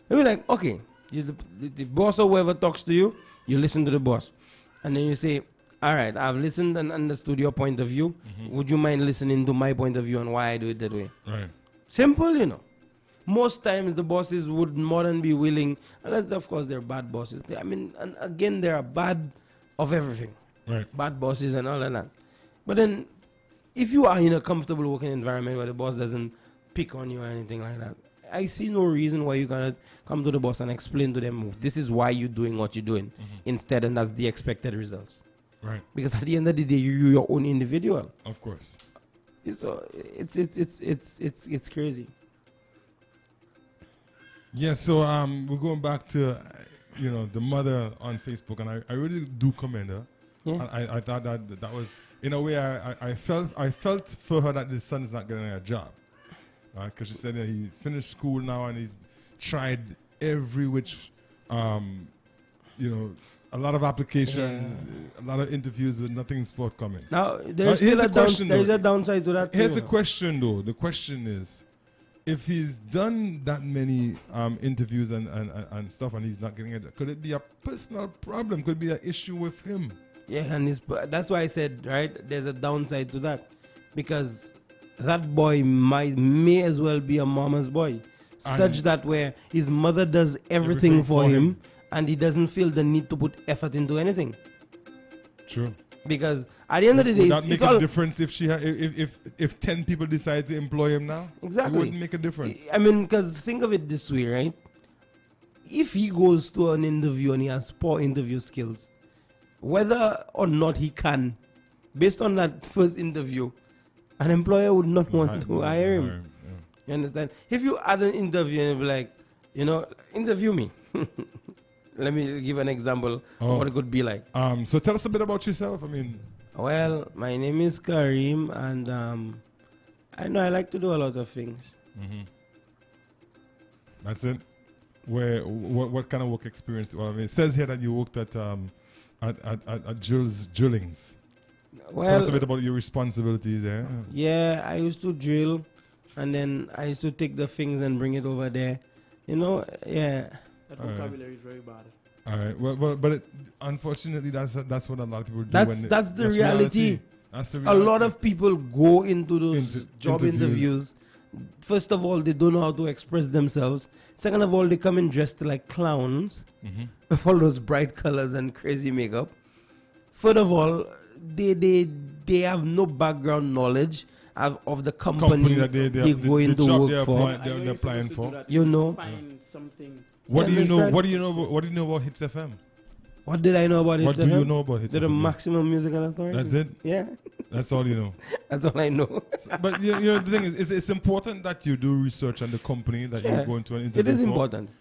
They'll be like, okay, the boss or whoever talks to you, you listen to the boss. And then you say, all right, I've listened and understood your point of view. Would you mind listening to my point of view and why I do it that way? Right. Simple, Most times the bosses would more than be willing, unless, of course, they're bad bosses. And again, there are bad of everything. Right. Bad bosses and all of that. But then, if you are in a comfortable working environment where the boss doesn't pick on you or anything like that, I see no reason why you cannot come to the boss and explain to them, this is why you're doing what you're doing, instead, and that's the expected results. Right. Because at the end of the day, you're your own individual. Of course. So it's crazy. Yeah. So we're going back to the mother on Facebook, and I really do commend her. Yeah. I thought that was, in a way, I felt for her that the son is not getting a job, because she said that he finished school now and he's tried every which a lot of application, a lot of interviews, but nothing's forthcoming. Now, there's still a downside to that. Here's the question, though. The question is, if he's done that many interviews and stuff and he's not getting it, could it be a personal problem? Could it be an issue with him? Yeah, and that's why I said, right, there's a downside to that. Because that boy may as well be a mama's boy. Such that where his mother does everything for him and he doesn't feel the need to put effort into anything. True. Because at the end of the day, would that make a difference if if 10 people decide to employ him now? Exactly. It wouldn't make a difference. I mean, because think of it this way, right? If he goes to an interview and he has poor interview skills, whether or not he can, based on that first interview, an employer would not want to hire him. You understand? If you had an interview and be like, interview me. Let me give an example of what it could be like. So tell us a bit about yourself. Well, my name is Kareem, and I know I like to do a lot of things. Mm-hmm. That's it. What kind of work experience? Well, it says here that you worked at Jill's Drillings. Well, tell us a bit about your responsibilities there. Yeah, I used to drill, and then I used to take the things and bring it over there. Yeah. That vocabulary is very bad. All right. But unfortunately, that's what a lot of people do. That's the reality. That's the reality. A lot of people go into those job interviews. First of all, they don't know how to express themselves. Second of all, they come in dressed like clowns with all those bright colors and crazy makeup. Third of all, they have no background knowledge of the company that they go into work for. They're applying for. Find something. What do you know? What do you know about Hitz FM? What did I know about Hitz FM? What do you know about Hitz FM? They're the maximum musical authority. That's it? Yeah. That's all you know? That's all I know. But the thing is, it's important that you do research on the company that you go into an interview. It is important.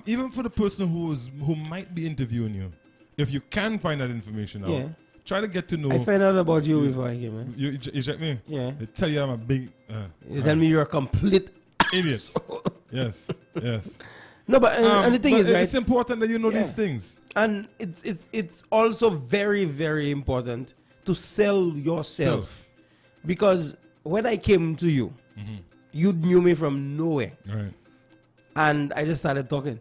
Even for the person who might be interviewing you, if you can find that information out, try to get to know. I found out about you before I came, man. You check me? Yeah. They tell you I'm a big... they tell me you're a complete idiot. Yes. No, but and the thing is, right? It's important that you know these things. And it's also very, very important to sell yourself. Because when I came to you, you knew me from nowhere. Right. And I just started talking.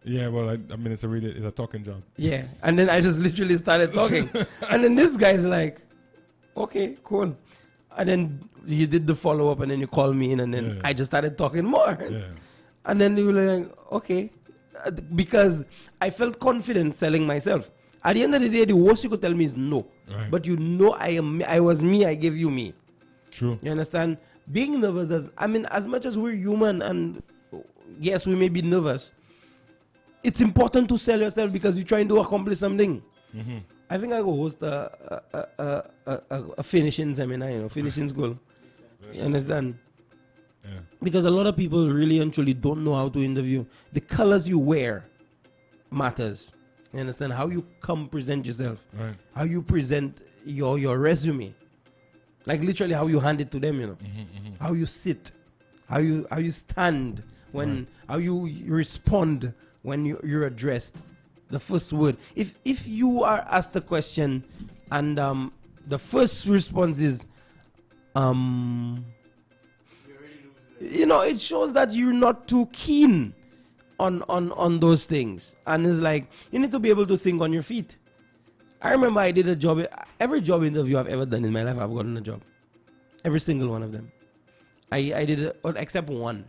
Yeah, well, it's a talking job. Yeah, and then I just literally started talking. And then this guy's like, okay, cool. And then you did the follow-up, and then you called me in, and then I just started talking more. Yeah. And then you were like, okay. Because I felt confident selling myself. At the end of the day, the worst you could tell me is no. Right. But I was me, I gave you me. True. You understand? Being nervous, as much as we're human, and yes, we may be nervous, it's important to sell yourself because you're trying to accomplish something. Mm-hmm. I think I will host a finishing seminar, finishing school. You understand? Yeah. Because a lot of people really and truly don't know how to interview. The colors you wear matters. You understand? How you present yourself. Right. How you present your resume. Like literally how you hand it to them, How you sit. How you stand when how you respond when you're addressed. The first word. If you are asked a question and the first response is it shows that you're not too keen on those things. And it's like, you need to be able to think on your feet. I remember I did a job, every job interview I've ever done in my life, I've gotten a job. Every single one of them. I did it, except one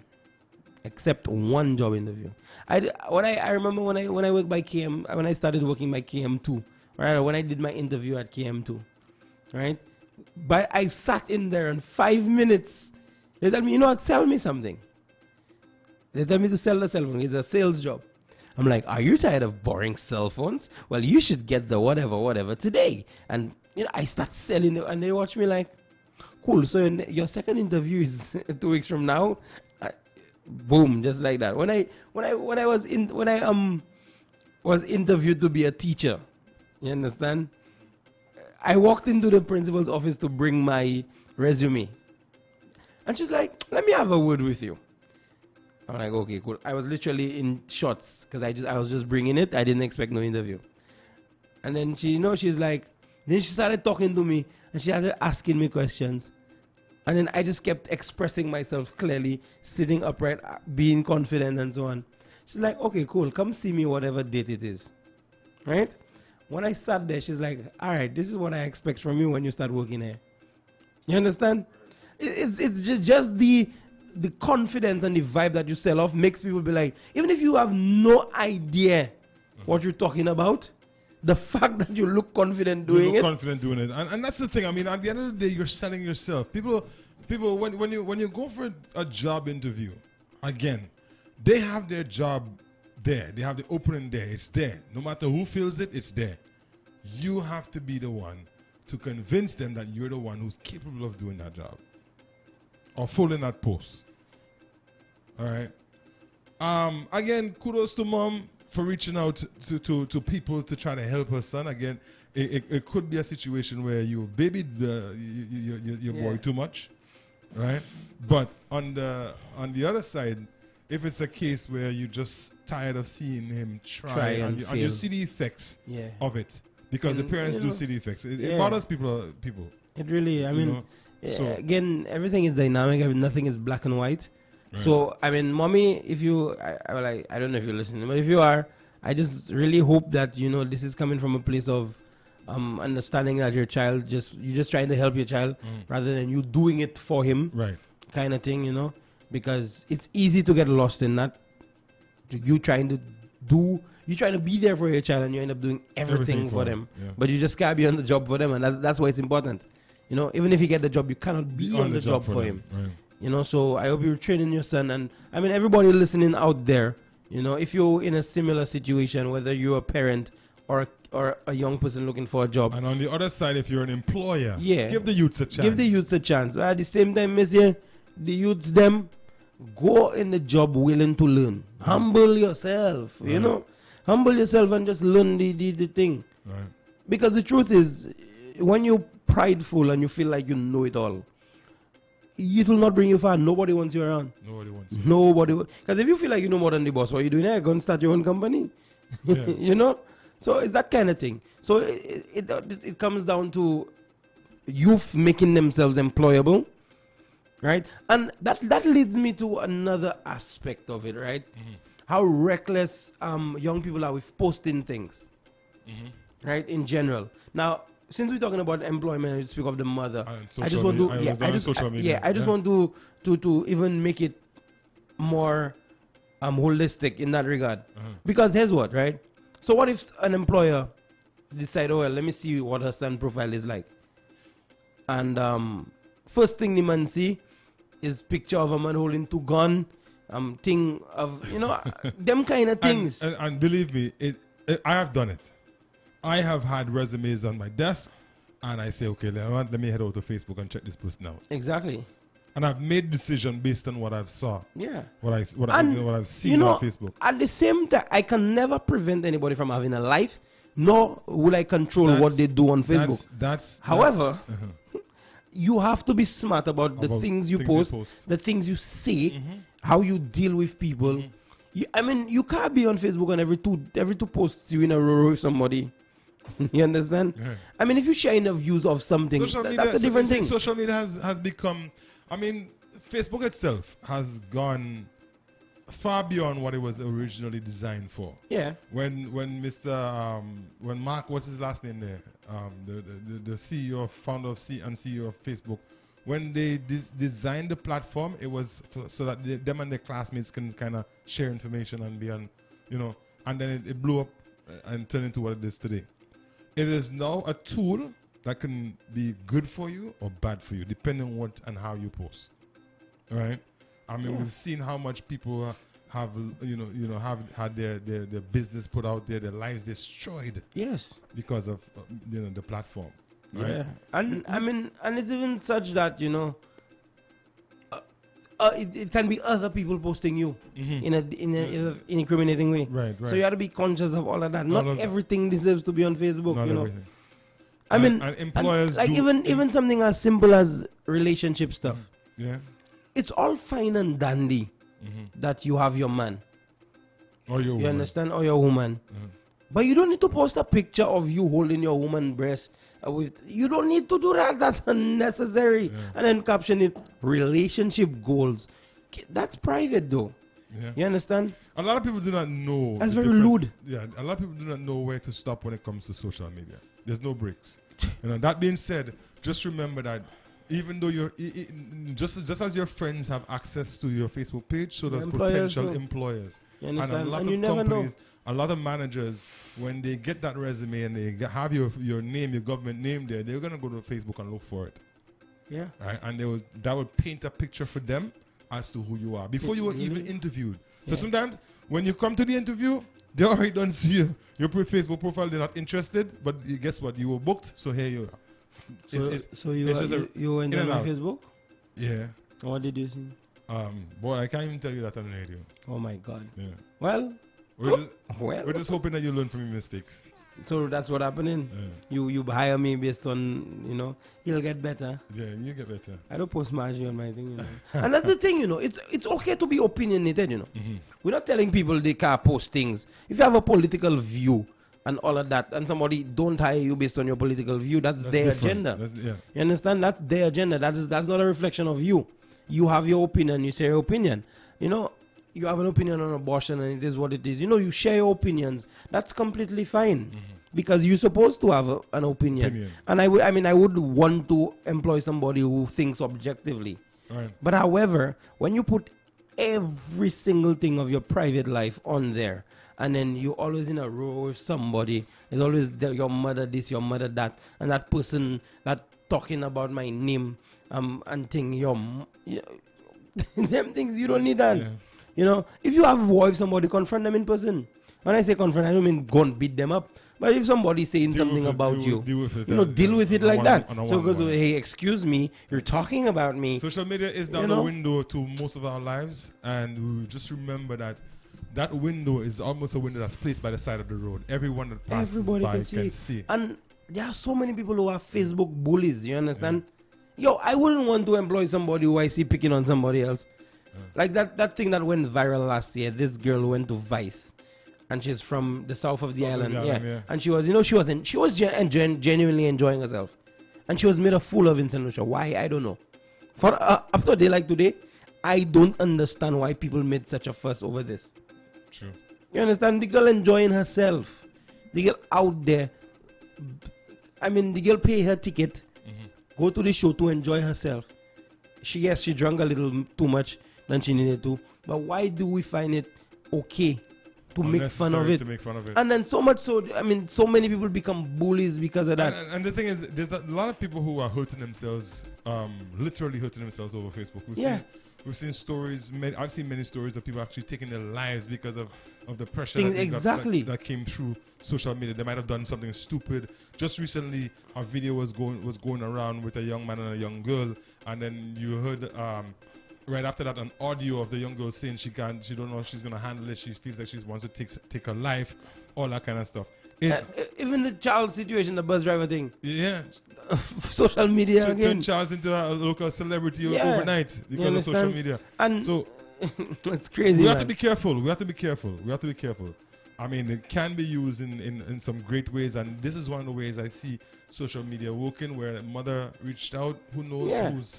job interview. I remember when I worked by KM, when I started working by KM2, right? When I did my interview at KM2, right? But I sat in there in 5 minutes. They tell me, sell me something. They tell me to sell the cell phone. It's a sales job. I'm like, are you tired of boring cell phones? Well, you should get the whatever today. And I start selling it, and they watch me like, cool. So your second interview is 2 weeks from now. Boom, just like that. When I was interviewed to be a teacher, you understand? I walked into the principal's office to bring my resume. And she's like, let me have a word with you. I'm like, okay, cool. I was literally in shorts because I was just bringing it. I didn't expect no interview. And then she's like, then she started talking to me and she started asking me questions. And then I just kept expressing myself clearly, sitting upright, being confident and so on. She's like, okay, cool, come see me whatever date it is. Right? When I sat there, she's like, all right, this is what I expect from you when you start working here. You understand? It's just the confidence and the vibe that you sell off makes people be like, even if you have no idea what you're talking about, the fact that you look confident doing it. And that's the thing. I mean, at the end of the day, you're selling yourself. People, when you go for a job interview, again, they have their job there. They have the opening there. It's there. No matter who fills it, it's there. You have to be the one to convince them that you're the one who's capable of doing that job or filling that post. All right. Again, kudos to mom for reaching out to people to try to help her son. Again, it could be a situation where you babied your boy too much, right? But on the other side, if it's a case where you're just tired of seeing him try and you see the effects of it, because the parents do see the effects. It bothers people. It really, I mean, so again, everything is dynamic. I mean, nothing is black and white. Right. So, I mean, mommy, if you, I don't know if you're listening, but if you are, I just really hope that, this is coming from a place of understanding that your child you're just trying to help your child rather than you doing it for him. Right. Kind of thing, because it's easy to get lost in that. You trying to be there for your child and you end up doing everything for them. Yeah. But you just can't be on the job for them, and that's why it's important. Even if you get the job, you cannot be on the job for him. Right. So I hope you're training your son, and I mean everybody listening out there, if you're in a similar situation, whether you're a parent or a young person looking for a job. And on the other side, if you're an employer, give the youths a chance. Give the youths a chance. But at the same time, the youths them go in the job willing to learn. Humble yourself, humble yourself and just learn the thing. Right. Because the truth is, when you're prideful and you feel like you know it all, it will not bring you far. Nobody wants you around. Nobody. Because if you feel like you know more than the boss, what are you doing there? Go and start your own company. Yeah. So it's that kind of thing. So it comes down to youth making themselves employable, right? And that leads me to another aspect of it, right? Mm-hmm. How reckless young people are with posting things, right? In general. Now, since we're talking about employment, we speak of the mother. I just want to even make it more holistic in that regard. Because here's what, right? So what if an employer decide, oh well, let me see what her son profile is like, and first thing the man see is picture of a man holding two gun, thing of them kind of things. And believe me, I have done it. I have had resumes on my desk, and I say, okay, let me head over to Facebook and check this person out. Exactly. And I've made decision based on what I've saw. Yeah. What I've seen on Facebook. At the same time, I can never prevent anybody from having a life, nor will I control what they do on Facebook. However, you have to be smart about the things you post, the things you say, how you deal with people. You can't be on Facebook and every two posts you in a row with somebody. You understand? Yeah. I mean, if you share the views of something, that's a different thing. Social media has become, Facebook itself has gone far beyond what it was originally designed for. Yeah. When Mark, what's his last name there? The CEO, founder of and CEO of Facebook, when they designed the platform, it was so that them and their classmates can kind of share information and be on, and then it blew up and turned into what it is today. It is now a tool that can be good for you or bad for you, depending on what and how you post. All right? We've seen how much people have had their business put out there, their lives destroyed. Yes. Because of the platform. Right? Yeah. And it's even such that it can be other people posting you in an incriminating way. Right. So you have to be conscious of all of that. Not everything deserves to be on Facebook. Not everything. And employers even something as simple as relationship stuff. Yeah. It's all fine and dandy that you have your man. Or your woman. You understand? Or your woman. But you don't need to post a picture of you holding your woman breast. You don't need to do that. That's unnecessary. And then caption it, relationship goals. That's private though. Yeah. You understand? A lot of people do not know. That's the very difference. lewd. Yeah, a lot of people do not know where to stop when it comes to social media. There's no breaks. That being said, just remember that even though you're just as your friends have access to your Facebook page, so does potential employers. You understand? And a lot and of you never companies, know. a lot of managers, when they get that resume and they have your name, your government name there, they're gonna go to Facebook and look for it. Yeah. Right? And that would paint a picture for them as to who you are before you were even interviewed. So sometimes when you come to the interview, they already don't see your Facebook profile. They're not interested, but guess what? You were booked, so here you are. So you went on my Facebook? Yeah. What did you see? Boy, I can't even tell you that on the radio. Oh my God. Yeah. Well, we're just hoping that you learn from your mistakes. So that's what happening. Yeah. You hire me based on he'll get better. Yeah, you get better. I don't post margin on my thing, and that's the thing, it's okay to be opinionated, Mm-hmm. We're not telling people they can't post things. If you have a political view and all of that, and somebody don't hire you based on your political view, that's their different. agenda. You understand? That's their agenda. That's not a reflection of you. You have your opinion. You say your opinion. You have an opinion on abortion, and it is what it is. You share your opinions. That's completely fine, because you're supposed to have an opinion. And I would want to employ somebody who thinks objectively. Right. But however, when you put every single thing of your private life on there, and then you're always in a row with somebody, it's always your mother this, your mother that, and that person that talking about my name, and thing, them things, you don't need that. Yeah. If you have war with somebody, confront them in person. When I say confront, I don't mean go and beat them up. But if somebody's saying something about you, deal with it like that. So go to, hey, excuse me, you're talking about me. Social media is now the window to most of our lives, and we just remember that window is almost a window that's placed by the side of the road. Everyone that passes by can see. And there are so many people who are Facebook bullies, you understand? I wouldn't want to employ somebody who I see picking on somebody else. Like that thing that went viral last year. This girl went to Vice, and she's from the south of the island. And she was, she was genuinely enjoying herself, and she was made a fool of in St. Lucia. Why? I don't know. For after a day like today, I don't understand why people made such a fuss over this. True. You understand? The girl enjoying herself. The girl out there. The girl pay her ticket, go to the show to enjoy herself. She drank a little too much than she needed to. But why do we find it okay to make fun of it? And then so much so, so many people become bullies because of that. And the thing is, there's a lot of people who are hurting themselves, literally hurting themselves over Facebook. We've seen stories. I've seen many stories of people actually taking their lives because of the pressure that came through social media. They might have done something stupid. Just recently, a video was going around with a young man and a young girl, and then you heard right after that an audio of the young girl saying she don't know if she's gonna handle it. She feels like she wants to take her life, all that kind of stuff. Even the child situation, the bus driver thing. Yeah. Social media again. Turn Charles into a local celebrity overnight because of social media. And so it's crazy. We have to be careful. It can be used in some great ways, and this is one of the ways I see social media working, where a mother reached out, who knows, who's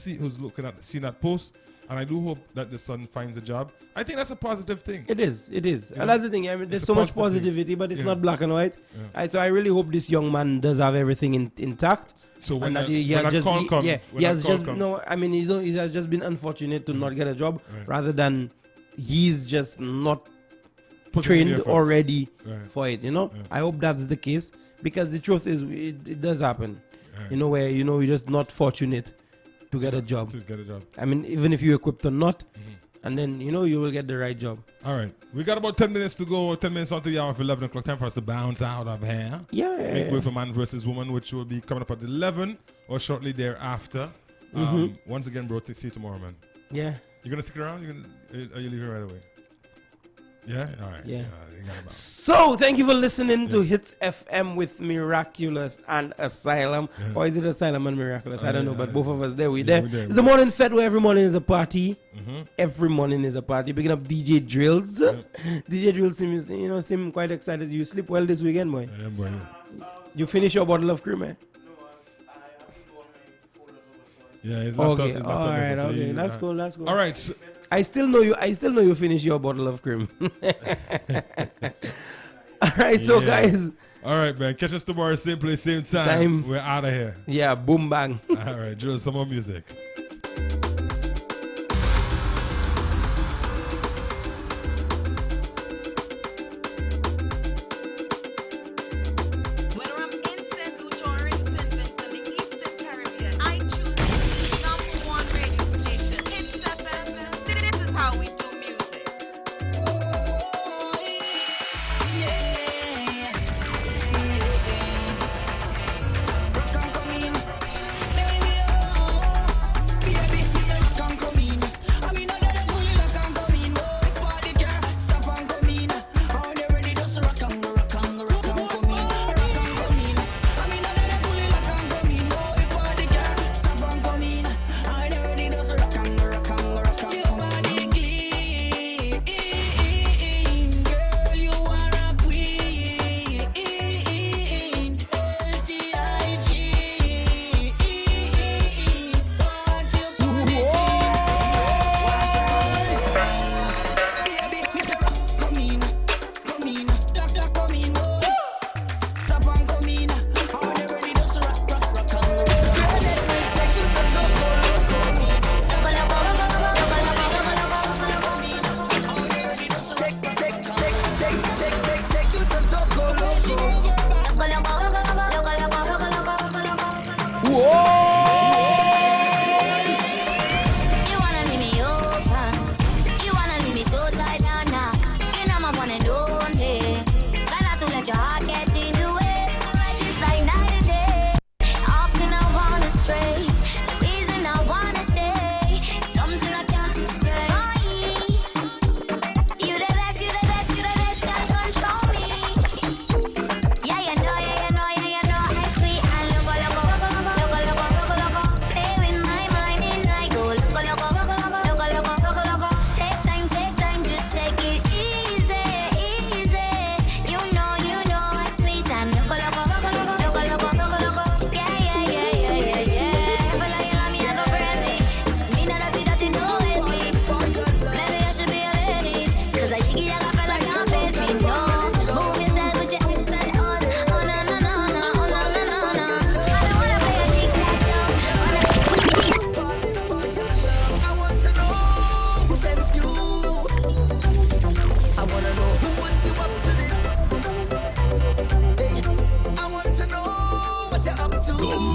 seeing that post, and I do hope that the son finds a job. I think that's a positive thing. It is. And that's the thing. There's so much positivity, but it's not black and white. So I really hope this young man does have everything intact. So when that call comes, he has just been unfortunate to not get a job, rather than he's just not trained or ready for it. I hope that's the case, because the truth is it does happen. Where you're just not fortunate to get a job. Even if you're equipped or not, and then you will get the right job. All right, we got about 10 minutes to go. 10 minutes onto the hour of 11 o'clock. Time for us to bounce out of here. Make way for Man versus Woman, which will be coming up at 11 or shortly thereafter. Once again, bro, see you tomorrow, man. Yeah. You gonna stick around? Are you leaving right away? Yeah? All right. Yeah. You got about. So, thank you for listening to Hitz FM with Miraculous and Asylum. Or is it Asylum and Miraculous? I don't know, but both of us there. We there. It's the morning fed where every morning is a party. Every morning is a party. Picking up DJ Drills. DJ Drills seem quite excited. You sleep well this weekend, boy? Yeah, boy. You finish your bottle of cream, eh? Yeah, his laptop. Okay, His laptop all right, so okay. That's cool, that's cool. All right. So, I still know you finish your bottle of cream. All right, so guys. All right, man. Catch us tomorrow, same place, same time. We're out of here. Yeah, boom bang. All right, drill some more music. Whether I'm in St. Lucia or in St. Vincent, the Eastern Caribbean, I tune in to the #1 radio station, Hitz FM. This is how we do music.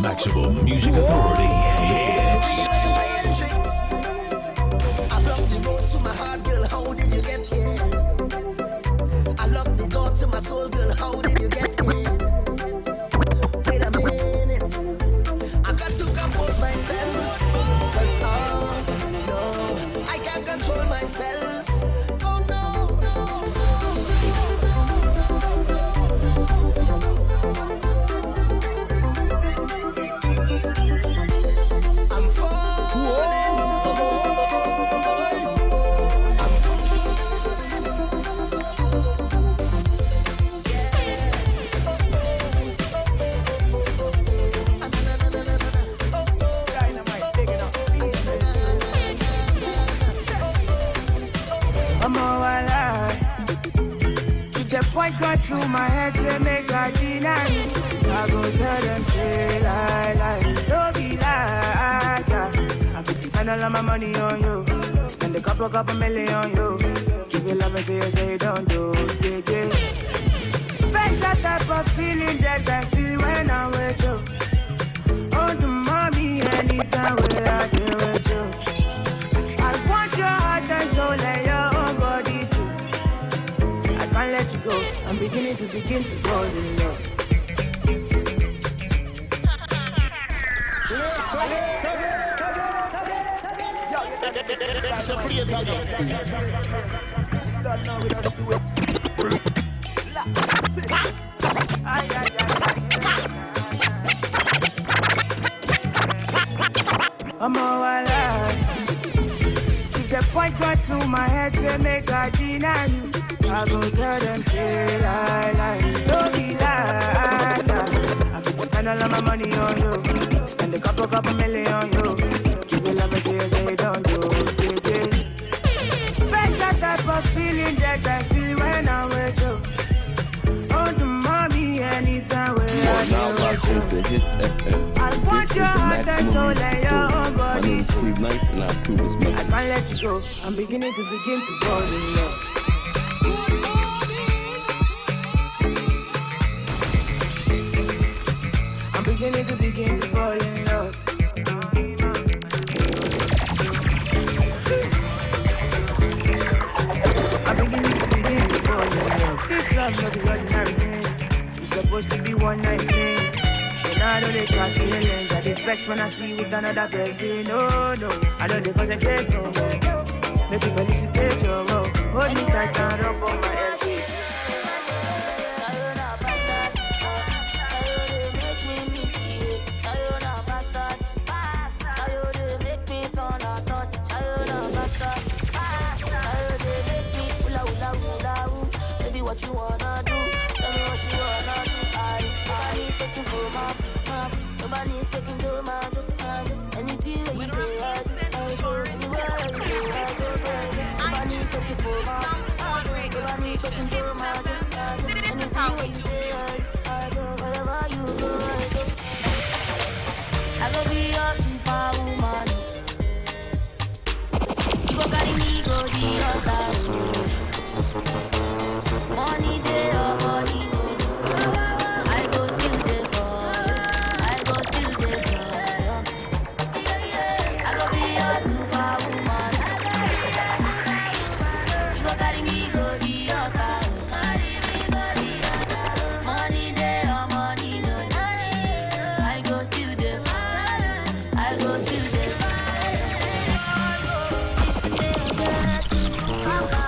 Maximum Music Authority hits. I blocked the road to my heart, girl. How did you get here? I locked the door to my soul, girl. How did you get here? Wait a minute, I got to compose myself. 'Cause no, I can't control myself. Oh no, I'm falling. I'm all alive. If the point got through my head, say make I deny me. I go tell them, say lie. Don't be like that. I fit spend all of my money on you. Spend a couple million on you. Give you love until you say you don't do. Yeah. Special type of feeling that I feel when I'm with you. Oh, the mommy, anytime when I deal with you. I want your heart and soul and your own body too. I can't let you go. I'm beginning to fall in love. So play it again. don't know, we don't do it. I'm all alive. If the point got to my head, say make I deny you. I go tell them, say lie. Don't be lie. I fit spend all of my money on you. Spend a couple million on you. Give you love until you say don't do. Special type of feeling that I feel when I'm with you. Oh, the mommy, anytime when I'm with you. Hitz FM. I want your heart and soul and your own body. My name is Steve Nice and I approve this message. I can't let you go. I'm beginning to fall in love. I'm beginning to fall in love. I'm beginning to fall in love. This love not is ordinary thing. It's supposed to be one night thing. And I know they catch feelings. I get vexed when I see you with another person. No, I know they concentrate no more. Make you felicitate your love. Hold me tight and rub on my head. What you wanna do? Tell me what you wanna do. I taking for my nobody taking to my do. Anything that you say, I do. Anywhere you say, I go. Nobody taking for nobody taking to my do. Anything that you say, I do. Whatever you do, I do. I go be your superwoman. You go carry me, go the other. Money day or money no. I go still there for you. I go still there for you. I go be your superwoman. You go carry me go the other. Money day or money no. I go still there for you. I go still there for you.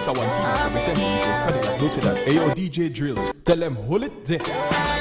This I want to represent it. It's cutting like no say that. Ayo DJ Drills. Tell them hold it there.